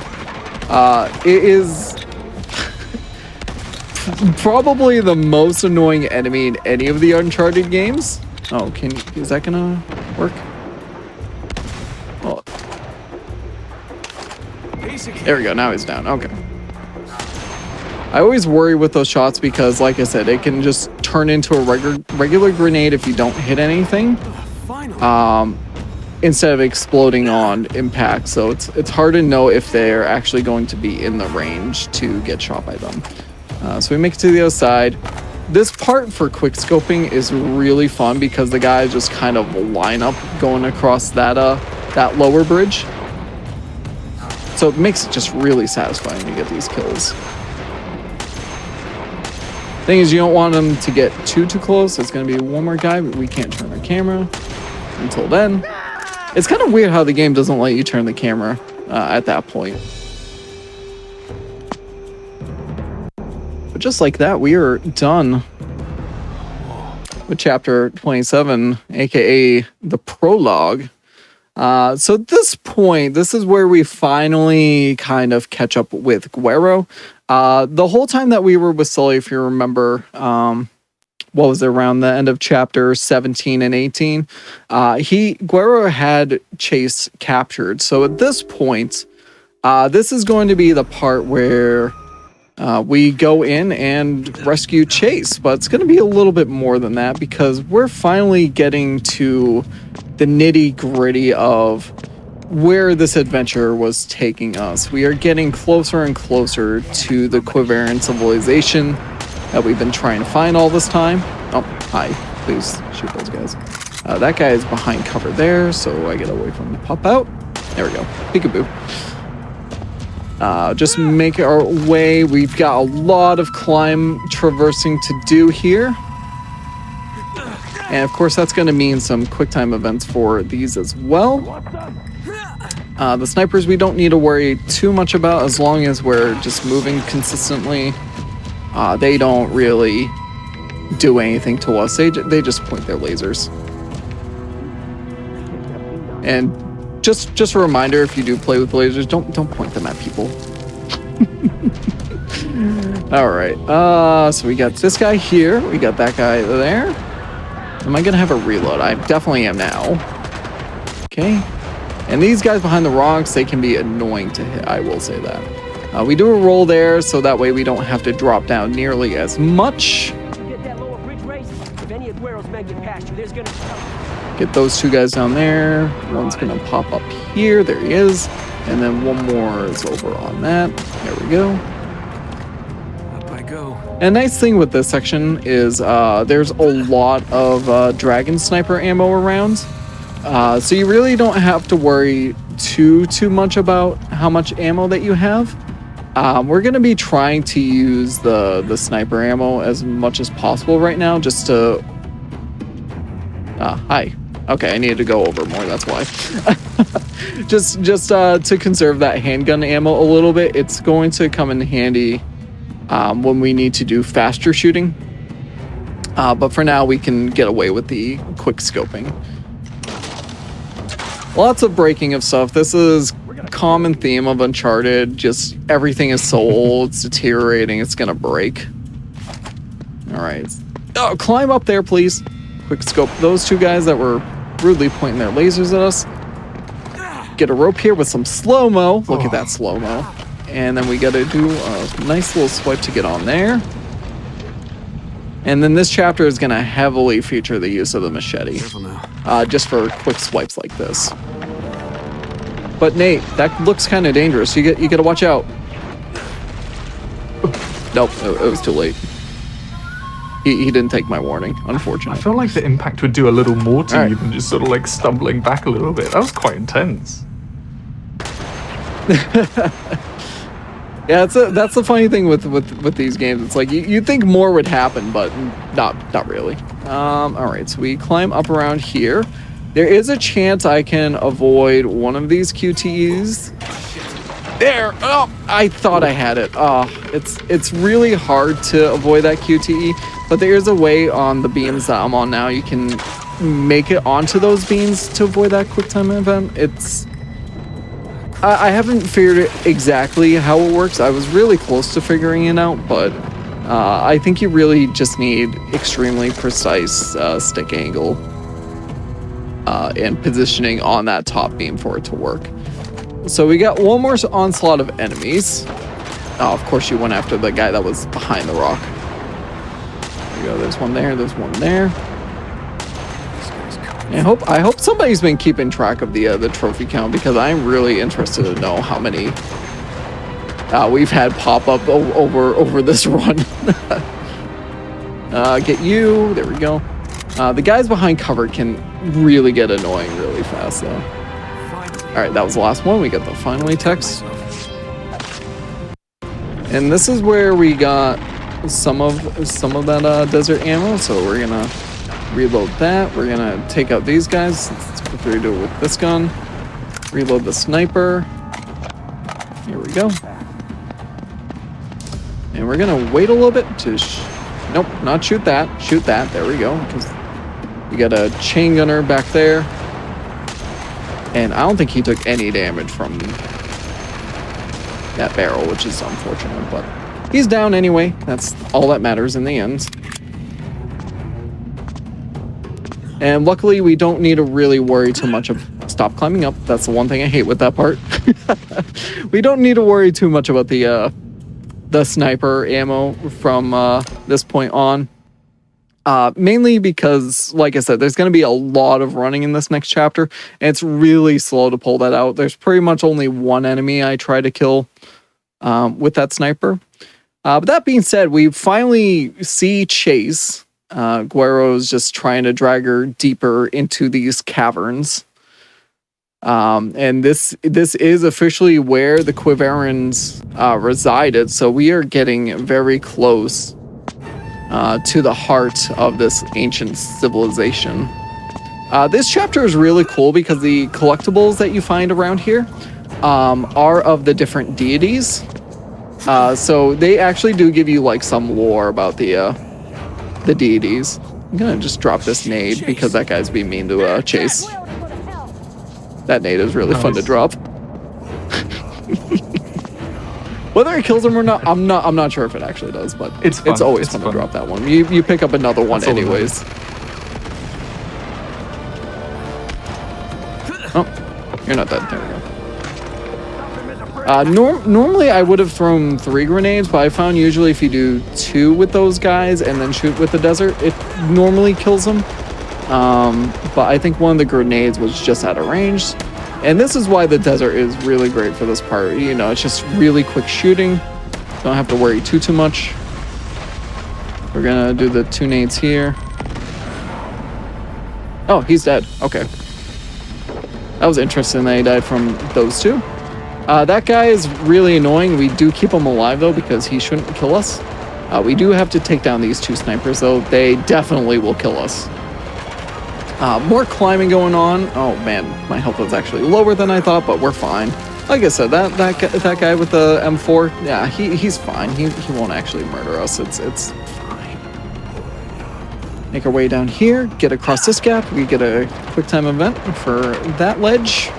It is probably the most annoying enemy in any of the Uncharted games. Oh, is that gonna work? Oh. There we go, now he's down, okay. I always worry with those shots because, like I said, it can just turn into a regular grenade if you don't hit anything. Instead of exploding on impact, so it's hard to know if they're actually going to be in the range to get shot by them. So we make it to the other side. This part for quick scoping is really fun because the guys just kind of line up going across that lower bridge. So it makes it just really satisfying to get these kills. Thing is, you don't want them to get too close. It's going to be one more guy, but we can't turn our camera until then. It's kind of weird how the game doesn't let you turn the camera at that point. But just like that, we are done with chapter 27, aka the prologue. So at this point, this is where we finally kind of catch up with Guerrero. The whole time that we were with Sully, if you remember, what was it, around the end of chapter 17 and 18, Guerrero had Chase captured. So at this point, this is going to be the part where we go in and rescue Chase, but it's going to be a little bit more than that because we're finally getting to the nitty-gritty of where this adventure was taking us. We are getting closer and closer to the Quivarian civilization that we've been trying to find all this time. Oh, hi. Please shoot those guys. That guy is behind cover there, so I get away from the pop out. There we go. Peekaboo. Just make our way. We've got a lot of climb traversing to do here. And of course, that's going to mean some quick time events for these as well. The snipers we don't need to worry too much about as long as we're just moving consistently. They don't really do anything to us. They just point their lasers. And just a reminder, if you do play with lasers, don't point them at people. All right. So we got this guy here. We got that guy there. Am I gonna have a reload? I definitely am now. Okay. And these guys behind the rocks, they can be annoying to hit. I will say that. We do a roll there, so that way we don't have to drop down nearly as much. Get those two guys down there. One's gonna pop up here. There he is. And then one more is over on that. There we go. Up I go. And a nice thing with this section is there's a lot of dragon sniper ammo around. So you really don't have to worry too much about how much ammo that you have. We're going to be trying to use the sniper ammo as much as possible right now just to... hi. Okay, I needed to go over more, that's why. just to conserve that handgun ammo a little bit. It's going to come in handy when we need to do faster shooting. But for now, we can get away with the quick scoping. Lots of breaking of stuff. This is common theme of Uncharted. Just everything is so old, it's deteriorating, it's gonna break. All right. Oh, climb up there, please. Quick scope those two guys that were rudely pointing their lasers at us. Get a rope here with some slow-mo. Look at that slow-mo. And then we gotta do a nice little swipe to get on there. And then this chapter is gonna heavily feature the use of the machete. Just for quick swipes like this. But Nate, that looks kind of dangerous. You gotta watch out. Nope, it was too late. He didn't take my warning, unfortunately. I feel like the impact would do a little more to All you right. than just sort of like stumbling back a little bit. That was quite intense. Yeah, that's the funny thing with these games. It's like you think more would happen, but not really. All right, so we climb up around here. There is a chance I can avoid one of these QTEs. There! Oh, I thought I had it. Oh, it's really hard to avoid that QTE, but there is a way on the beams that I'm on now. You can make it onto those beams to avoid that quick time event. I haven't figured it exactly how it works. I was really close to figuring it out, but I think you really just need extremely precise stick angle and positioning on that top beam for it to work. So we got one more onslaught of enemies. Oh, of course you went after the guy that was behind the rock. There you go. There's one there. There's one there. And I hope somebody's been keeping track of the trophy count, because I'm really interested to know how many we've had pop up over this run. Get you. There we go. The guys behind cover can really get annoying really fast though. All right, that was the last one. We got the finally text. And this is where we got some of that desert ammo. So we're gonna reload that. We're gonna take out these guys. Let's quickly do it with this gun. Reload the sniper. Here we go. And we're gonna wait a little bit to nope, not shoot that. Shoot that. There we go. Because we got a chain gunner back there. And I don't think he took any damage from that barrel, which is unfortunate, but he's down anyway. That's all that matters in the end. And luckily, we don't need to really worry too much of... Stop climbing up. That's the one thing I hate with that part. We don't need to worry too much about the sniper ammo from this point on. Mainly because, like I said, there's going to be a lot of running in this next chapter, and it's really slow to pull that out. There's pretty much only one enemy I try to kill with that sniper. But that being said, we finally see Chase. Guero's just trying to drag her deeper into these caverns. And this is officially where the Quiverans resided, so we are getting very close to the heart of this ancient civilization. This chapter is really cool because the collectibles that you find around here are of the different deities. So they actually do give you like some lore about the deities. I'm gonna just drop this nade because that guy's being mean to Chase. That nade is really fun to drop. Whether it kills him or not, I'm not sure if it actually does, but it's always fun to drop that one. You pick up another one anyways. Oh, you're not dead. There we go. Normally I would have thrown 3 grenades, but I found usually if you do 2 with those guys and then shoot with the desert, it normally kills them. But I think one of the grenades was just out of range. And this is why the desert is really great for this part. You know, it's just really quick shooting. Don't have to worry too much. We're gonna do the 2 nades here. Oh, he's dead. Okay. That was interesting that he died from those 2. That guy is really annoying. We do keep him alive though because he shouldn't kill us. We do have to take down these 2 snipers though. They definitely will kill us. More climbing going on. Oh man, my health was actually lower than I thought, but we're fine. Like I said, that guy with the M4, yeah, he's fine. He won't actually murder us. It's fine. Make our way down here, get across this gap. We get a quick time event for that ledge.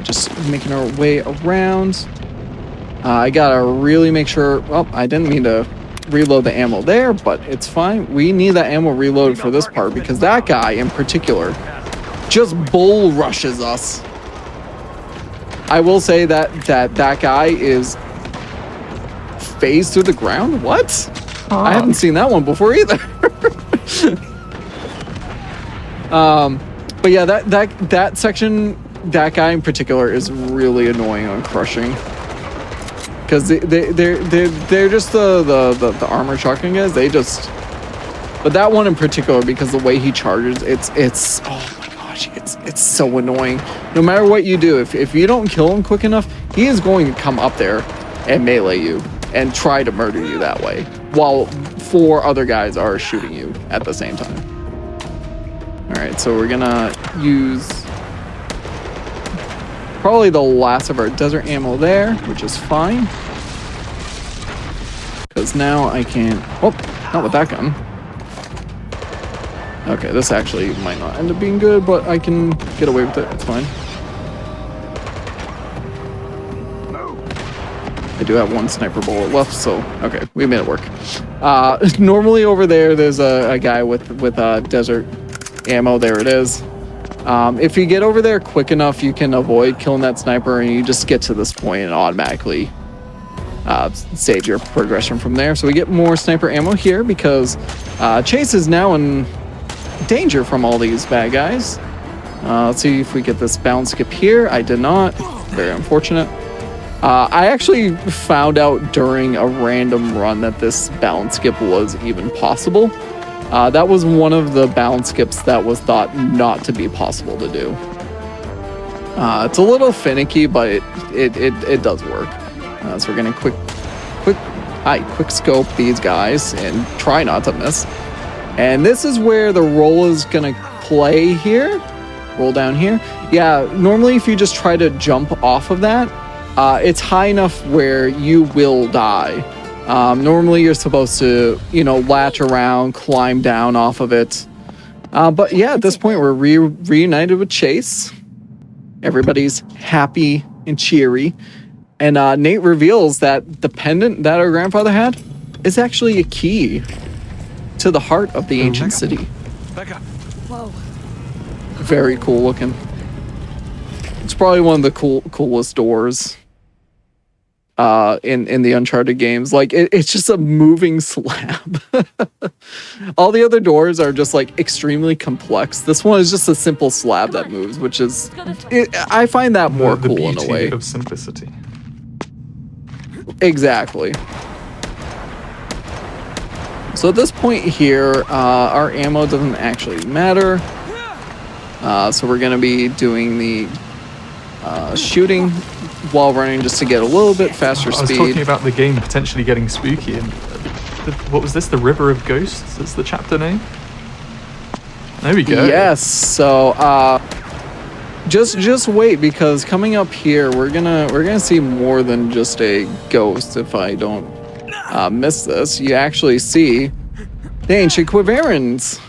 Just making our way around. I gotta really make sure. Well, I didn't mean to reload the ammo there, but it's fine. We need that ammo reloaded for this part because that guy in particular just bull rushes us. I will say that guy is phased through the ground. What? I haven't seen that one before either. But yeah, that section, that guy in particular is really annoying on crushing. Because they're just the armor shotgun guys. But that one in particular, because the way he charges, it's oh my gosh, it's so annoying. No matter what you do, if you don't kill him quick enough, he is going to come up there and melee you and try to murder you that way, while 4 other guys are shooting you at the same time. All right, so we're gonna use probably the last of our desert ammo there, which is fine. Because now I can't... Oh, not with that gun. Okay, this actually might not end up being good, but I can get away with it. It's fine. I do have one sniper bullet left, so okay, we made it work. Normally over there's a guy with desert ammo. There it is. If you get over there quick enough, you can avoid killing that sniper, and you just get to this point and automatically save your progression from there. So we get more sniper ammo here because Chase is now in danger from all these bad guys. Let's see if we get this bounce skip here. I did not. Very unfortunate. I actually found out during a random run that this balance skip was even possible. That was one of the balance skips that was thought not to be possible to do. It's a little finicky, but it does work. So we're gonna quick scope these guys and try not to miss. And this is where the roll is gonna play here. Roll down here. Yeah, normally if you just try to jump off of that, it's high enough where you will die. Normally you're supposed to, latch around, climb down off of it. But yeah, at this point we're reunited with Chase. Everybody's happy and cheery. And Nate reveals that the pendant that our grandfather had is actually a key to the heart of the ancient city. Back up. Whoa. Very cool looking. It's probably one of the coolest doors in the Uncharted games. Like it's just a moving slab. All the other doors are just like extremely complex. This one is just a simple slab that moves, which is I find that more the cool in a beauty way. of simplicity. Exactly. So at this point here, our ammo doesn't actually matter. So we're going to be doing the shooting while running just to get a little bit faster I was speed. talking about the game potentially getting spooky. And what was this? The River of Ghosts? That's the chapter name? There we go. Yes. So just wait, because coming up here we're gonna see more than just a ghost. If I don't miss this, you actually see the ancient Quiverans.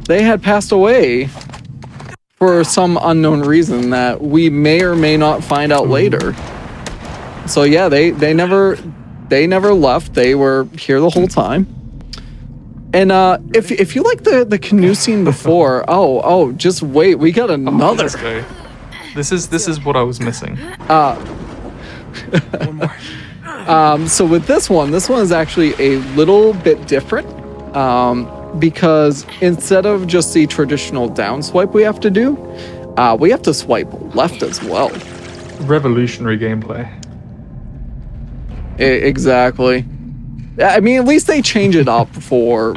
They had passed away for some unknown reason that we may or may not find out later. So yeah, they never left. They were here the whole time. And if you like the canoe scene before, just wait, we got another. Let's go. This is what I was missing. One more. So with this one is actually a little bit different. Because instead of just the traditional down swipe we have to do, we have to swipe left as well. Revolutionary gameplay. Exactly. I mean, at least they change it up for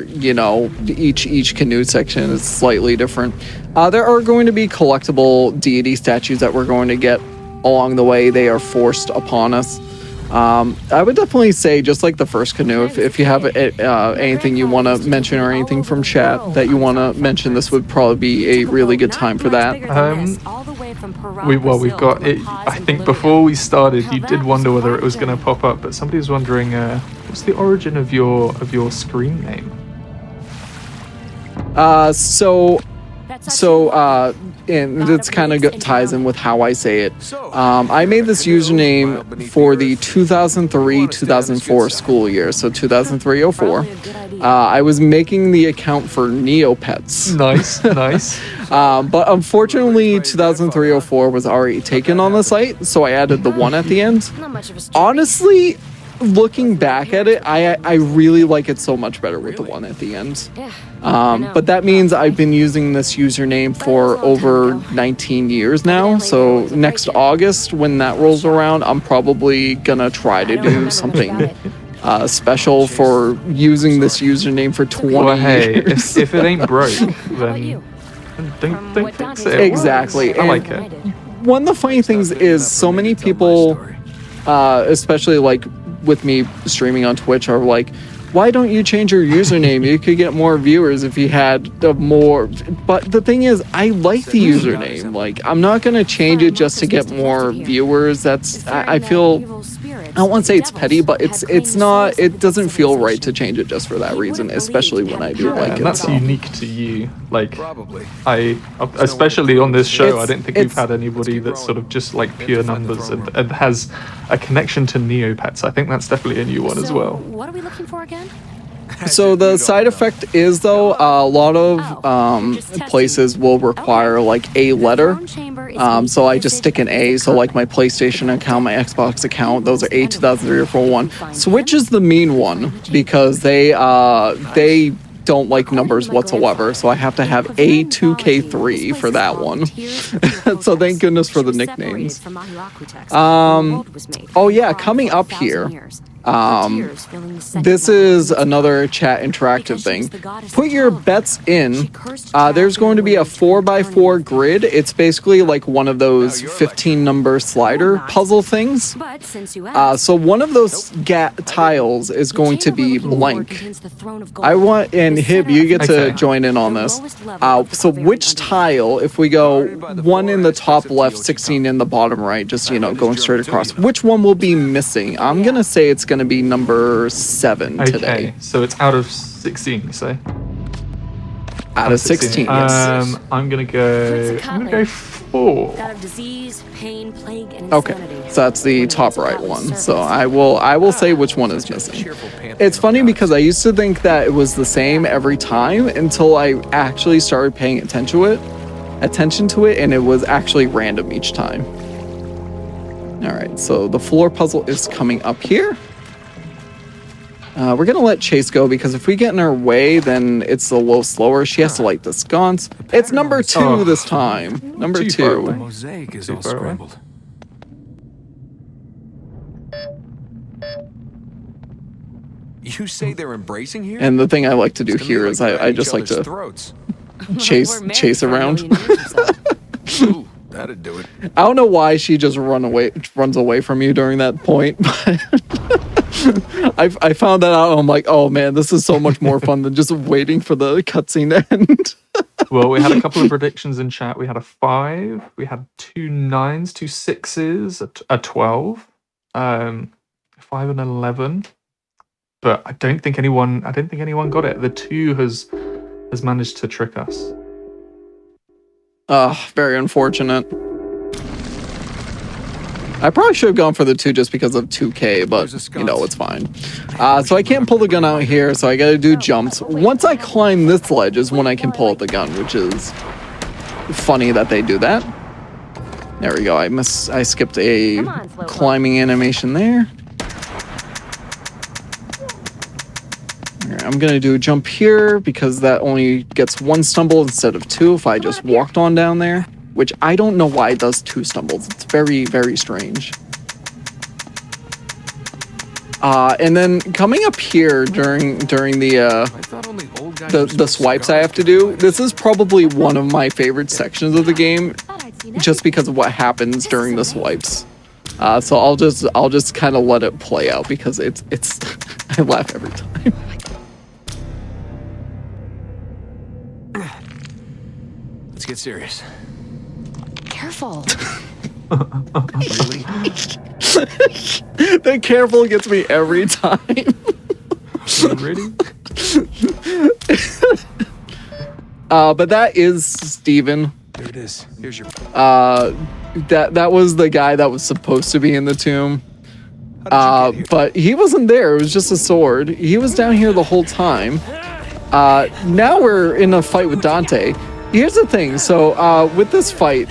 each canoe section is slightly different. There are going to be collectible deity statues that we're going to get along the way. They are forced upon us. I would definitely say, just like the first canoe, if you have anything you want to mention or anything from chat that you want to mention, this would probably be a really good time for that. We've got it. I think before we started, you did wonder whether it was going to pop up, but somebody was wondering, what's the origin of your screen name? And this kind of ties in with how I say it. I made this username for the 2003-2004 school year, so 2003-04. I was making the account for Neopets. Nice. But unfortunately, 2003-04 was already taken on the site, so I added the 1 at the end. Honestly, looking back at it, I really like it so much better with the 1 at the end. But that means I've been using this username for over 19 years now. So next August, when that rolls around, I'm probably gonna try to do something special for using this username for 20 Well, hey, years. if it ain't broke, then don't fix it. Exactly. I like it. One of the funny things is so many people, especially like with me streaming on Twitch, are like, why don't you change your username? You could get more viewers if you had more. But the thing is, I like the username. Like, I'm not gonna change it just to get more viewers. I feel I don't want to say it's petty, but it's not. It doesn't feel right to change it just for that reason, especially when I do Yeah, like and it. that's So. unique to you. Like, Probably. especially on this show, I It's- don't think we've it's- had anybody that's sort of just like pure numbers and has a connection to Neopets. I think that's definitely a new one as So, well. what are we looking for again? So the side effect is though a lot of places will require like a letter. So I just stick an A. So like my PlayStation account, my Xbox account, those are A 2003 or 41. Switch is the mean one because they don't like numbers whatsoever. So I have to have A2K3 for that one. So thank goodness for the nicknames. Oh yeah, coming up here. This is another chat interactive thing. Put your bets in. There's going to be a 4x4 grid. It's basically like one of those 15 number slider puzzle things. So one of those tiles is going to be blank. I want, and Hib, you get to Okay. join in on this. So which tile, if we go 1 in the top left, 16 in the bottom right, just, you know, going straight across, which one will be missing? I'm going to say it's going to be number 7 Okay, today. so it's out of 16, you say? Out of 16, yes. I'm gonna go. I'm gonna go 4. Got a disease, pain, plague, and Okay, insanity. so that's the top right one. So I will say which one is missing. It's funny because I used to think that it was the same every time until I actually started paying attention to it, and it was actually random each time. All right, so the floor puzzle is coming up here. We're gonna let Chase go because if we get in her way, then it's a little slower. She has to light the sconce. It's number 2 Oh. this time. Number Too far 2. away. Mosaic is Too all far away. scrambled. You say they're embracing here? And the thing I like to do To me, here like is they're at I each just like other's to throats. chase around. Ooh, that'd do it. I don't know why she just runs away from you during that point, but I found that out. I'm like, oh man, this is so much more fun than just waiting for the cutscene to end. Well, we had a couple of predictions in chat. We had a 5, we had 2 9s, 2 6s, a 12, 5 and 11. But I don't think anyone got it. The 2 has managed to trick us. Very unfortunate. I probably should have gone for the 2 just because of 2K, but you know, it's fine. So I can't pull the gun out here, so I gotta do jumps. Once I climb this ledge is when I can pull out the gun, which is funny that they do that. There we go. I skipped a climbing animation there. Alright, I'm gonna do a jump here because that only gets 1 stumble instead of 2 if I just walked on down there. Which I don't know why it does 2 stumbles. It's very, very strange. And then coming up here during I thought only old guys were the supposed to swipes I drive. have to do, this is probably one of my favorite sections of the game, just because of what happens during the swipes. So I'll just kind of let it play out because it's I laugh every time. Let's get serious. Careful. Really? The careful gets me every time. Really? But that is Steven. Here it is. Here's your. That was the guy that was supposed to be in the tomb. How did you get here? But he wasn't there. It was just a sword. He was down here the whole time. Now we're in a fight with Dante. Here's the thing. So with this fight,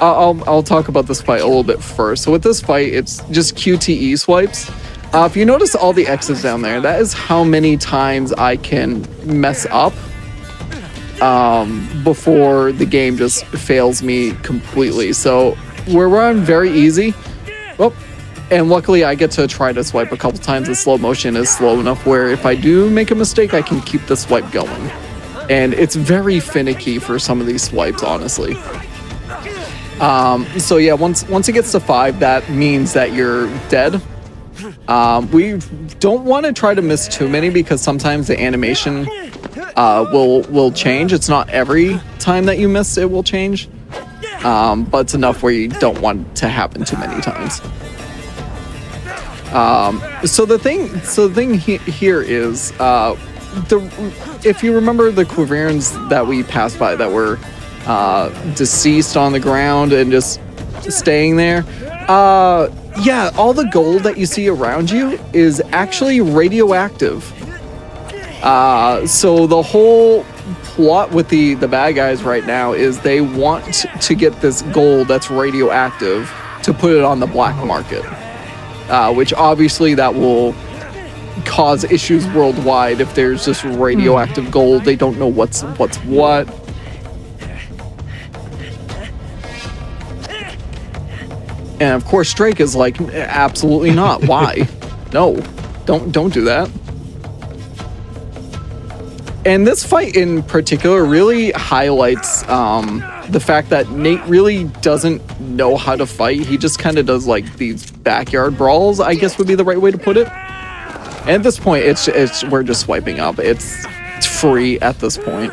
I'll talk about this fight a little bit first. So with this fight, it's just QTE swipes. If you notice all the X's down there, that is how many times I can mess up before the game just fails me completely. So we're on very easy. Oh, and luckily I get to try to swipe a couple times. The slow motion is slow enough where if I do make a mistake, I can keep the swipe going. And it's very finicky for some of these swipes, honestly. So yeah, once it gets to 5, that means that you're dead. We don't want to try to miss too many because sometimes the animation will change. It's not every time that you miss it will change, but it's enough where you don't want it to happen too many times. So the thing here is, if you remember the Quiverns that we passed by that were deceased on the ground and just staying there, yeah, all the gold that you see around you is actually radioactive. So the whole plot with the bad guys right now is they want to get this gold that's radioactive to put it on the black market, which obviously that will cause issues worldwide. If there's just radioactive gold, they don't know what's what. And of course Drake is like, absolutely not. Why? No, don't do that. And this fight in particular really highlights the fact that Nate really doesn't know how to fight. He just kind of does like these backyard brawls, I guess would be the right way to put it. And at this point, it's we're just swiping up. It's free at this point.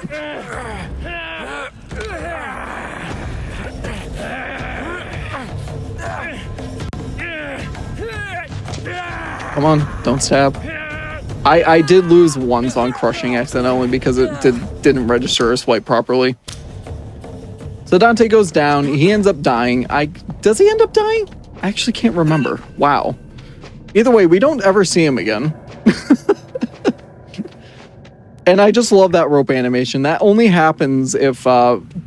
Come on, don't stab. I did lose once on crushing accidentally because it didn't register or swipe properly. So Dante goes down. He ends up dying. Does he end up dying? I actually can't remember. Wow. Either way, we don't ever see him again. And I just love that rope animation. That only happens if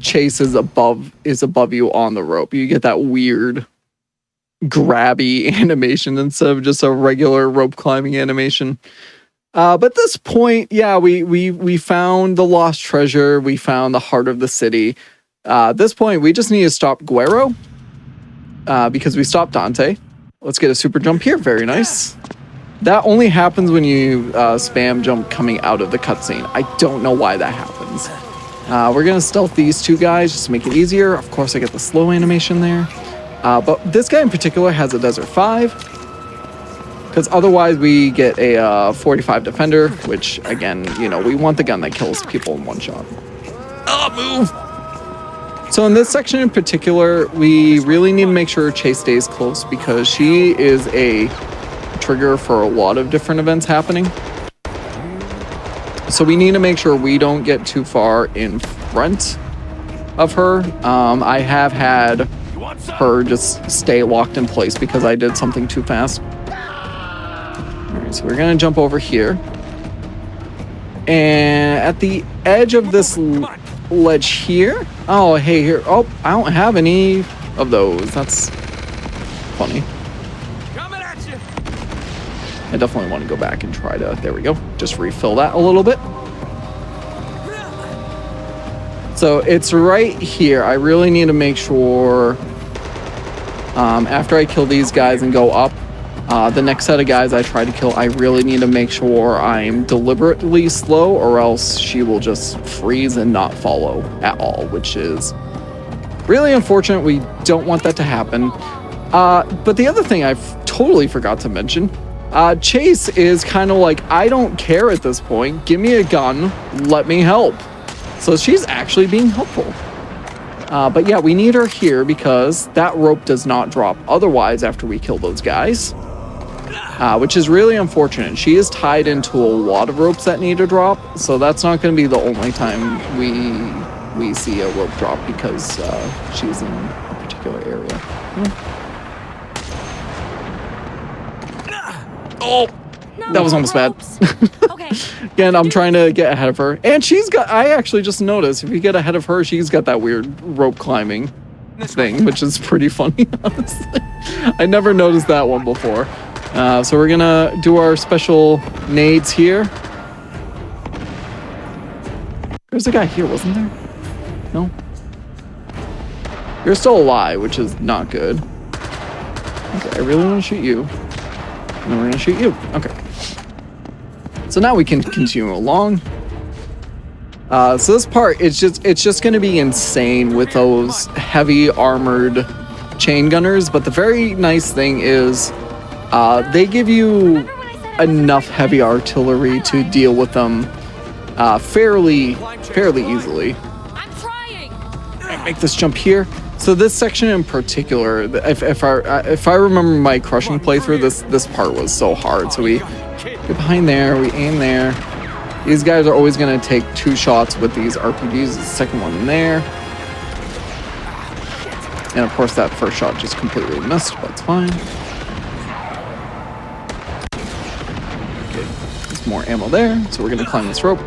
Chase is above you on the rope. You get that weird grabby animation instead of just a regular rope climbing animation. But at this point, yeah, we found the lost treasure. We found the heart of the city. At this point, we just need to stop Guerrero because we stopped Dante. Let's get a super jump here. Very nice. That only happens when you spam jump coming out of the cutscene. I don't know why that happens. We're going to stealth these two guys just to make it easier. Of course, I get the slow animation there. But this guy in particular has a Desert 5. Because otherwise we get a 45 Defender, which, again, you know, we want the gun that kills people in one shot. Oh, move! So in this section in particular, we really need to make sure Chase stays close because she is a trigger for a lot of different events happening. So we need to make sure we don't get too far in front of her. I have had her just stay locked in place because I did something too fast. Alright, so we're gonna jump over here. And at the edge of this ledge here. Oh, hey, here. Oh, I don't have any of those. That's funny. Coming at you. I definitely want to go back and try to, there we go, just refill that a little bit. So it's right here. I really need to make sure after I kill these guys and go up, the next set of guys I try to kill, I really need to make sure I'm deliberately slow or else she will just freeze and not follow at all, which is really unfortunate. We don't want that to happen. But the other thing I totally forgot to mention, Chase is kind of like, I don't care at this point. Give me a gun. Let me help. So she's actually being helpful. But yeah, we need her here because that rope does not drop otherwise after we kill those guys. Which is really unfortunate. She is tied into a lot of ropes that need to drop, so that's not going to be the only time we see a rope drop because she's in a particular area. Oh, that was almost bad. Okay. Again, I'm trying to get ahead of her, and I actually just noticed if you get ahead of her, she's got that weird rope climbing thing, which is pretty funny, honestly. I never noticed that one before. So we're gonna do our special nades here. There's a guy here, wasn't there? No? You're still alive, which is not good. Okay, I really want to shoot you. And then we're gonna shoot you. Okay. So now we can continue along. So this part, it's just gonna be insane with those heavy armored chain gunners, but the very nice thing is they give you enough heavy artillery to deal with them fairly easily. I'm trying. Make this jump here. So this section in particular, if I remember my crushing playthrough, this part was so hard. So we get behind there, we aim there. These guys are always going to take 2 shots with these RPGs. The second one in there. And of course that first shot just completely missed, but it's fine. Okay, there's more ammo there, so we're going to climb this rope.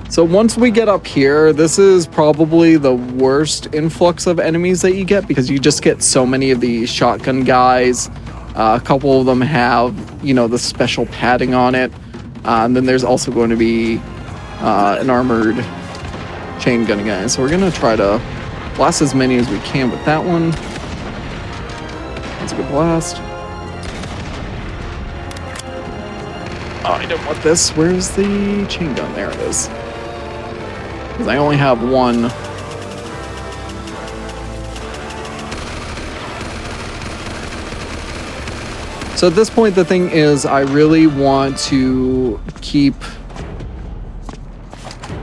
So once we get up here, this is probably the worst influx of enemies that you get because you just get so many of the shotgun guys. A couple of them have, you know, the special padding on it. And then there's also going to be an armored chain gun guy. So we're going to try to blast as many as we can with that one. That's a good blast. Oh, I don't want this. Where's the chain gun? There it is. Because I only have one. So at this point, the thing is, I really want to keep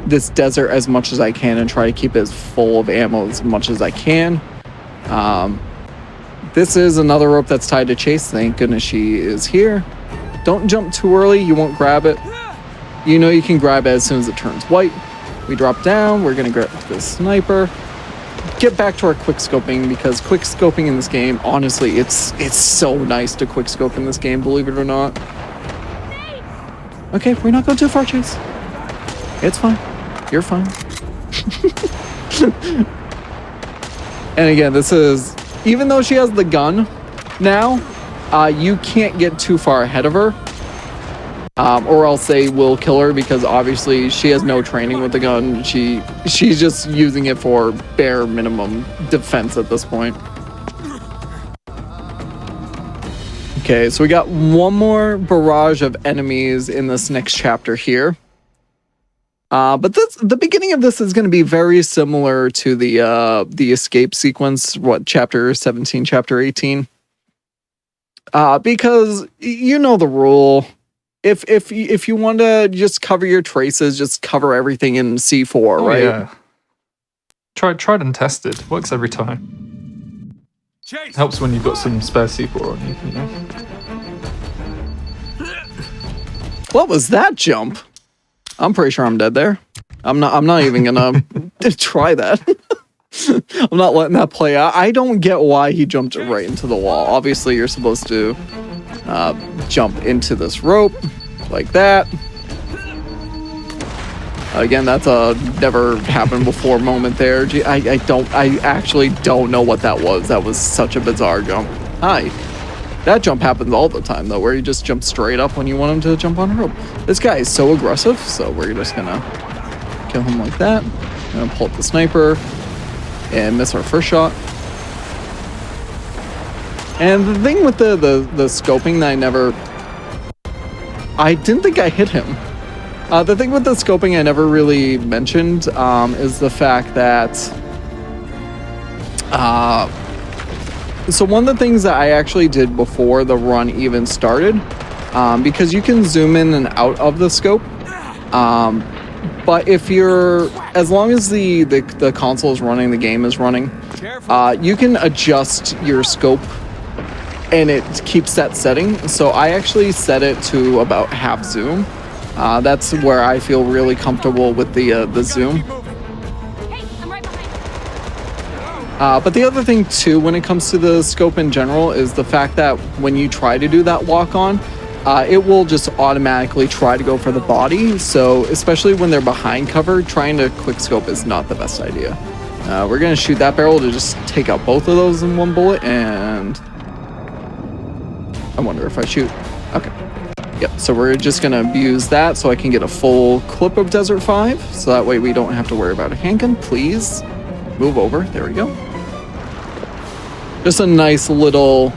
this desert as much as I can and try to keep it as full of ammo as much as I can. This is another rope that's tied to Chase. Thank goodness she is here. Don't jump too early. You won't grab it. You know you can grab it as soon as it turns white. We drop down. We're going to grab the sniper. Get back to our quick scoping because quick scoping in this game, honestly, it's so nice to quick scope in this game, believe it or not. Okay, we're not going too far, Chase. It's fine. You're fine. And again, this is, even though she has the gun now, you can't get too far ahead of her. Or else they will kill her because obviously she has no training with the gun. She's just using it for bare minimum defense at this point. Okay, so we got one more barrage of enemies in this next chapter here. But the beginning of this is going to be very similar to the escape sequence, chapter 17, chapter 18. Because you know the rule. If you want to just cover your traces, just cover everything in C4, right? Yeah. Tried and tested. Works every time. Chase! Helps when you've got some spare C4 on you. You know? What was that jump? I'm pretty sure I'm dead there. I'm not even gonna try that. I'm not letting that play out. I don't get why he jumped right into the wall. Obviously, you're supposed to jump into this rope like that. Again, that's a never happened before moment there. I actually don't know what that was. That was such a bizarre jump. Hi. That jump happens all the time though, where you just jump straight up when you want him to jump on a rope. This guy is so aggressive, so we're just gonna kill him like that. Gonna pull up the sniper and miss our first shot. And the thing with the scoping that I didn't think I hit him. The thing with the scoping I never really mentioned is the fact that so one of the things that I actually did before the run even started, because you can zoom in and out of the scope, but if you're, as long as the console is running, the game is running, you can adjust your scope and it keeps that setting. So I actually set it to about half zoom. That's where I feel really comfortable with the zoom. Hey, I'm right behind you. But the other thing too, when it comes to the scope in general, is the fact that when you try to do that walk on, it will just automatically try to go for the body. So especially when they're behind cover, trying to quick scope is not the best idea. We're gonna shoot that barrel to just take out both of those in one bullet, and I wonder if I shoot. Okay. Yep, so we're just gonna abuse that so I can get a full clip of Desert 5, so that way we don't have to worry about a handgun. Please move over. There we go. Just a nice little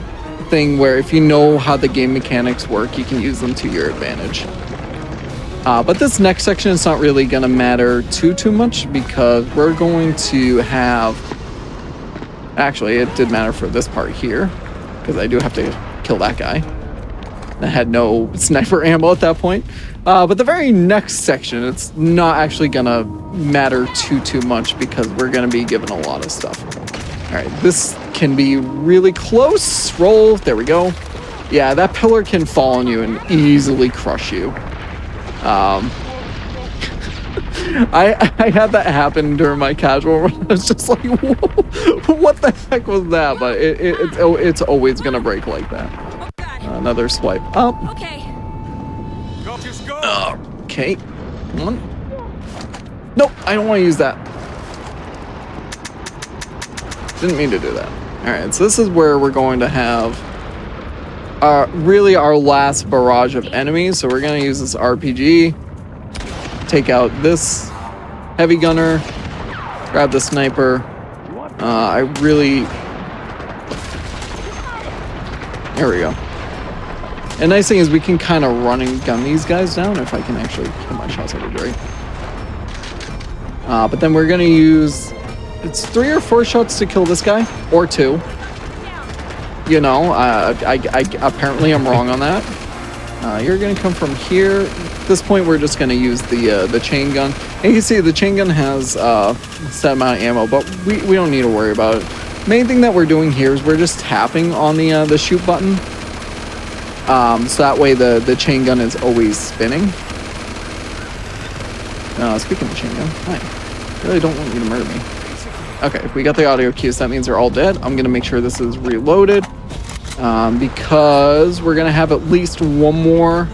thing where if you know how the game mechanics work, you can use them to your advantage. But this next section is not really gonna matter too much because we're going to have... Actually, it did matter for this part here because I do have to kill that guy. I had no sniper ammo at that point. But the very next section, it's not actually gonna matter too much because we're gonna be given a lot of stuff. All right, this can be really close. Roll, there we go. Yeah, that pillar can fall on you and easily crush you. I had that happen during my casual run. I was just like, whoa, what the heck was that? But it's always gonna break like that. Another swipe up. Okay. Go, just go. Okay, come on. Nope, I don't want to use that. Didn't mean to do that. All right, so this is where we're going to have really our last barrage of enemies. So we're gonna use this RPG. Take out this heavy gunner, grab the sniper. There we go. And nice thing is we can kind of run and gun these guys down if I can actually hit my shots over right. But then we're gonna use, it's 3 or 4 shots to kill this guy, or 2. You know, I apparently I'm wrong on that. You're gonna come from here. At this point, we're just gonna use the chain gun. And you can see the chain gun has a set amount of ammo, but we don't need to worry about it. Main thing that we're doing here is we're just tapping on the shoot button. So that way the chain gun is always spinning. Speaking of chain gun, hi. I really don't want you to murder me. Okay, we got the audio cues. That means they're all dead. I'm gonna make sure this is reloaded. Because we're gonna have at least one more.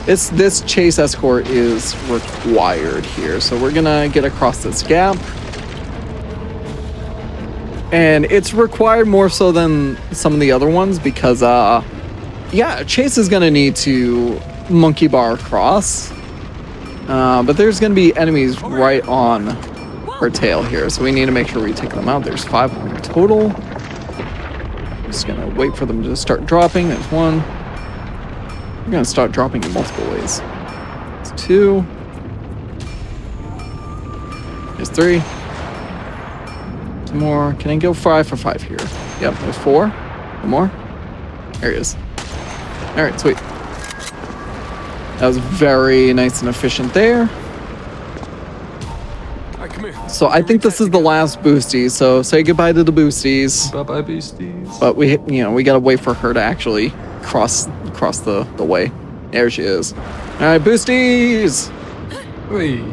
This chase escort is required here, so we're gonna get across this gap, and it's required more so than some of the other ones because yeah, Chase is gonna need to monkey bar across, but there's gonna be enemies right on our tail here, so we need to make sure we take them out. There's 5 of them total. Just gonna wait for them to start dropping. There's 1. We're gonna start dropping in multiple ways. There's 2. There's 3. 2 more. Can I go 5 for 5 here? Yep, there's 4. 1 more. There he is. All right, sweet. That was very nice and efficient there. All right, come here. So I think this is the last boosties. So say goodbye to the boosties. Bye bye, beasties. But we gotta wait for her to actually cross the way. There she is. All right, boosties. Whee.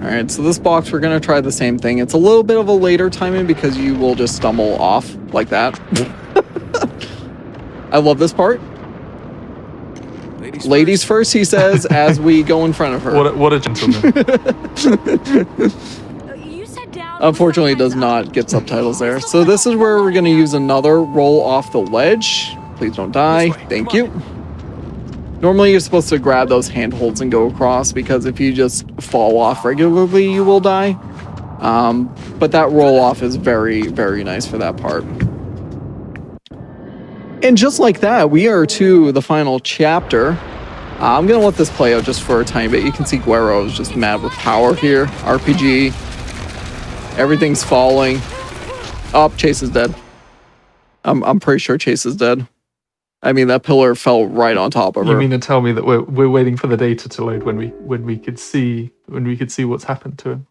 All right, so this box we're gonna try the same thing. It's a little bit of a later timing because you will just stumble off like that. I love this part. Ladies first, he says, as we go in front of her. What a gentleman. You said down. Unfortunately, it does not get subtitles there. So this is where we're going to use another roll off the ledge. Please don't die. Thank you. Normally, you're supposed to grab those handholds and go across because if you just fall off regularly, you will die. But that roll off is very, very nice for that part. And just like that, we are to the final chapter. I'm going to let this play out just for a tiny bit. You can see Guerrero is just mad with power here. RPG. Everything's falling. Oh, Chase is dead. I'm pretty sure Chase is dead. I mean, that pillar fell right on top of her. You mean to tell me that we're waiting for the data to load when we could see what's happened to him?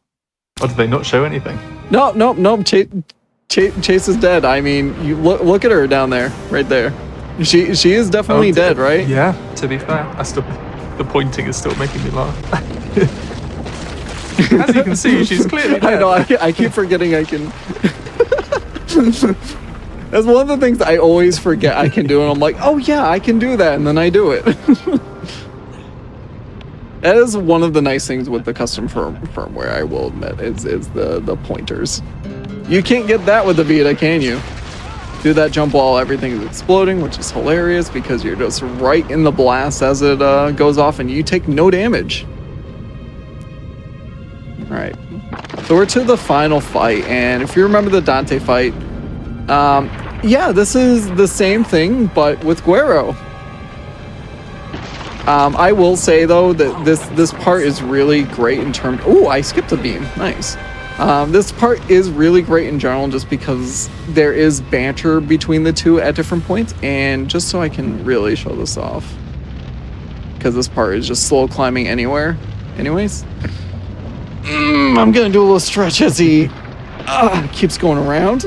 Or did they not show anything? No. Chase is dead. I mean, you look at her down there, right there. She is definitely dead, right? Yeah. To be fair, the pointing is still making me laugh. As you can see, she's clearly dead. I know. I keep forgetting I can. That's one of the things I always forget I can do, and I'm like, oh yeah, I can do that, and then I do it. That is one of the nice things with the custom firmware, I will admit, is the pointers. You can't get that with the Vita, can you? Do that jump while everything is exploding, which is hilarious because you're just right in the blast as it goes off and you take no damage. All right, so we're to the final fight, and if you remember the Dante fight, yeah, this is the same thing, but with Guerrero. I will say though that this part is really great in terms. Oh, I skipped a beam. Nice. This part is really great in general just because there is banter between the two at different points, and just so I can really show this off. Because this part is just slow climbing anywhere. Anyways. I'm gonna do a little stretch as he keeps going around.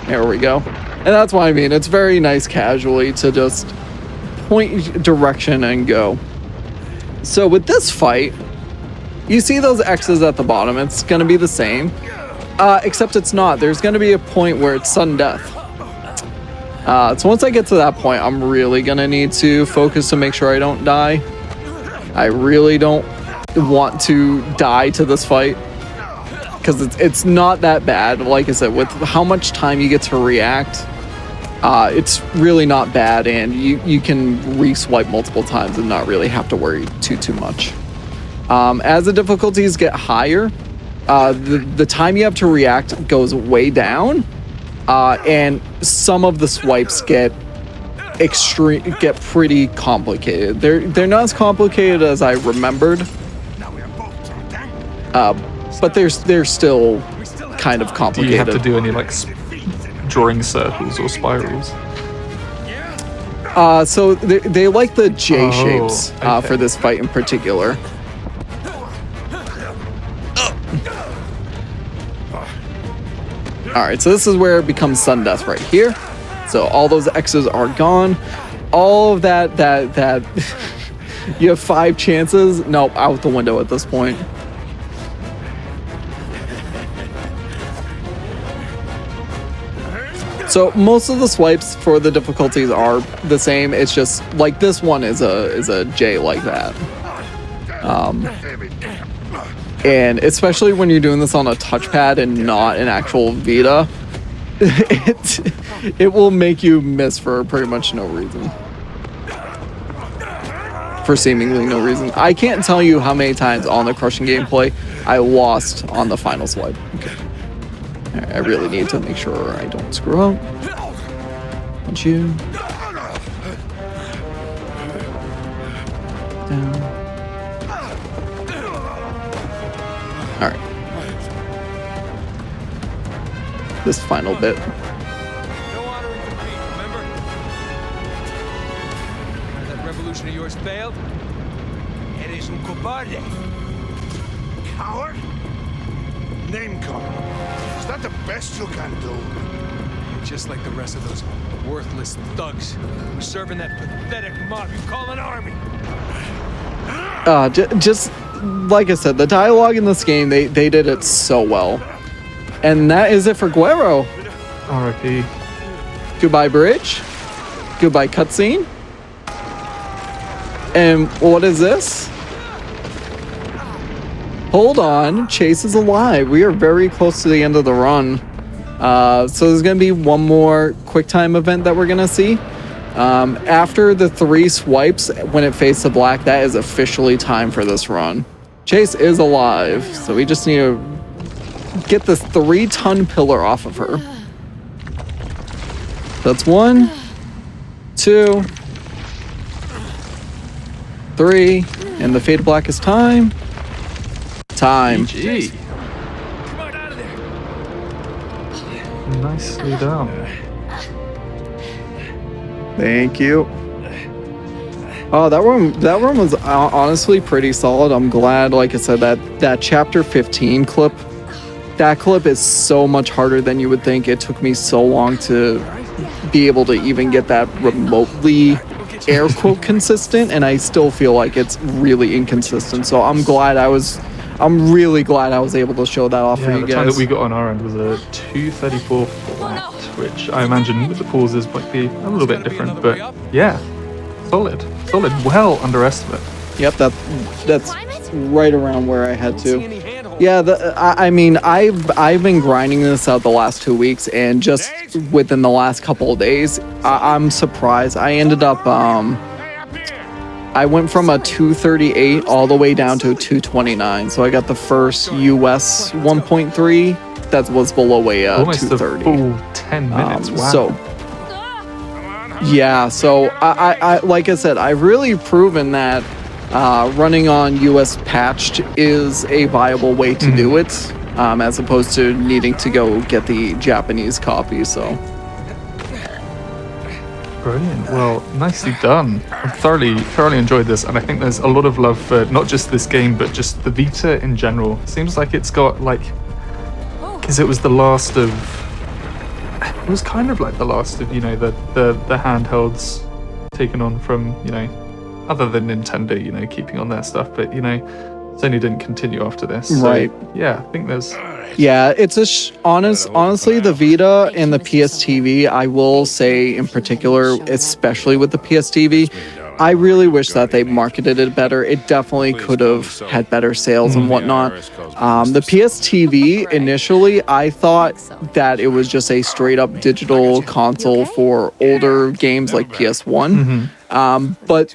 There we go. And that's what I mean. It's very nice casually to just point direction and go. So with this fight, you see those X's at the bottom. It's going to be the same, except it's not. There's going to be a point where it's sudden death. So once I get to that point, I'm really going to need to focus to make sure I don't die. I really don't want to die to this fight because it's not that bad. Like I said, with how much time you get to react, it's really not bad, and you can re-swipe multiple times and not really have to worry too much. As the difficulties get higher, the time you have to react goes way down, and some of the swipes get pretty complicated. They're not as complicated as I remembered, but they're still kind of Do complicated. you have to do any like drawing circles or spirals? So they like the J shapes okay. for this fight in particular. All right, so this is where it becomes sudden death right here. So all those X's are gone. All of that you have 5 chances. Nope, out the window at this point. So most of the swipes for the difficulties are the same. It's just like this one is a J like that. And especially when you're doing this on a touchpad and not an actual Vita, it will make you miss for pretty much no reason. For seemingly no reason. I can't tell you how many times on the crushing gameplay I lost on the final swipe. Okay. I really need to make sure I don't screw up. Don't you? Down. Alright. This final bit. No honor in defeat, remember? That revolution of yours failed? Eres un cobarde. Coward? Name call. Is that the best you can do? You're just like the rest of those worthless thugs who serve in that pathetic mob you call an army. Just like I said, the dialogue in this game, they did it so well. And that is it for Guerrero. R.I.P. Goodbye bridge. Goodbye cutscene. And what is this? Hold on, Chase is alive. We are very close to the end of the run. So there's gonna be one more quick time event that we're gonna see. After the 3 swipes, when it fades to black, that is officially time for this run. Chase is alive, so we just need to get this 3-ton pillar off of her. That's 1, 2, 3, and the fade to black is time. Time. Gee, Come on out of there. nicely done. Thank you. Oh, that room was honestly pretty solid. I'm glad, like I said, that chapter 15 clip, that clip is so much harder than you would think. It took me so long to be able to even get that remotely air quote consistent, and I still feel like it's really inconsistent. So I'm really glad I was able to show that off for Yeah, you the time guys. that we got on our end was a 2:34 flat, which I imagine with the pauses might be a little bit different, but yeah, solid, well under estimate. Yep, that's right around where I had See to. any handhold? Yeah, I mean, I've been grinding this out the last 2 weeks, and just within the last couple of days, I'm surprised. I ended up, I went from a 238 all the way down to a 229. So I got the first US 1.3 that was below a Almost a 230. full 10 minutes. Wow. So yeah, so I like I said, I've really proven that running on US patched is a viable way to do it, as opposed to needing to go get the Japanese copy. So Brilliant. Well, nicely done. I've thoroughly enjoyed this, and I think there's a lot of love for not just this game, but just the Vita in general. Seems like it's got because it was the last of. It was kind of like the last of the handhelds taken on from other than Nintendo keeping on their stuff, but Sony didn't continue after this. So, Right. yeah, I think there's. yeah, it's honestly the Vita and the PSTV. I will say in particular, especially with the PSTV, I really wish that they marketed it better. It definitely could have had better sales and whatnot. The PSTV initially, I thought that it was just a straight up digital console for older games like PS1. But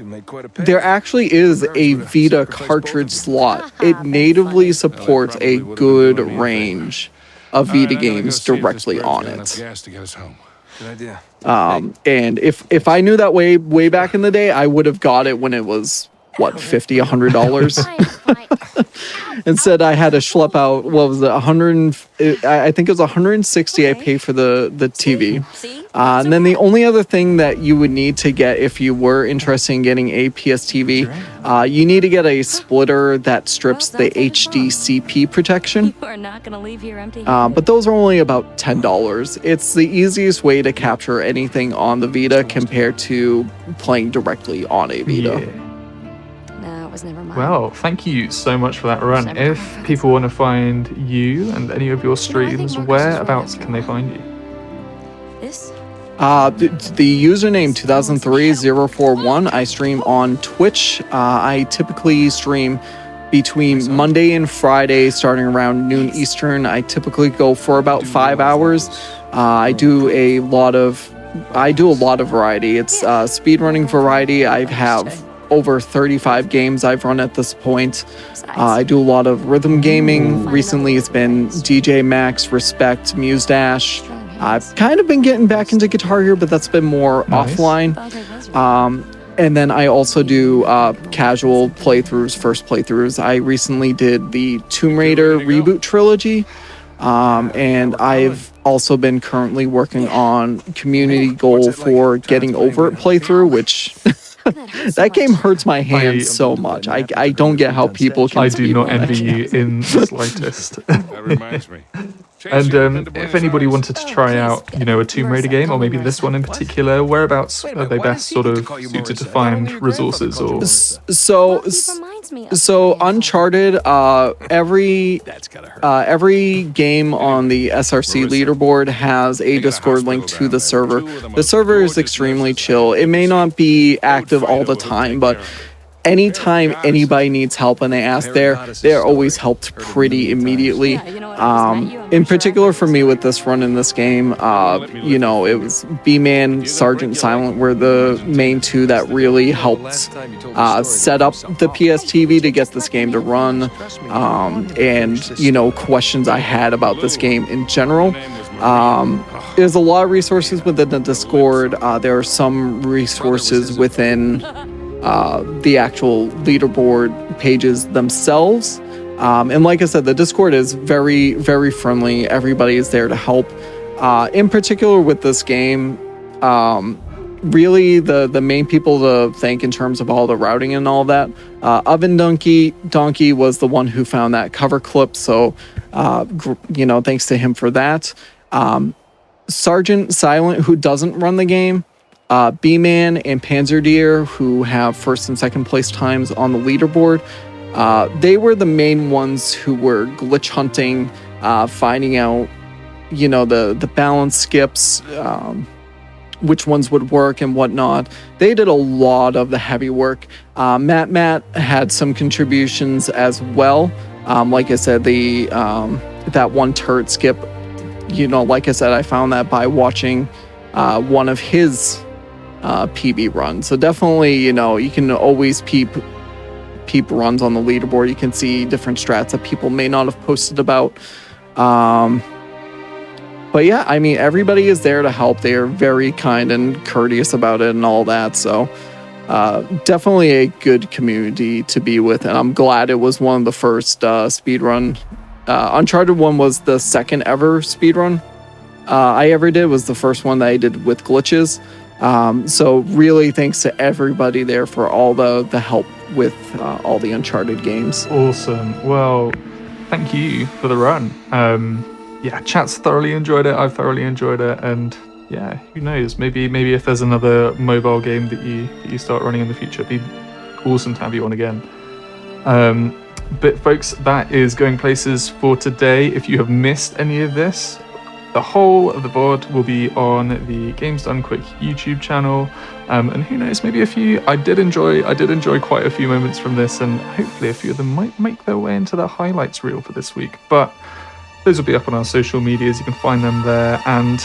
there actually is a Vita cartridge slot. It natively supports a good range of Vita games directly on it. Good idea. And if I knew that way back in the day, I would have got it when it was what, $50, $100. Instead, I had to schlep out, what was it, I think it was 160 I paid for the TV. And then the only other thing that you would need to get if you were interested in getting a PSTV, you need to get a splitter that strips the HDCP protection. You are not gonna leave here empty. But those are only about $10. It's the easiest way to capture anything on the Vita compared to playing directly on a Vita. Yeah. No, it was never mine. Well, thank you so much for that run. Never If mind. people want to find you and any of your I think streams, Marcus is whereabouts right can they find you? This? The username 2003-041. I stream on Twitch. I typically stream between Monday and Friday, starting around noon Eastern. I typically go for about 5 hours. I do a lot of variety. It's speedrunning variety. I have over 35 games I've run at this point. I do a lot of rhythm gaming. Recently, it's been DJ Max, Respect, Muse Dash. I've kind of been getting back into Guitar Hero, but that's been more Nice. offline. And then I also do casual playthroughs, first playthroughs. I recently did the Tomb Raider reboot trilogy. And I've also been currently working on community goal for Getting Over It playthrough, which that game hurts my hands so much. I don't get how people can I do not speedrun that envy game. you in the slightest. That reminds me. And if anybody wanted to try out, a Tomb Raider game, or maybe this one in particular, whereabouts are they best sort of suited to find resources? Or So Reminds me of So something. Uncharted, every game on the SRC leaderboard has a Discord link to the server. The server is extremely chill. It may not be active all the time, but anytime anybody needs help and they ask there, they're always helped pretty immediately. In particular for me with this run in this game, it was B-Man, Sergeant Silent were the main two that really helped set up the PSTV to get this game to run, and questions I had about this game in general. There's a lot of resources within the Discord. There are some resources within the actual leaderboard pages themselves. And like I said, the Discord is very, very friendly. Everybody is there to help. In particular with this game, really the main people to thank in terms of all the routing and all that, Oven Donkey was the one who found that cover clip. So, thanks to him for that. Sergeant Silent, who doesn't run the game, B-Man and Panzerdeer, who have first and second place times on the leaderboard, they were the main ones who were glitch hunting, finding out, the balance skips, which ones would work and whatnot. They did a lot of the heavy work. Matt had some contributions as well. Like I said, that one turret skip, like I said, I found that by watching one of his PB runs. So definitely, you can always peep runs on the leaderboard. You can see different strats that people may not have posted about. But yeah, I mean, everybody is there to help. They are very kind and courteous about it and all that. So Definitely a good community to be with, and I'm glad it was one of the first speedrun. Uncharted 1 was the second ever speedrun I ever did. Was the first one that I did with glitches. So really thanks to everybody there for all the help with all the Uncharted games. Awesome. Well, thank you for the run. Yeah, chat's thoroughly enjoyed it. I've thoroughly enjoyed it, and yeah, who knows? Maybe if there's another mobile game that you start running in the future, it'd be awesome to have you on again. But folks, that is Going Places for today. If you have missed any of this, the whole of the VOD will be on the Games Done Quick YouTube channel. And who knows, maybe a few. I did enjoy quite a few moments from this, and hopefully a few of them might make their way into the highlights reel for this week. But those will be up on our social medias. You can find them there. And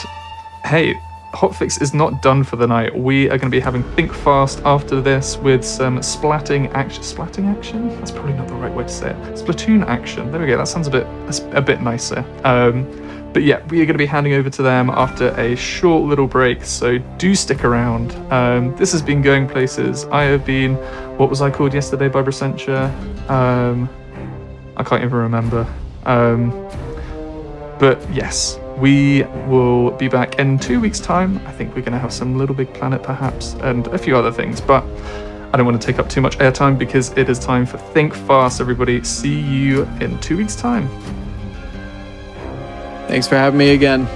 hey, Hotfix is not done for the night. We are going to be having Think Fast after this with some splatting action? That's probably not the right way to say it. Splatoon action. There we go. That sounds a bit nicer. But yeah, we are going to be handing over to them after a short little break, so do stick around. This has been Going Places. I have been, what was I called yesterday by Brasentia? I can't even remember. But yes, we will be back in 2 weeks' time. I think we're going to have some Little Big Planet perhaps, and a few other things, but I don't want to take up too much airtime because it is time for Think Fast, everybody. See you in 2 weeks' time. Thanks for having me again.